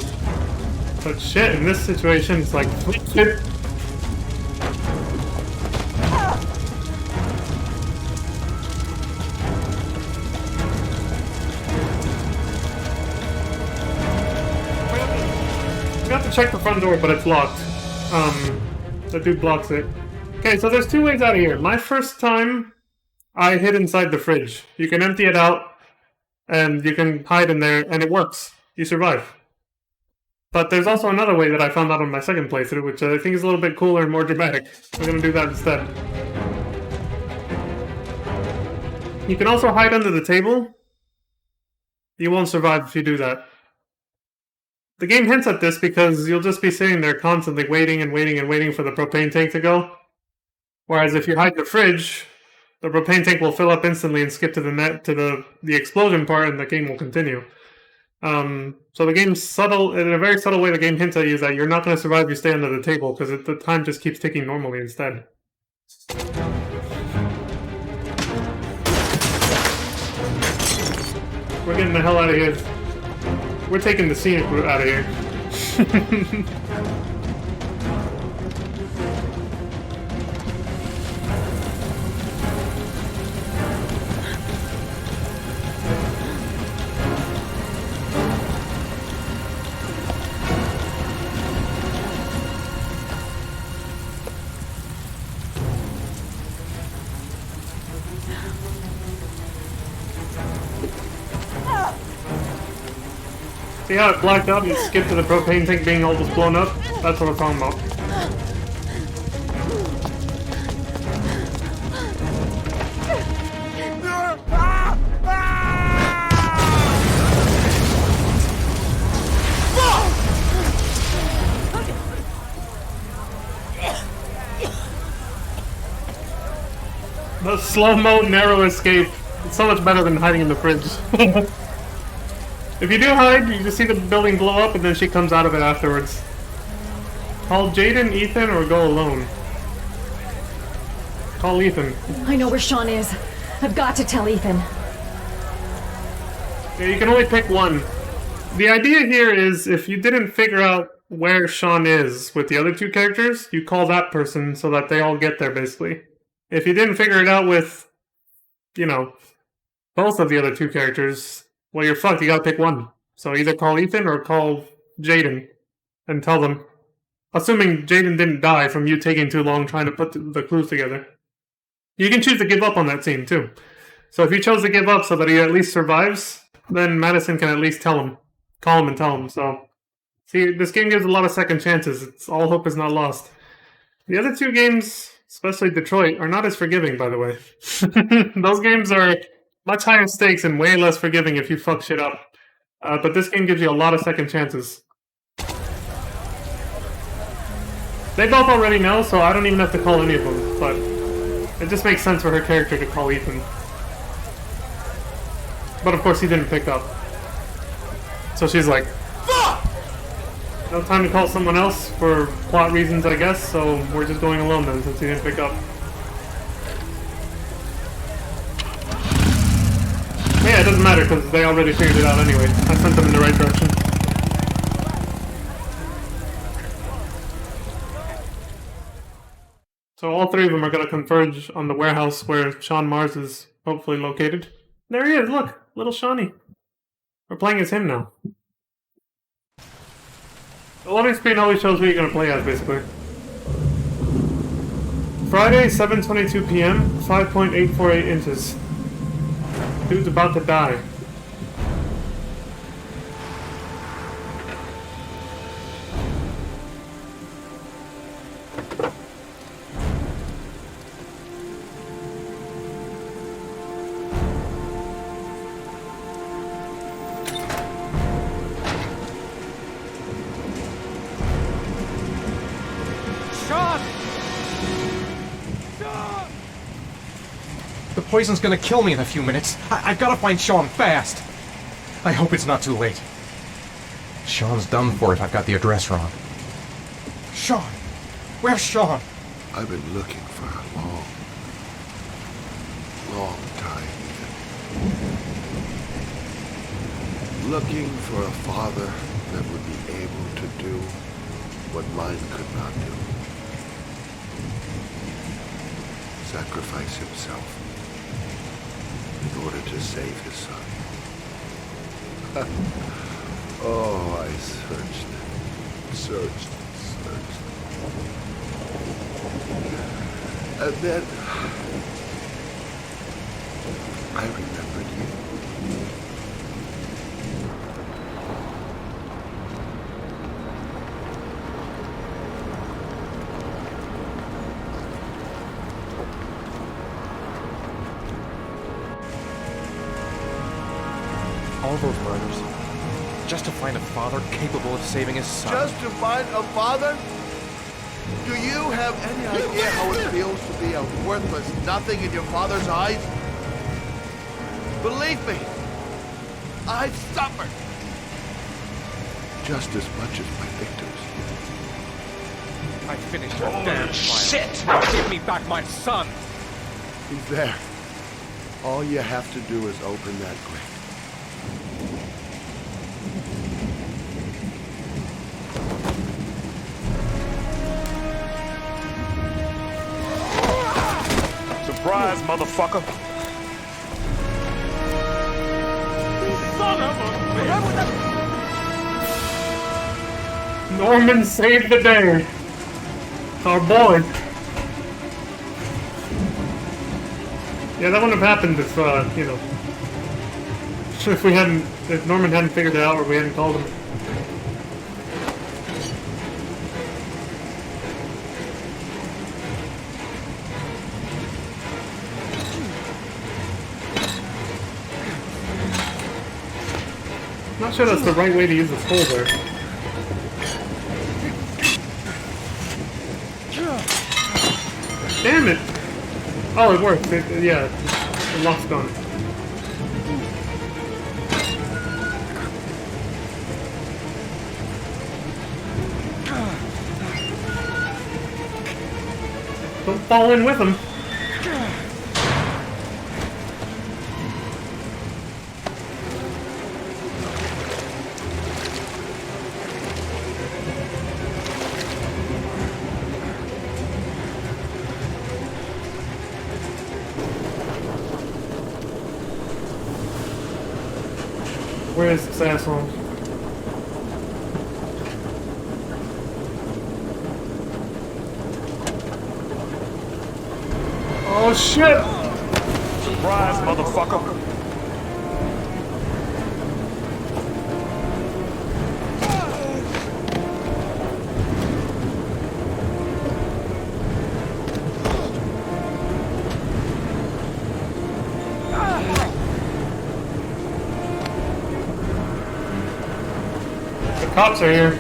But shit, in this situation, it's like... shit. We have to check the front door, but it's locked. The dude blocks it. Okay, so there's two ways out of here. My first time, I hid inside the fridge. You can empty it out, and you can hide in there, and it works. You survive. But there's also another way that I found out on my second playthrough, which I think is a little bit cooler and more dramatic. We're gonna do that instead. You can also hide under the table. You won't survive if you do that. The game hints at this because you'll just be sitting there constantly waiting and waiting and waiting for the propane tank to go. Whereas if you hide the fridge, the propane tank will fill up instantly and skip to the explosion part, and the game will continue. So the game's subtle, in a very subtle way, the game hints at you that you're not going to survive if you stay under the table, because the time just keeps ticking normally instead. We're getting the hell out of here. We're taking the scenic route out of here. See how it blacked out and skipped to the propane tank being almost blown up? That's what we're talking about. The slow-mo narrow escape. It's so much better than hiding in the fridge. If you do hide, you just see the building blow up and then she comes out of it afterwards. Call Jaden, Ethan, or go alone. Call Ethan. I know where Sean is. I've got to tell Ethan. Yeah, you can only pick one. The idea here is if you didn't figure out where Sean is with the other two characters, you call that person so that they all get there, basically. If you didn't figure it out with, you know, both of the other two characters, well, you're fucked. You gotta pick one. So either call Ethan or call Jaden and tell them. Assuming Jaden didn't die from you taking too long trying to put the clues together. You can choose to give up on that scene, too. So if you chose to give up so that he at least survives, then Madison can at least tell him. Call him and tell him. So, see, this game gives a lot of second chances. All hope is not lost. The other two games, especially Detroit, are not as forgiving, by the way. Those games are much higher stakes and way less forgiving if you fuck shit up. But this game gives you a lot of second chances. They both already know, so I don't even have to call any of them, but it just makes sense for her character to call Ethan. But of course he didn't pick up. So she's like, fuck! No time to call someone else for plot reasons, I guess, so we're just going alone then since he didn't pick up. Yeah, it doesn't matter because they already figured it out anyway. I sent them in the right direction. So all three of them are going to converge on the warehouse where Sean Mars is hopefully located. There he is, look! Little Shawnee. We're playing as him now. The loading screen always shows who you're going to play as, basically. Friday, 7:22 p.m., 5.848 inches. Dude's about to die. The poison's gonna kill me in a few minutes. I've gotta find Sean fast. I hope it's not too late. Sean's done for if I've got the address wrong. Sean! Where's Sean? I've been looking for a long, long time. Looking for a father that would be able to do what mine could not do. Sacrifice himself in order to save his son. Oh, I searched. And then I remembered you. All those murders, just to find a father capable of saving his son. Just to find a father? Do you have any idea how it feels to be a worthless nothing in your father's eyes? Believe me, I've suffered just as much as my victims. I finished your damn trial. Shit! Give me back my son! He's there. All you have to do is open that grate. Surprise, motherfucker! Son of a... Norman saved the day. Our boy. Yeah, that wouldn't have happened if, you know, if Norman hadn't figured it out or we hadn't called him. Not sure that's the right way to use the skull there. Damn it! Oh, it worked. Yeah, the lock's gone. Don't fall in with him. Where is this asshole? Oh shit! Surprise, motherfucker! Cops are here.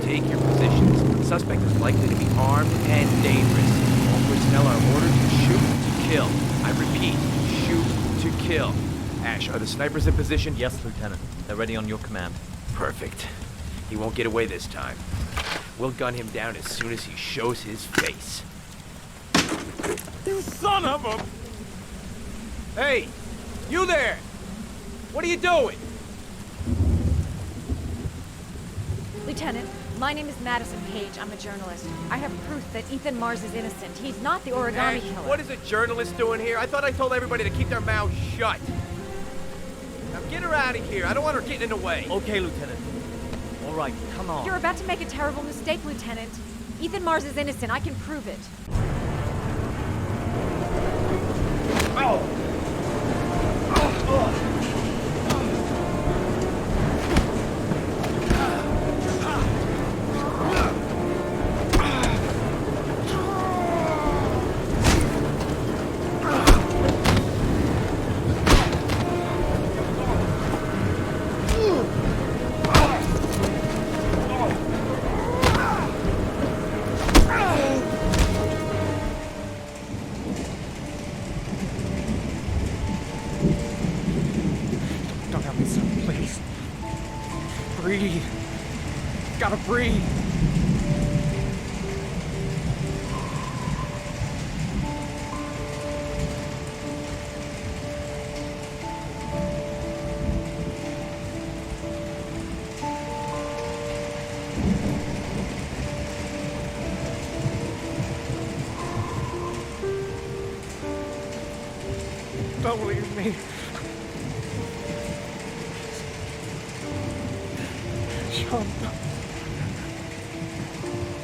Take your positions. The suspect is likely to be armed and dangerous. All personnel are ordered to shoot to kill. I repeat, shoot to kill. Ash, are the snipers in position? Yes, Lieutenant. They're ready on your command. Perfect. He won't get away this time. We'll gun him down as soon as he shows his face. You son of a... Hey! You there! What are you doing? Lieutenant, my name is Madison Page. I'm a journalist. I have proof that Ethan Mars is innocent. He's not the origami Ash, killer. what is a journalist doing here? I thought I told everybody to keep their mouths shut. Now get her out of here. I don't want her getting in the way. Okay, Lieutenant. All right, come on. You're about to make a terrible mistake, Lieutenant. Ethan Mars is innocent. I can prove it. Don't help me, sir, please. Breathe. Gotta breathe. Don't leave me. Sean,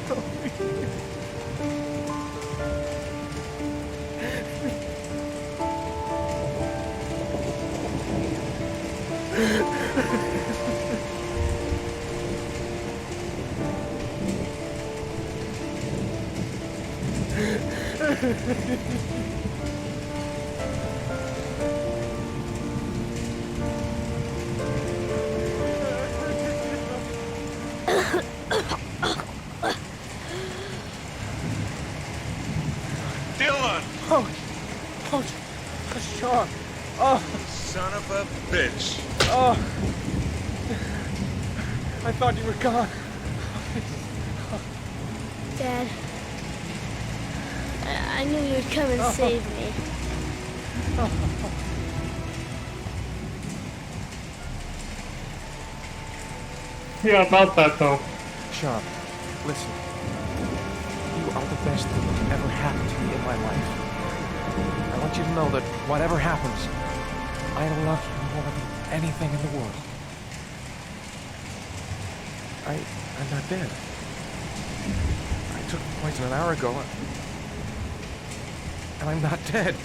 don't leave me. Dylan! Sean. Oh. Son of a bitch. Oh. I thought you were gone. Dad. I knew you'd come and save me. Yeah, about that though. Sean, listen. You are the best thing that's ever happened to me in my life. I want you to know that whatever happens, I love you more than anything in the world. I'm not dead. I took poison an hour ago, and I'm not dead.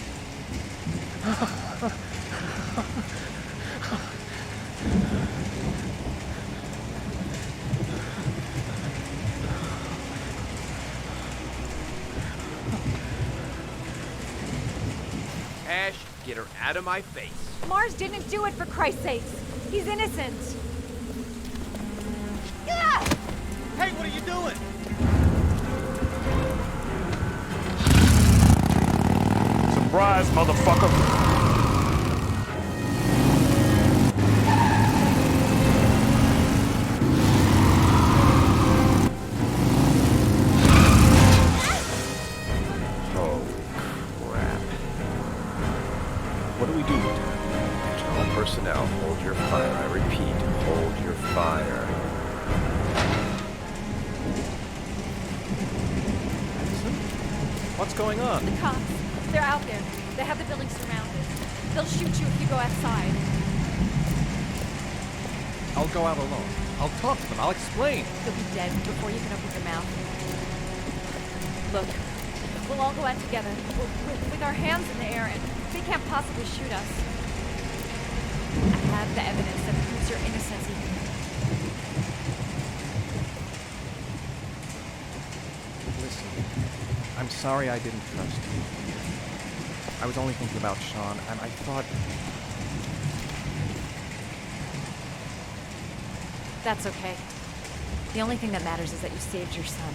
Ash, get her out of my face. Mars didn't do it, for Christ's sakes. He's innocent. Hey, what are you doing? Surprise, motherfucker! Oh, crap. What do we do, Lieutenant? To all personnel, hold your fire. I repeat, hold your fire. What's going on? The cops. They're out there. They have the building surrounded. They'll shoot you if you go outside. I'll go out alone. I'll talk to them. I'll explain. You'll be dead before you can open your mouth. Look, we'll all go out together, with our hands in the air, and they can't possibly shoot us. I have the evidence that proves your innocence, Ethan. Listen, I'm sorry I didn't trust you. I was only thinking about Sean, and I thought... That's okay. The only thing that matters is that you saved your son.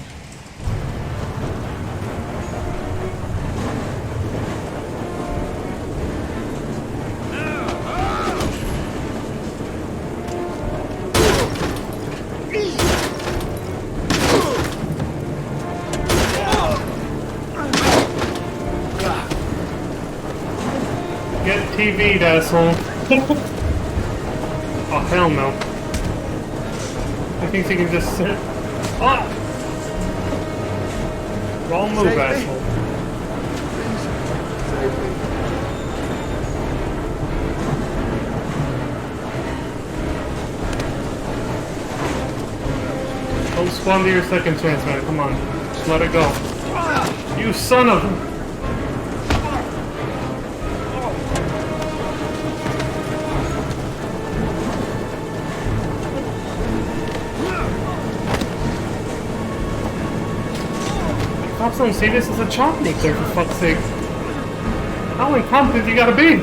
Get TV'd, asshole. Oh, hell no. I think he can just sit. Ah! Wrong move, asshole. Don't squander your second chance, man. Come on. Just let it go. You son of a... Cops don't see this as a child nuclear, for fuck's sake. How incompetent you gotta be?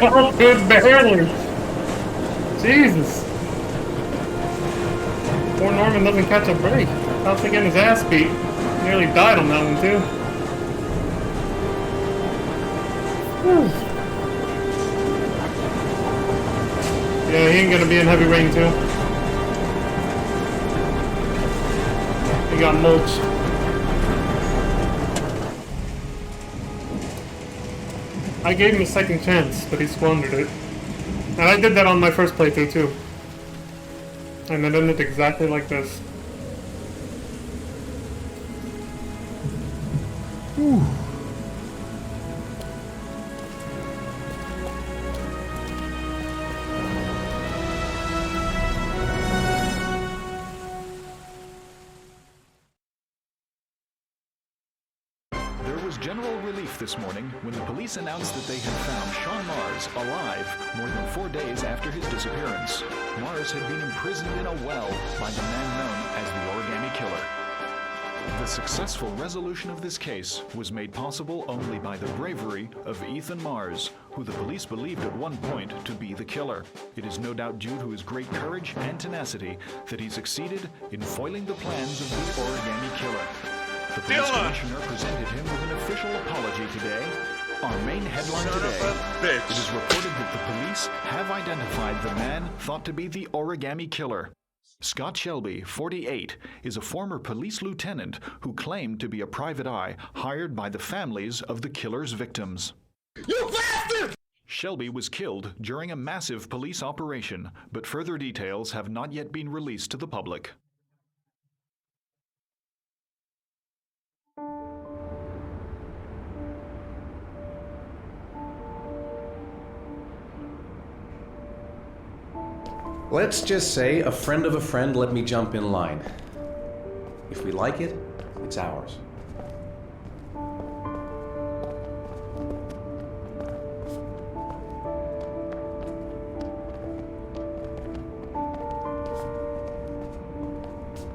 Oh, good barely. Jesus. Poor Norman doesn't catch a break. How's he getting his ass beat? Nearly died on that one, too. Whew. Yeah, he ain't gonna be in heavy rain, too. He got mulch. I gave him a second chance, but he squandered it. And I did that on my first playthrough too. And it ended exactly like this. Whew. General relief this morning when the police announced that they had found Sean Mars alive more than 4 days after his disappearance. Mars had been imprisoned in a well by the man known as the Origami Killer. The successful resolution of this case was made possible only by the bravery of Ethan Mars, who the police believed at one point to be the killer. It is no doubt due to his great courage and tenacity that he succeeded in foiling the plans of the Origami Killer. The police commissioner presented him with an official apology today. Our main headline today, it is reported that the police have identified the man thought to be the Origami Killer. Scott Shelby, 48, is a former police lieutenant who claimed to be a private eye hired by the families of the killer's victims. You bastard! Shelby was killed during a massive police operation, but further details have not yet been released to the public. Let's just say a friend of a friend let me jump in line. If we like it, it's ours.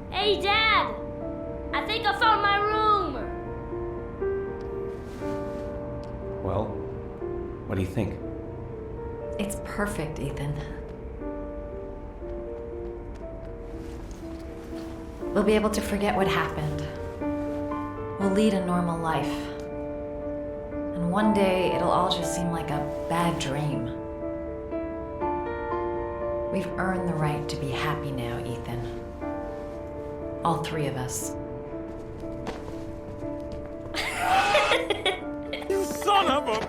Hey, Dad! I think I found my room! Well, what do you think? It's perfect, Ethan. We'll be able to forget what happened. We'll lead a normal life. And one day, it'll all just seem like a bad dream. We've earned the right to be happy now, Ethan. All three of us. You son of a...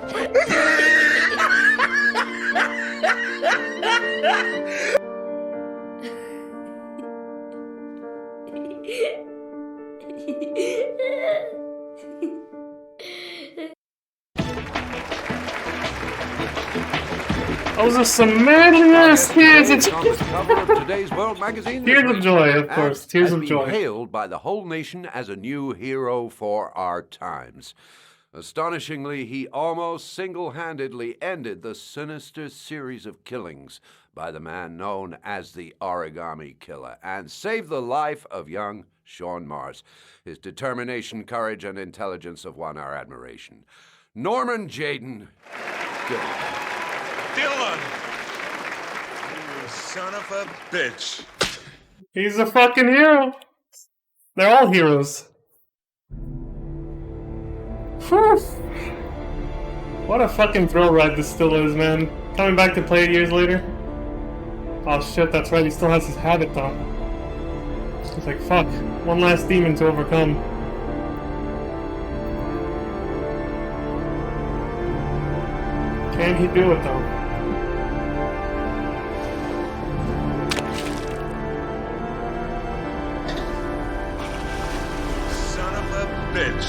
Those are some madness tears of On the cover of today's World Magazine. Tears of joy, of course. Tears of has joy. been hailed by the whole nation as a new hero for our times. Astonishingly, he almost single-handedly ended the sinister series of killings by the man known as the Origami Killer and saved the life of young Sean Mars. His determination, courage, and intelligence have won our admiration. Norman Jayden Dillon. Dillon! You son of a bitch. He's a fucking hero. They're all heroes. Whew. What a fucking thrill ride this still is, man. Coming back to play it years later. Oh shit, that's right, he still has his habit though. It's like, fuck, one last demon to overcome. Can he do it though? Son of a bitch.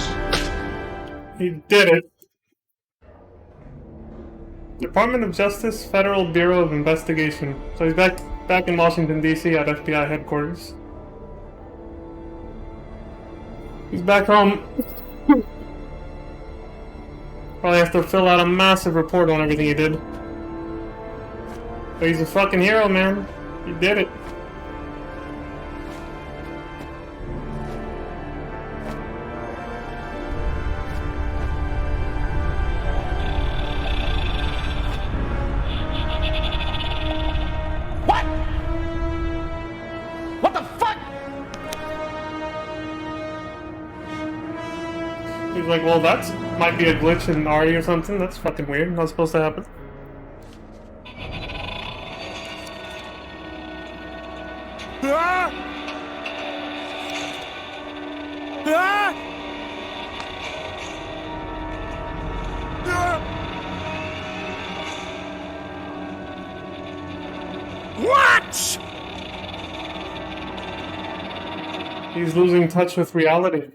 He did it. Department of Justice, Federal Bureau of Investigation. So he's back in Washington, D.C. at FBI headquarters. He's back home. Probably has to fill out a massive report on everything he did. But he's a fucking hero, man. He did it. What the fuck? He's like, well, that might be a glitch in RE or something. That's fucking weird. Not supposed to happen. Ah! Ah! Ah! What? He's losing touch with reality.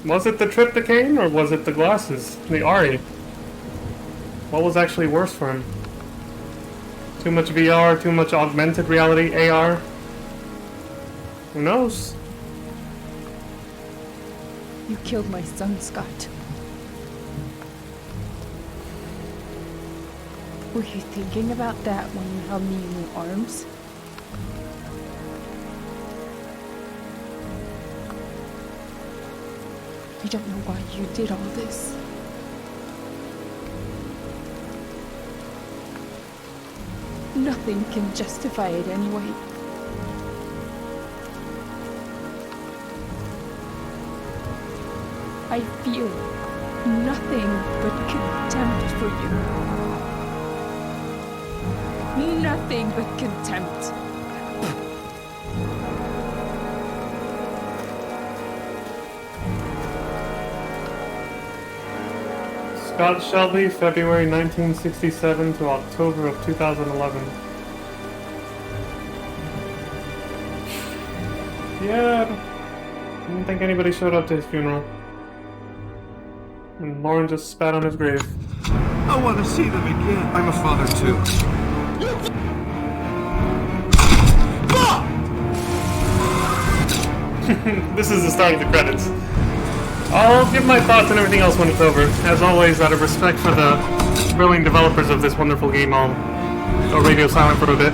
Was it the trypticane or was it the glasses? The RE? What was actually worse for him? Too much VR, too much augmented reality, AR? Who knows? You killed my son, Scott. Were you thinking about that when you held me in your arms? I don't know why you did all this. Nothing can justify it anyway. I feel nothing but contempt for you. Nothing but contempt. Scott Shelby, February 1967 to October of 2011. Yeah, I don't think anybody showed up to his funeral. And Lauren just spat on his grave. I want to see them again. I'm a father too. This is the start of the credits. I'll give my thoughts and everything else when it's over. As always, out of respect for the brilliant developers of this wonderful game, I'll go radio silent for a bit.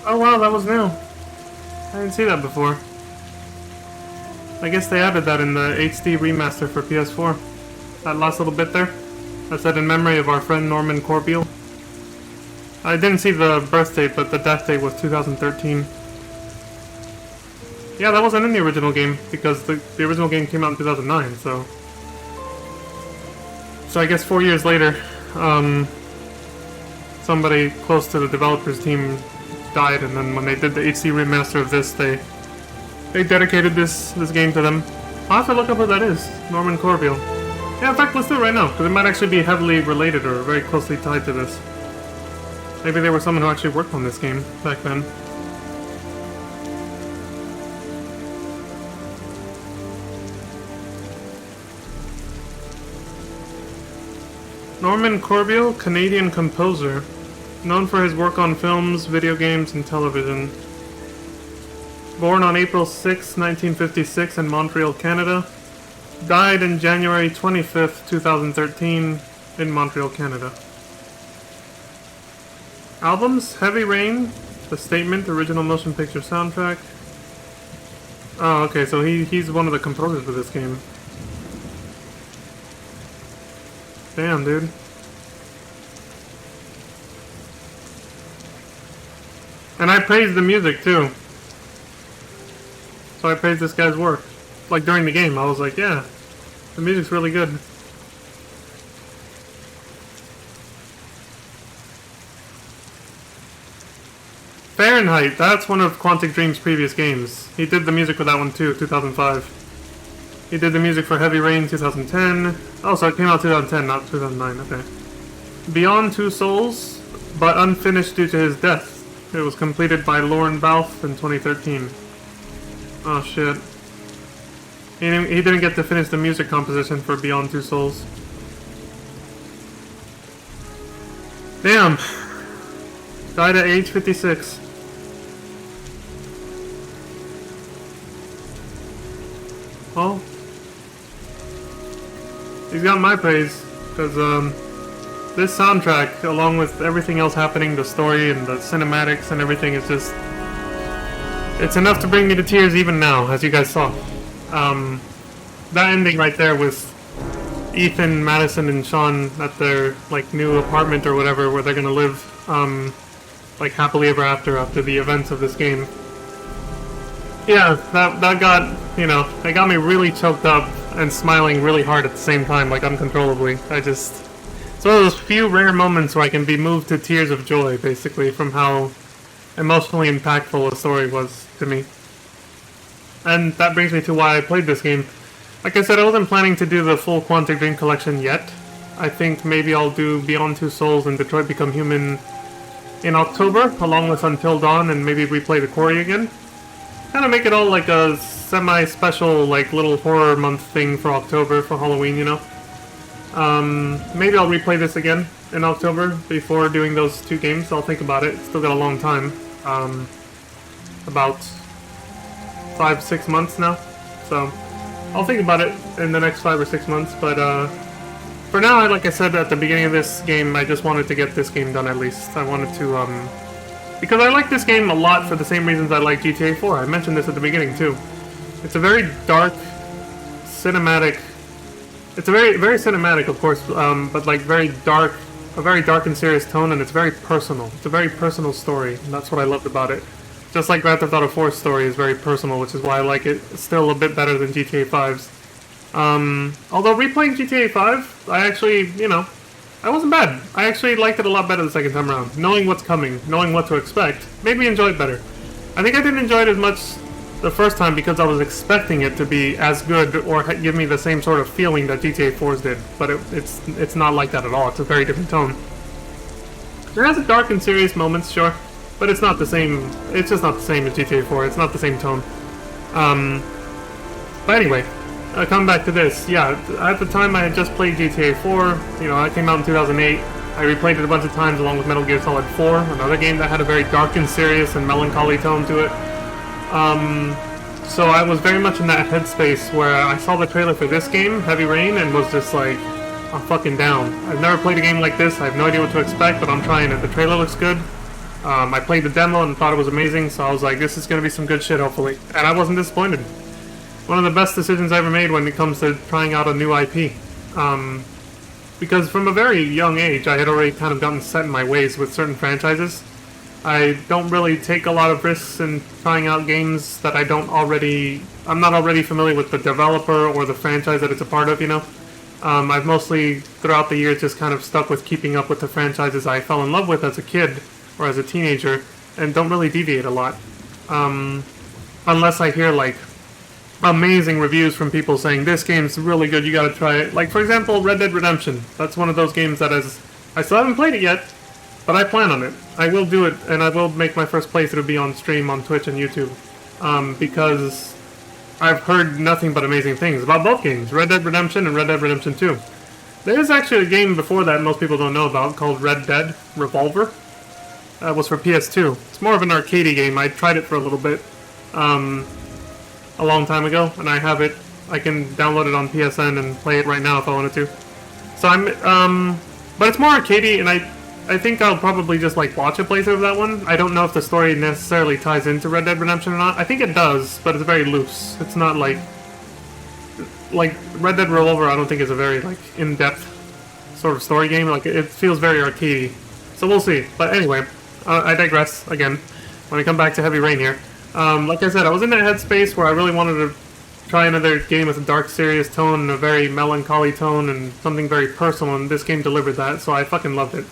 Oh wow, that was new. I didn't see that before. I guess they added that in the HD remaster for PS4. That last little bit there. I said in memory of our friend Norman Corbeil. I didn't see the birth date, but the death date was 2013. Yeah, that wasn't in the original game, because the original game came out in 2009, so... So I guess 4 years later, somebody close to the developers team died, and then when they did the HD remaster of this, they dedicated this game to them. I'll have to look up who that is. Norman Corbeil. Yeah, in fact, let's do it right now, because it might actually be heavily related or very closely tied to this. Maybe they were someone who actually worked on this game back then. Norman Corbeil, Canadian composer, known for his work on films, video games, and television. Born on April 6, 1956 in Montreal, Canada. Died in January 25th, 2013 in Montreal, Canada. Albums: Heavy Rain, The Statement, original motion picture soundtrack. Oh, okay, so he's one of the composers for this game. Damn, dude. And I praised the music, too. So I praised this guy's work. Like, during the game, I was like, yeah, the music's really good. Fahrenheit, that's one of Quantic Dream's previous games. He did the music for that one, too, 2005. He did the music for Heavy Rain 2010. Oh, so it came out 2010, not 2009. Okay. Beyond Two Souls, but unfinished due to his death. It was completed by Lorne Balfe in 2013. Oh shit. He didn't get to finish the music composition for Beyond Two Souls. Damn. Died at age 56. Well, he's got my praise, because this soundtrack, along with everything else happening, the story and the cinematics and everything, is just... It's enough to bring me to tears even now, as you guys saw. That ending right there with Ethan, Madison, and Sean at their like new apartment or whatever, where they're gonna live like happily ever after the events of this game. Yeah, that got, you know, it got me really choked up and smiling really hard at the same time, like uncontrollably. It's one of those few rare moments where I can be moved to tears of joy, basically, from how emotionally impactful the story was to me. And that brings me to why I played this game. Like I said, I wasn't planning to do the full Quantic Dream collection yet. I think maybe I'll do Beyond Two Souls and Detroit Become Human in October, along with Until Dawn, and maybe replay the Quarry again. Kind of make it all like a semi-special, like, little horror month thing for October, for Halloween, you know? Maybe I'll replay this again in October before doing those two games. I'll think about it. Still got a long time. About 5-6 months now. So I'll think about it in the next 5 or 6 months. But for now, like I said at the beginning of this game, I just wanted to get this game done at least. I wanted to, because I like this game a lot for the same reasons I like GTA 4. I mentioned this at the beginning too. It's a very dark, cinematic... It's a very cinematic, of course, but like a very dark and serious tone, and it's very personal. It's a very personal story, and that's what I loved about it. Just like Grand Theft Auto 4's story is very personal, which is why I like it still a bit better than GTA 5's. Although replaying GTA 5, I actually, you know, I wasn't bad. I actually liked it a lot better the second time around. Knowing what's coming, knowing what to expect, made me enjoy it better. I think I didn't enjoy it as much the first time because I was expecting it to be as good or give me the same sort of feeling that GTA 4's did, but it's not like that at all. It's a very different tone. It has dark and serious moments, sure, but it's not the same. It's just not the same as GTA 4. It's not the same tone. But anyway, coming back to this, yeah, at the time I had just played GTA 4. You know, it came out in 2008. I replayed it a bunch of times along with Metal Gear Solid 4, another game that had a very dark and serious and melancholy tone to it. So I was very much in that headspace where I saw the trailer for this game, Heavy Rain, and was just like, I'm fucking down. I've never played a game like this, I have no idea what to expect, but I'm trying it. The trailer looks good. I played the demo and thought it was amazing, so I was like, this is gonna be some good shit, hopefully. And I wasn't disappointed. One of the best decisions I ever made when it comes to trying out a new IP. Because from a very young age, I had already kind of gotten set in my ways with certain franchises. I don't really take a lot of risks in trying out games that I'm not already familiar with the developer or the franchise that it's a part of, you know? I've mostly, throughout the years, just kind of stuck with keeping up with the franchises I fell in love with as a kid or as a teenager, and don't really deviate a lot. Unless I hear, like, amazing reviews from people saying, this game's really good, you gotta try it. Like, for example, Red Dead Redemption. That's one of those games that I still haven't played it yet, but I plan on it. I will do it, and I will make my first playthrough be on stream on Twitch and YouTube. Because I've heard nothing but amazing things about both games, Red Dead Redemption and Red Dead Redemption 2. There is actually a game before that most people don't know about called Red Dead Revolver. That was for PS2. It's more of an arcadey game. I tried it for a little bit a long time ago, and I have it. I can download it on PSN and play it right now if I wanted to. So but it's more arcadey, and I think I'll probably just like watch a playthrough of that one. I don't know if the story necessarily ties into Red Dead Redemption or not. I think it does, but it's very loose. It's not like Red Dead Revolver. I don't think is a very like in-depth sort of story game. Like it feels very arcadey. So we'll see. But anyway, I digress again. When we come back to Heavy Rain here, like I said, I was in that headspace where I really wanted to try another game with a dark, serious tone and a very melancholy tone and something very personal, and this game delivered that. So I fucking loved it.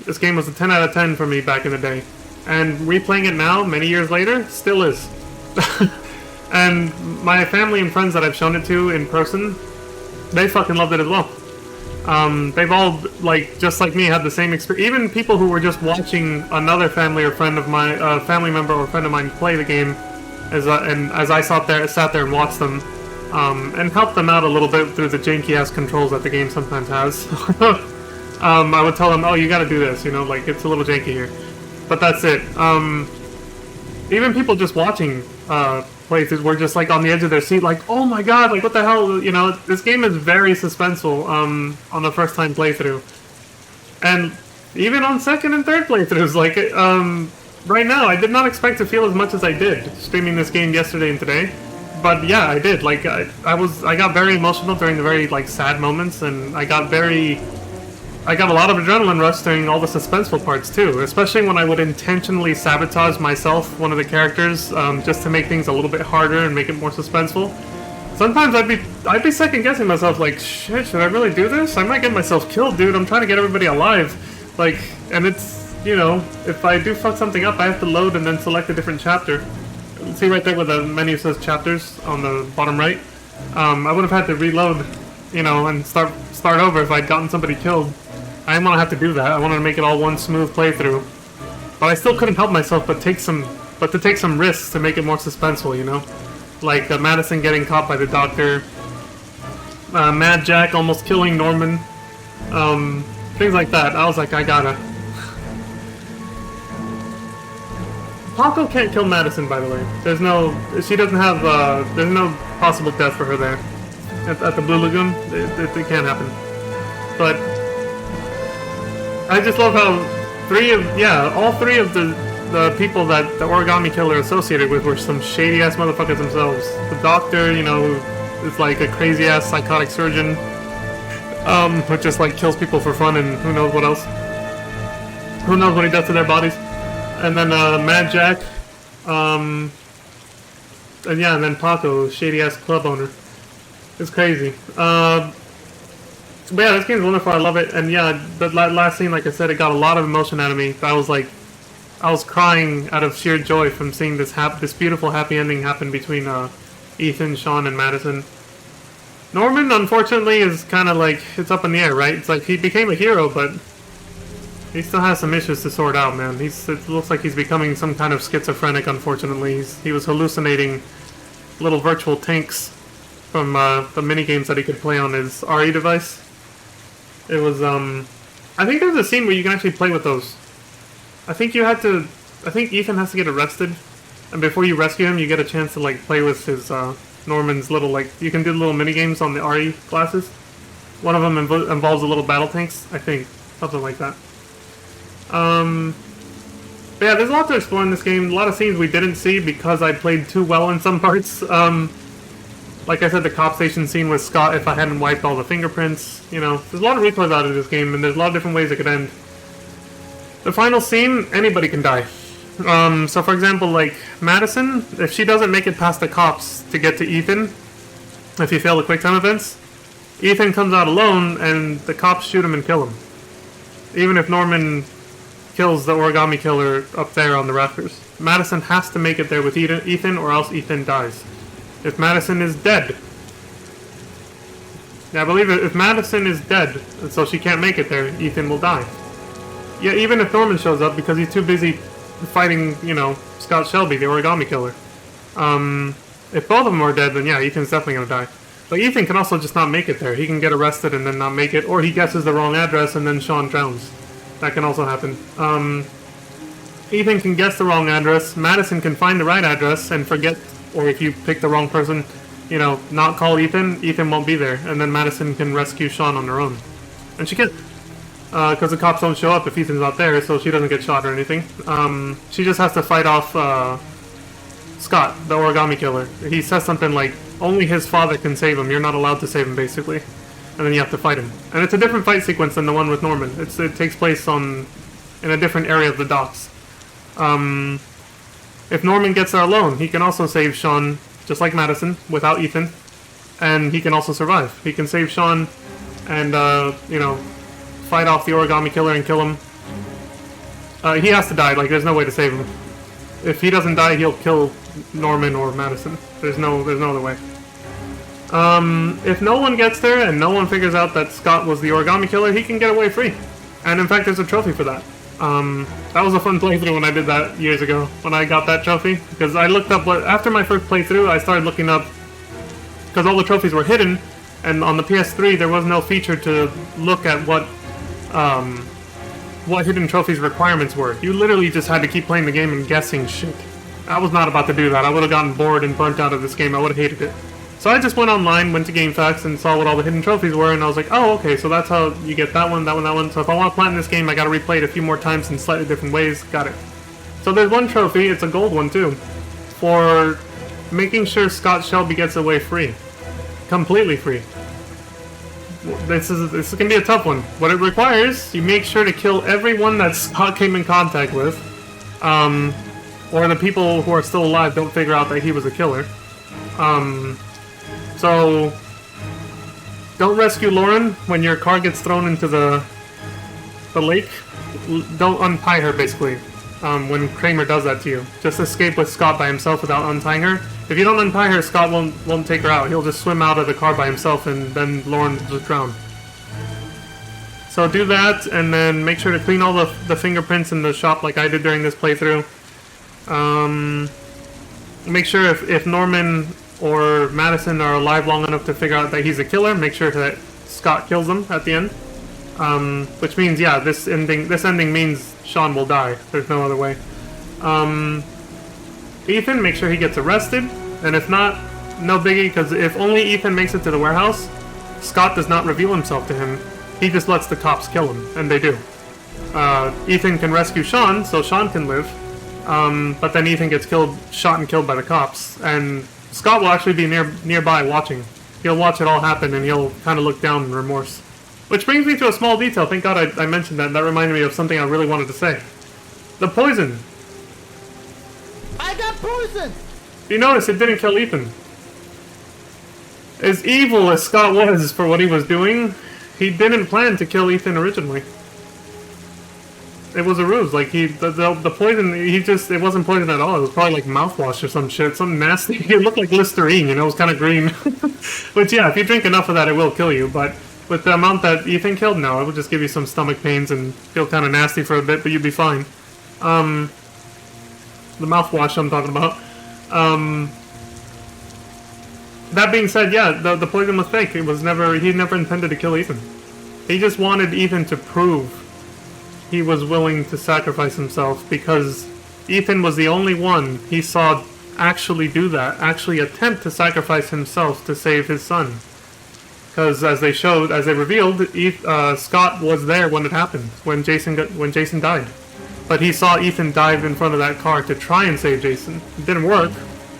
This game was a 10 out of 10 for me back in the day, and replaying it now, many years later, still is. And my family and friends that I've shown it to in person, they fucking loved it as well. They've all, like, just like me, had the same experience. Even people who were just watching another family or friend of mine, family member or friend of mine play the game, as I sat there and watched them, and helped them out a little bit through the janky-ass controls that the game sometimes has. I would tell them, oh, you gotta do this, you know, like, it's a little janky here. But that's it. Even people just watching playthroughs were just, like, on the edge of their seat, like, oh my god, like, what the hell, you know, this game is very suspenseful, on the first time playthrough. And even on second and third playthroughs, like, right now, I did not expect to feel as much as I did streaming this game yesterday and today. But yeah, I did, like, I got very emotional during the very, like, sad moments, and I got a lot of adrenaline rush during all the suspenseful parts too, especially when I would intentionally sabotage myself, one of the characters, just to make things a little bit harder and make it more suspenseful. Sometimes I'd be second guessing myself, like, shit, should I really do this? I might get myself killed, dude. I'm trying to get everybody alive. Like, and it's, you know, if I do fuck something up, I have to load and then select a different chapter. See right there where the menu says chapters on the bottom right? I would have had to reload, you know, and start over if I'd gotten somebody killed. I didn't want to have to do that. I wanted to make it all one smooth playthrough. But I still couldn't help myself but to take some risks to make it more suspenseful, you know? Like Madison getting caught by the doctor, Mad Jack almost killing Norman, things like that. I was like, I gotta. Paco can't kill Madison, by the way. There's no possible death for her there. At the Blue Lagoon, it can't happen. But I just love how all three of the people that the Origami Killer associated with were some shady ass motherfuckers themselves. The doctor, you know, is like a crazy ass psychotic surgeon, who just like kills people for fun and who knows what else. Who knows what he does to their bodies. And then Mad Jack, and then Paco, shady ass club owner. It's crazy. But yeah, this game's wonderful. I love it. And yeah, the last scene, like I said, it got a lot of emotion out of me. I was crying out of sheer joy from seeing this beautiful happy ending happen between Ethan, Sean, and Madison. Norman, unfortunately, is kind of like, it's up in the air, right? It's like he became a hero, but he still has some issues to sort out, man. It looks like he's becoming some kind of schizophrenic, unfortunately. He was hallucinating little virtual tanks from the mini games that he could play on his RE device. It was, I think there's a scene where you can actually play with those. I think Ethan has to get arrested, and before you rescue him, you get a chance to, like, play with his, Norman's little, like, you can do little mini games on the RE glasses. One of them involves the little battle tanks, I think. Something like that. But yeah, there's a lot to explore in this game. A lot of scenes we didn't see because I played too well in some parts. Like I said, the cop station scene with Scott, if I hadn't wiped all the fingerprints, you know. There's a lot of recourse out of this game, and there's a lot of different ways it could end. The final scene, anybody can die. So for example, like, Madison, if she doesn't make it past the cops to get to Ethan, if you fail the quick time events, Ethan comes out alone, and the cops shoot him and kill him. Even if Norman kills the origami killer up there on the rafters. Madison has to make it there with Ethan, or else Ethan dies. If Madison is dead. Yeah, I believe if Madison is dead, and so she can't make it there, Ethan will die. Yeah, even if Norman shows up, because he's too busy fighting, you know, Scott Shelby, the origami killer. If both of them are dead, then yeah, Ethan's definitely gonna die. But Ethan can also just not make it there. He can get arrested and then not make it, or he guesses the wrong address and then Sean drowns. That can also happen. Ethan can guess the wrong address, Madison can find the right address and forget, or if you pick the wrong person, you know, not call Ethan, Ethan won't be there, and then Madison can rescue Sean on her own. And she can, because the cops don't show up if Ethan's not there, so she doesn't get shot or anything. She just has to fight off Scott, the origami killer. He says something like, only his father can save him, you're not allowed to save him, basically. And then you have to fight him. And it's a different fight sequence than the one with Norman. It takes place in a different area of the docks. If Norman gets there alone, he can also save Sean, just like Madison, without Ethan. And he can also survive. He can save Sean and, you know, fight off the origami killer and kill him. He has to die, like, there's no way to save him. If he doesn't die, he'll kill Norman or Madison. There's no other way. If no one gets there and no one figures out that Scott was the origami killer, he can get away free. And in fact, there's a trophy for that. That was a fun playthrough when I did that years ago, when I got that trophy. Because I looked up after my first playthrough, I started looking up, because all the trophies were hidden, and on the PS3 there was no feature to look at what hidden trophies requirements were. You literally just had to keep playing the game and guessing shit. I was not about to do that. I would have gotten bored and burnt out of this game. I would have hated it. So I just went online, went to GameFAQs, and saw what all the hidden trophies were, and I was like, oh, okay, so that's how you get that one, that one, that one. So if I want to platinum this game, I gotta replay it a few more times in slightly different ways. Got it. So there's one trophy, it's a gold one too, for making sure Scott Shelby gets away free. Completely free. This is gonna be a tough one. What it requires, you make sure to kill everyone that Scott came in contact with, or the people who are still alive don't figure out that he was a killer. So don't rescue Lauren when your car gets thrown into the lake. Don't untie her, basically, when Kramer does that to you. Just escape with Scott by himself without untying her. If you don't untie her, Scott won't take her out. He'll just swim out of the car by himself, and then Lauren will just drown. So do that, and then make sure to clean all the fingerprints in the shop like I did during this playthrough. Make sure if Norman or Madison are alive long enough to figure out that he's a killer, make sure that Scott kills them at the end. Which means, yeah, this ending means Sean will die. There's no other way. Ethan, make sure he gets arrested, and if not, no biggie, because if only Ethan makes it to the warehouse, Scott does not reveal himself to him. He just lets the cops kill him, and they do. Ethan can rescue Sean, so Sean can live, but then Ethan gets shot and killed by the cops, and Scott will actually be nearby watching. He'll watch it all happen, and he'll kind of look down in remorse. Which brings me to a small detail. Thank God I mentioned that. That reminded me of something I really wanted to say. The poison. I got poison! You notice it didn't kill Ethan. As evil as Scott was for what he was doing, he didn't plan to kill Ethan originally. It was a ruse. Like, the poison, it wasn't poison at all. It was probably like mouthwash or some shit, something nasty. It looked like Listerine, you know, it was kind of green. Which, yeah, if you drink enough of that, it will kill you, but with the amount that Ethan killed, no, it would just give you some stomach pains and feel kind of nasty for a bit, but you'd be fine. The mouthwash I'm talking about. That being said, yeah, the poison was fake. He never intended to kill Ethan. He just wanted Ethan to prove he was willing to sacrifice himself, because Ethan was the only one he saw actually do that, actually attempt to sacrifice himself to save his son. Because as they revealed, Scott was there when it happened, when Jason died. but he saw Ethan dive in front of that car to try and save Jason. It didn't work.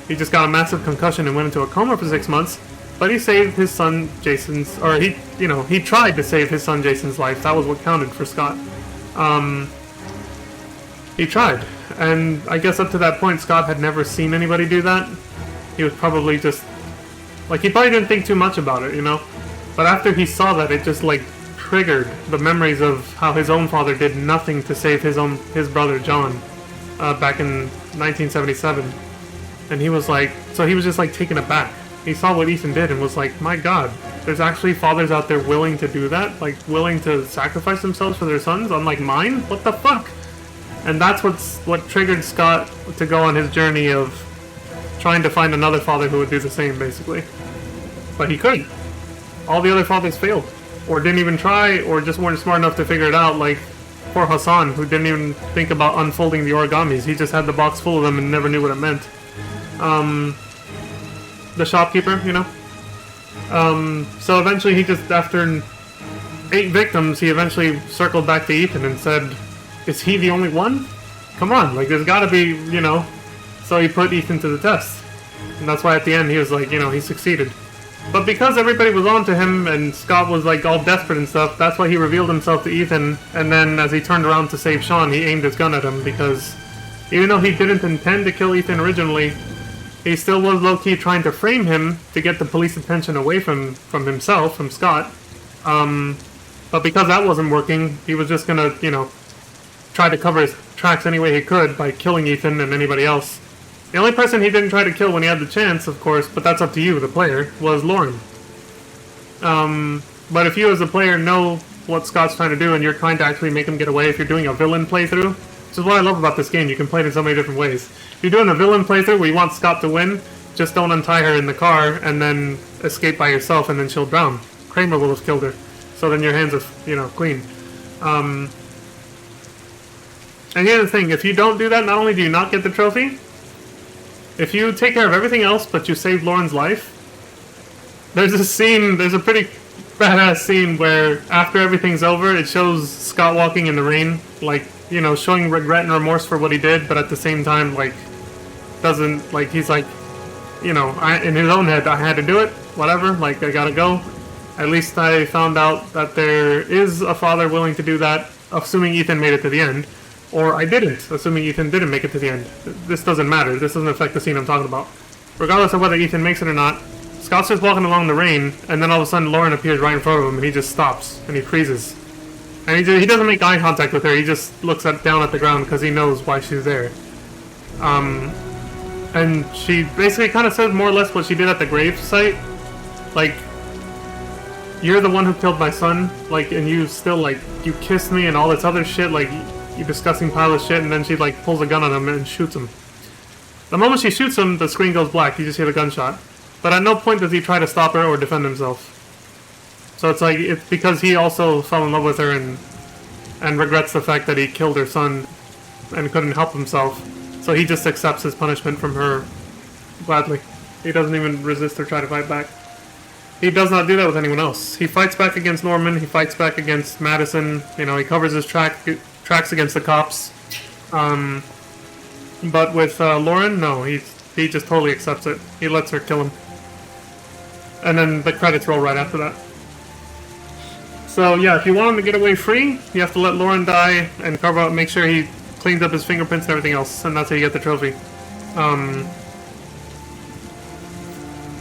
He just got a massive concussion and went into a coma for 6 months. But he saved his son Jason's, or he tried to save his son Jason's life. That was what counted for Scott. He tried, and I guess up to that point, Scott had never seen anybody do that. He was probably just, like, he probably didn't think too much about it, you know? But after he saw that, it just, like, triggered the memories of how his own father did nothing to save his brother John back in 1977. And he was like, so he was just, like, taken aback. He saw what Ethan did and was like, my god, there's actually fathers out there willing to do that? Like, willing to sacrifice themselves for their sons, unlike mine? What the fuck? And that's what triggered Scott to go on his journey of trying to find another father who would do the same, basically. But he couldn't. All the other fathers failed. Or didn't even try, or just weren't smart enough to figure it out, like poor Hassan, who didn't even think about unfolding the origamis. He just had the box full of them and never knew what it meant. The shopkeeper, you know? So eventually he just, after 8 victims, he eventually circled back to Ethan and said, is he the only one? Come on, like, there's gotta be, you know? So he put Ethan to the test. And that's why at the end he was like, you know, he succeeded. But because everybody was on to him and Scott was like all desperate and stuff, that's why he revealed himself to Ethan. And then as he turned around to save Sean, he aimed his gun at him because even though he didn't intend to kill Ethan originally, he still was low-key trying to frame him to get the police attention away from himself, from Scott. But because that wasn't working, he was just gonna, you know, try to cover his tracks any way he could by killing Ethan and anybody else. The only person he didn't try to kill when he had the chance, of course, but that's up to you, the player, was Lauren. But if you as a player know what Scott's trying to do and you're trying to actually make him get away, if you're doing a villain playthrough, which is what I love about this game, you can play it in so many different ways. If you're doing a villain playthrough where you want Scott to win, just don't untie her in the car and then escape by yourself and then she'll drown. Kramer will have killed her. So then your hands are, you know, clean. And here's the thing, if you don't do that, not only do you not get the trophy, if you take care of everything else but you save Lauren's life, there's a scene, there's a pretty badass scene where after everything's over, it shows Scott walking in the rain, like, you know, showing regret and remorse for what he did, but at the same time, like, doesn't, like, he's like, you know, in his own head, I had to do it, whatever, like, I gotta go. At least I found out that there is a father willing to do that, assuming Ethan made it to the end. Or I didn't, assuming Ethan didn't make it to the end. This doesn't matter. This doesn't affect the scene I'm talking about. Regardless of whether Ethan makes it or not, Scott's just walking along the rain, and then all of a sudden Lauren appears right in front of him, and he just stops, and he freezes. And he doesn't make eye contact with her, he just looks down at the ground because he knows why she's there. And she basically kind of says more or less what she did at the grave site. Like, you're the one who killed my son, like, and you still, like, you kissed me and all this other shit, like, you disgusting pile of shit, and then she, like, pulls a gun on him and shoots him. The moment she shoots him, the screen goes black, you just hear the gunshot. But at no point does he try to stop her or defend himself. So it's like, it's because he also fell in love with her and regrets the fact that he killed her son and couldn't help himself. So he just accepts his punishment from her gladly. He doesn't even resist or try to fight back. He does not do that with anyone else. He fights back against Norman, he fights back against Madison, you know, he covers his tracks against the cops. But with Lauren, no, he just totally accepts it. He lets her kill him. And then the credits roll right after that. So yeah, if you want him to get away free, you have to let Lauren die and cover up, make sure he cleans up his fingerprints and everything else, and that's how you get the trophy.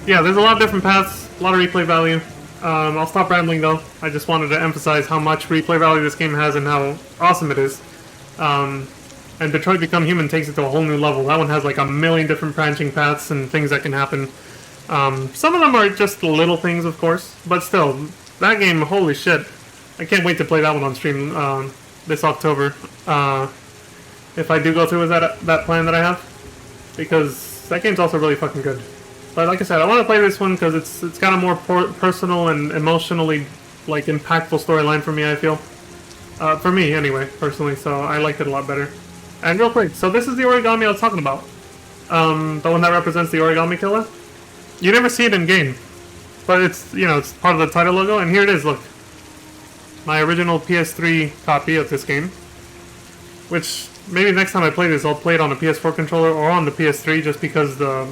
Yeah, there's a lot of different paths, a lot of replay value. I'll stop rambling though. I just wanted to emphasize how much replay value this game has and how awesome it is. And Detroit Become Human takes it to a whole new level. That one has like a million different branching paths and things that can happen. Some of them are just little things, of course, but still, that game, holy shit. I can't wait to play that one on stream this October. If I do go through with that plan that I have, because that game's also really fucking good. But like I said, I want to play this one because it's got a more personal and emotionally like impactful storyline for me, I feel. For me, anyway, personally, so I liked it a lot better. And real quick, so this is the origami I was talking about. The one that represents the origami killer. You never see it in game, but it's, you know, it's part of the title logo, and here it is, look. My original PS3 copy of this game, which maybe next time I play this, I'll play it on a PS4 controller or on the PS3, just because the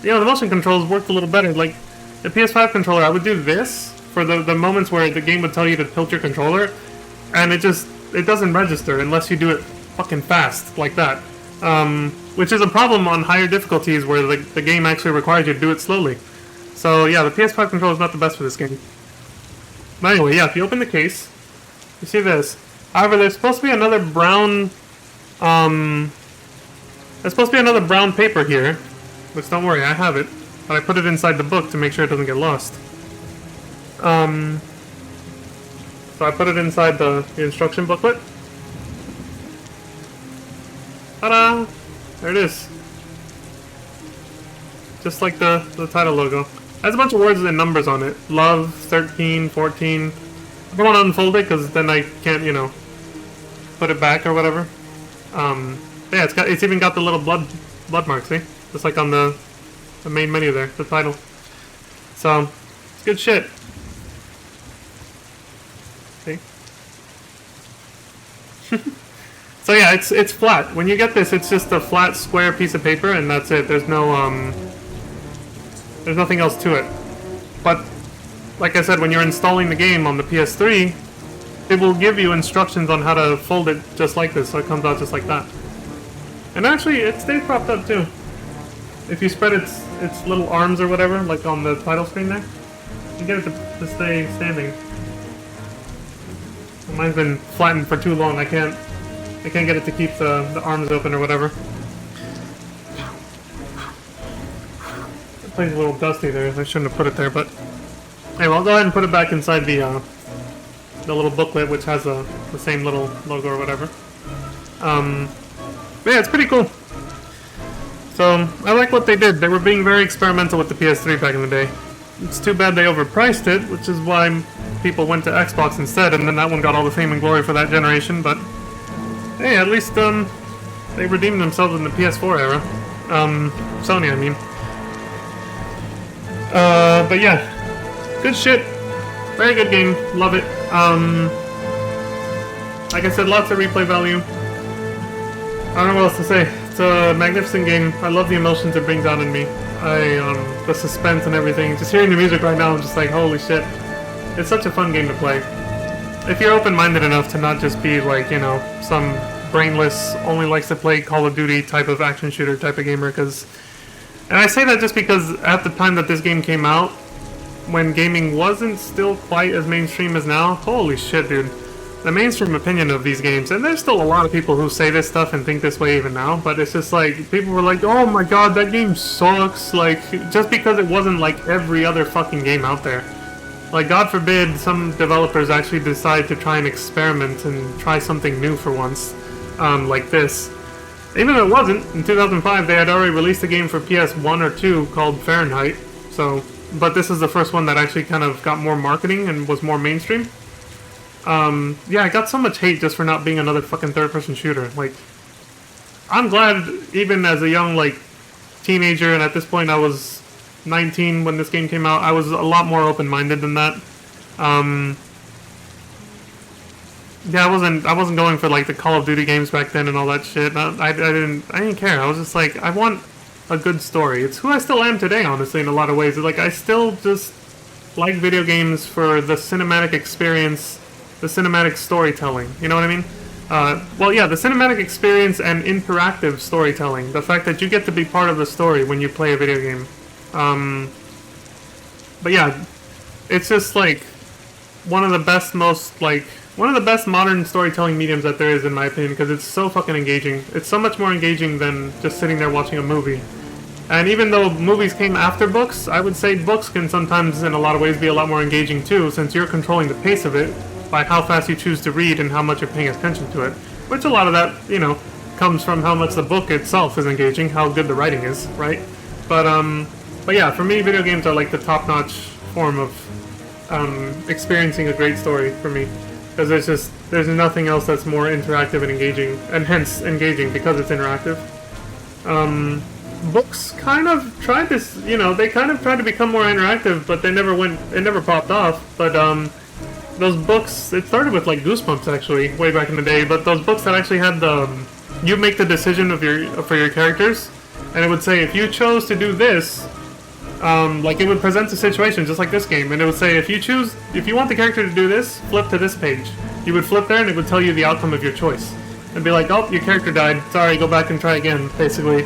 motion controls worked a little better. Like the PS5 controller, I would do this for the moments where the game would tell you to tilt your controller, and it doesn't register unless you do it fucking fast like that. Which is a problem on higher difficulties where the game actually requires you to do it slowly. So yeah, the PS5 controller is not the best for this game. But anyway, yeah, if you open the case, you see this. However, there's supposed to be another brown, there's supposed to be another brown paper here, which don't worry, I have it. But I put it inside the book to make sure it doesn't get lost. So I put it inside the instruction booklet. Ta-da! There it is. Just like the title logo. It has a bunch of words and numbers on it. Love, 13, 14. I don't want to unfold it because then I can't, you know, put it back or whatever. Yeah, it's even got the little blood mark, see? Just like on the main menu there, the title. So, it's good shit. See? So yeah, it's flat. When you get this, it's just a flat square piece of paper and that's it. There's no there's nothing else to it. But like I said, when you're installing the game on the PS3, it will give you instructions on how to fold it just like this, so it comes out just like that. And actually, it stays propped up too. If you spread its little arms or whatever, like on the title screen there, you get it to stay standing. Mine's been flattened for too long. I can't get it to keep the arms open or whatever. The place's a little dusty there. I shouldn't have put it there, but anyway, I'll go ahead and put it back inside the little booklet, which has the same little logo or whatever. But yeah, it's pretty cool. So I like what they did. They were being very experimental with the PS3 back in the day. It's too bad they overpriced it, which is why people went to Xbox instead, and then that one got all the fame and glory for that generation. But hey, at least they redeemed themselves in the PS4 era. Sony, I mean. But yeah, good shit. Very good game. Love it. Like I said, lots of replay value. I don't know what else to say. It's a magnificent game. I love the emotions it brings out in me. The suspense and everything. Just hearing the music right now, I'm just like, holy shit. It's such a fun game to play. If you're open-minded enough to not just be like, you know, some brainless, only likes to play Call of Duty type of action shooter type of gamer, because... And I say that just because at the time that this game came out, when gaming wasn't still quite as mainstream as now, holy shit, dude. The mainstream opinion of these games, and there's still a lot of people who say this stuff and think this way even now, but it's just like, people were like, oh my god, that game sucks, like, just because it wasn't like every other fucking game out there. Like, God forbid some developers actually decide to try and experiment and try something new for once, like this. Even though it wasn't, in 2005 they had already released a game for PS1 or 2 called Fahrenheit, so, but this is the first one that actually kind of got more marketing and was more mainstream. Yeah, I got so much hate just for not being another fucking third-person shooter. Like, I'm glad, even as a young, like, teenager, and at this point I was 19 when this game came out, I was a lot more open-minded than that. Yeah, I wasn't going for, like, the Call of Duty games back then and all that shit. I didn't care. I was just like, I want a good story. It's who I still am today, honestly, in a lot of ways. Like, I still just like video games for the cinematic experience, the cinematic storytelling, you know what I mean? Well, yeah, the cinematic experience and interactive storytelling. The fact that you get to be part of the story when you play a video game. But yeah, it's just like one of the best modern storytelling mediums that there is, in my opinion, because it's so fucking engaging. It's so much more engaging than just sitting there watching a movie. And even though movies came after books, I would say books can sometimes, in a lot of ways, be a lot more engaging too, since you're controlling the pace of it by how fast you choose to read and how much you're paying attention to it. Which a lot of that, you know, comes from how much the book itself is engaging, how good the writing is, right? But yeah, for me, video games are like the top-notch form of experiencing a great story for me. Because there's nothing else that's more interactive and engaging, and hence engaging because it's interactive. Books kind of tried this, you know, they kind of tried to become more interactive, but it never popped off. But those books, it started with like Goosebumps actually, way back in the day, but those books that actually had the you make the decision for your characters, and it would say if you chose to do this, like it would present a situation just like this game, and it would say if you want the character to do this, flip to this page. You would flip there, and it would tell you the outcome of your choice. It'd be like, oh, your character died. Sorry, go back and try again. Basically,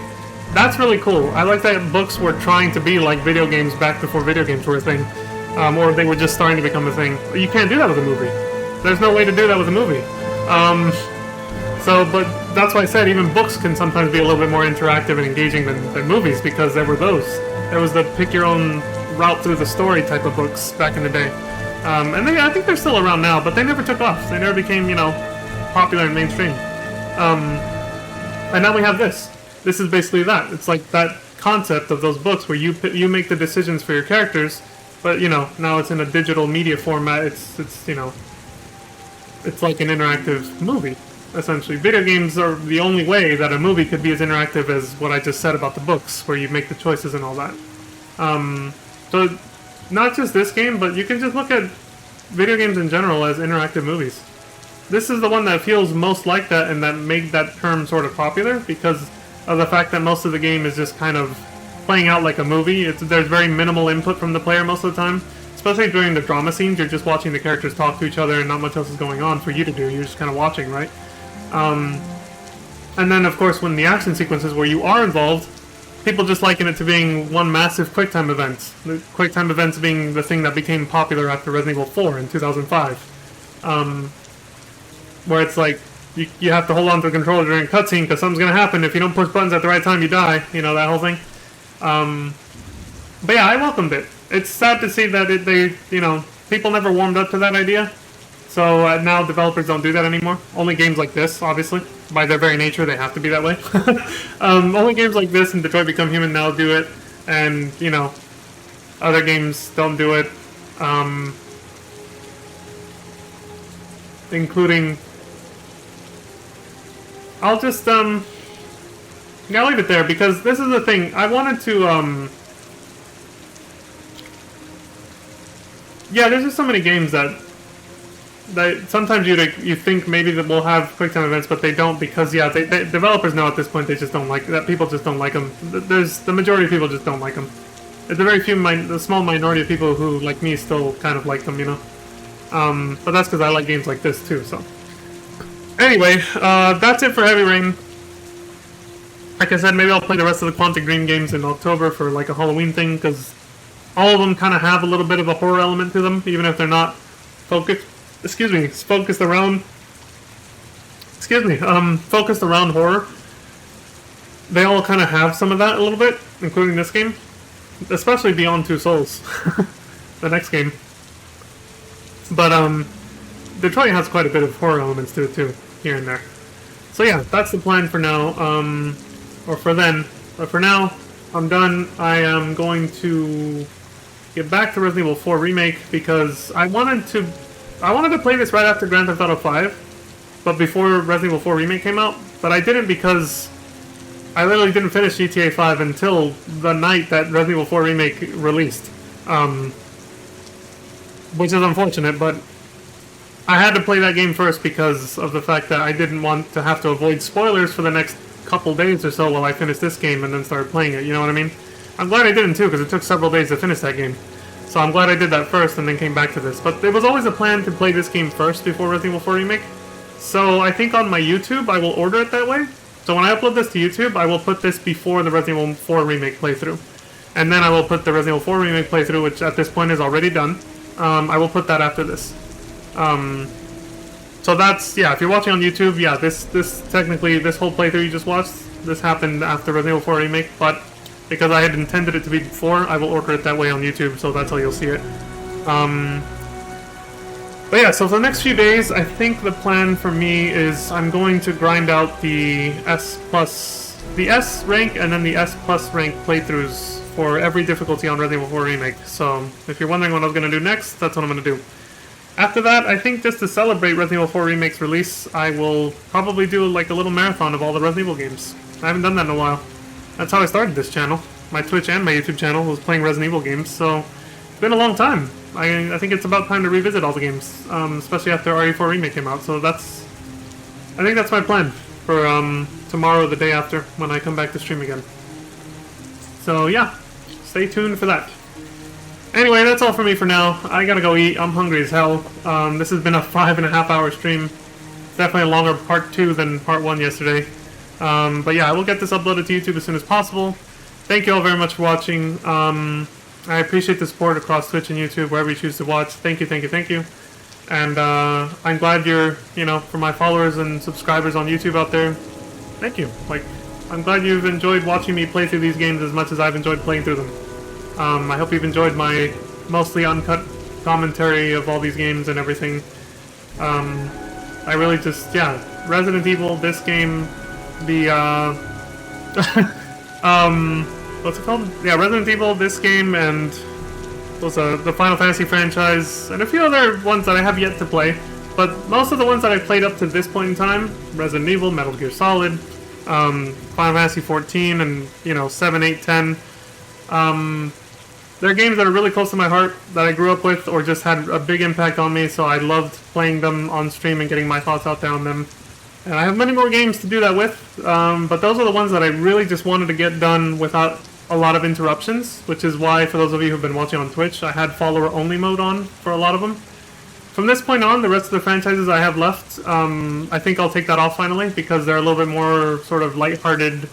that's really cool. I like that books were trying to be like video games back before video games were a thing, or they were just starting to become a thing. You can't do that with a movie. There's no way to do that with a movie. But that's why I said even books can sometimes be a little bit more interactive and engaging than movies, because there were those. There was the pick your own route through the story type of books back in the day. And I think they're still around now, but they never took off. They never became, popular and mainstream. And now we have this. This is basically that. It's like that concept of those books where you make the decisions for your characters, but now it's in a digital media format. It's like an interactive movie, essentially. Video games are the only way that a movie could be as interactive as what I just said about the books, where you make the choices and all that. So not just this game, but you can just look at video games in general as interactive movies. This is the one that feels most like that, and that made that term sort of popular because of the fact that most of the game is just kind of playing out like a movie. There's very minimal input from the player most of the time. Especially during the drama scenes, you're just watching the characters talk to each other and not much else is going on for you to do. You're just kind of watching, right? And then, of course, when the action sequences where you are involved, people just liken it to being one massive QuickTime event. The QuickTime events being the thing that became popular after Resident Evil 4 in 2005. Where it's like, you have to hold on to the controller during a cutscene because something's going to happen. If you don't push buttons at the right time, you die. That whole thing. But yeah, I welcomed it. It's sad to see that people never warmed up to that idea. So now developers don't do that anymore. Only games like this, obviously. By their very nature, they have to be that way. Only games like this and Detroit Become Human now do it. And, other games don't do it. Including... I'll just, I'll leave it there because this is the thing. I wanted to, yeah, there's just so many games that sometimes you think maybe that we'll have QuickTime events, but they don't because, yeah, developers know at this point they just don't like that. People just don't like them. The majority of people just don't like them. It's a very few, the small minority of people who, like me, still kind of like them, But that's because I like games like this too, so. Anyway, that's it for Heavy Rain. Like I said, maybe I'll play the rest of the Quantic Dream games in October for like a Halloween thing, because all of them kind of have a little bit of a horror element to them, even if they're not focused around horror. They all kind of have some of that a little bit, including this game, especially Beyond Two Souls, the next game. But Detroit has quite a bit of horror elements to it too, here and there. So yeah, that's the plan for now, or for then. But for now, I'm done. I am going to get back to Resident Evil 4 Remake because I wanted to play this right after Grand Theft Auto 5, but before Resident Evil 4 Remake came out. But I didn't because I literally didn't finish GTA 5 until the night that Resident Evil 4 Remake released, which is unfortunate, but I had to play that game first because of the fact that I didn't want to have to avoid spoilers for the next couple days or so while I finished this game and then started playing it, you know what I mean? I'm glad I didn't too, because it took several days to finish that game. So I'm glad I did that first and then came back to this. But there was always a plan to play this game first before Resident Evil 4 Remake. So I think on my YouTube I will order it that way. So when I upload this to YouTube, I will put this before the Resident Evil 4 Remake playthrough. And then I will put the Resident Evil 4 Remake playthrough, which at this point is already done. I will put that after this. So that's, yeah, if you're watching on YouTube, yeah, this technically, this whole playthrough you just watched, this happened after Resident Evil 4 Remake, but because I had intended it to be before, I will order it that way on YouTube, so that's how you'll see it. But yeah, so for the next few days, I think the plan for me is I'm going to grind out the S rank and then the S plus rank playthroughs for every difficulty on Resident Evil 4 Remake. So if you're wondering what I was going to do next, that's what I'm going to do. After that, I think just to celebrate Resident Evil 4 Remake's release, I will probably do like a little marathon of all the Resident Evil games. I haven't done that in a while. That's how I started this channel. My Twitch and my YouTube channel was playing Resident Evil games, so it's been a long time. I think it's about time to revisit all the games, especially after RE4 Remake came out, so I think that's my plan. for tomorrow or the day after when I come back to stream again. So yeah, stay tuned for that. Anyway, that's all for me for now. I gotta go eat. I'm hungry as hell. This has been a 5.5 hour stream. It's definitely a longer part 2 than part 1 yesterday. But yeah, I will get this uploaded to YouTube as soon as possible. Thank you all very much for watching. I appreciate the support across Twitch and YouTube, wherever you choose to watch. Thank you, thank you, thank you. And I'm glad you're, you know, for my followers and subscribers on YouTube out there, thank you. Like, I'm glad you've enjoyed watching me play through these games as much as I've enjoyed playing through them. I hope you've enjoyed my mostly uncut commentary of all these games and everything. I really just, yeah, Resident Evil, this game, the, what's it called? Yeah, Resident Evil, this game, and the Final Fantasy franchise, and a few other ones that I have yet to play. But most of the ones that I played up to this point in time, Resident Evil, Metal Gear Solid, Final Fantasy 14, and, you know, 7, 8, 10, they're games that are really close to my heart, that I grew up with, or just had a big impact on me, so I loved playing them on stream and getting my thoughts out there on them. And I have many more games to do that with, but those are the ones that I really just wanted to get done without a lot of interruptions, which is why, for those of you who've been watching on Twitch, I had follower-only mode on for a lot of them. From this point on, the rest of the franchises I have left, I think I'll take that off finally, because they're a little bit more sort of lighthearted,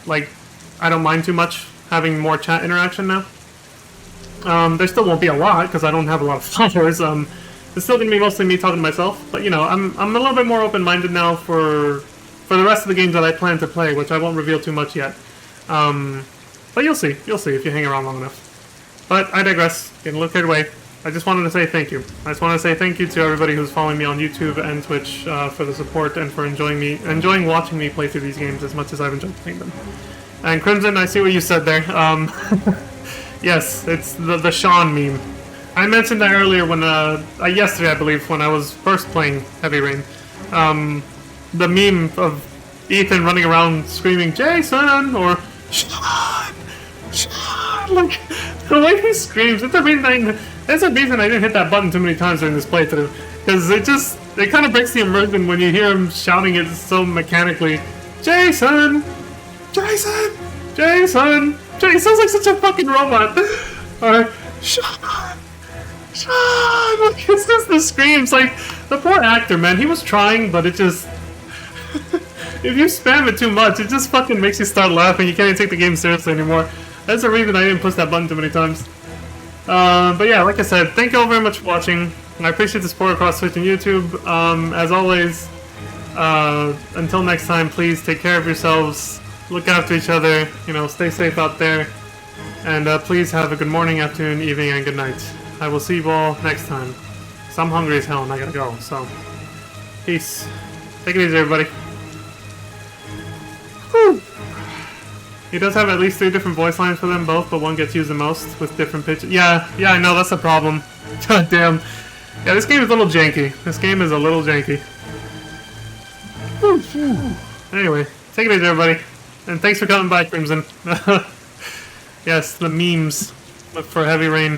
like, I don't mind too much having more chat interaction now. There still won't be a lot, because I don't have a lot of followers. It's still going to be mostly me talking to myself, but, you know, I'm a little bit more open-minded now for the rest of the games that I plan to play, which I won't reveal too much yet. But you'll see if you hang around long enough. But I digress, getting a little carried away. I just wanted to say thank you. I just want to say thank you to everybody who's following me on YouTube and Twitch for the support and for enjoying watching me play through these games as much as I've enjoyed playing them. And Crimson, I see what you said there. Yes, it's the Sean meme. I mentioned that earlier when yesterday I believe when I was first playing Heavy Rain. The meme of Ethan running around screaming Jason or Sean, Sean, like the way he screams. There's a reason I didn't hit that button too many times during this playthrough, because it kind of breaks the immersion when you hear him shouting it so mechanically. Jason, Jason, Jason. He sounds like such a fucking robot. Sean, Sean. Like, it's just the screams. Like the poor actor, man. He was trying, but it just. If you spam it too much, it just fucking makes you start laughing. You can't even take the game seriously anymore. That's the reason I didn't push that button too many times. But yeah, like I said, thank you all very much for watching. I appreciate the support across Twitch and YouTube. As always, until next time, please take care of yourselves. Look after each other. You know, stay safe out there. And please have a good morning, afternoon, evening, and good night. I will see you all next time. So I'm hungry as hell and I gotta go, so. Peace. Take it easy, everybody. Whew. He does have at least 3 different voice lines for them both, but one gets used the most with different pitches. Yeah, I know, that's the problem. God damn. Yeah, this game is a little janky. Anyway, take it easy, everybody. And thanks for coming by, Crimson. Yes, the memes for Heavy Rain.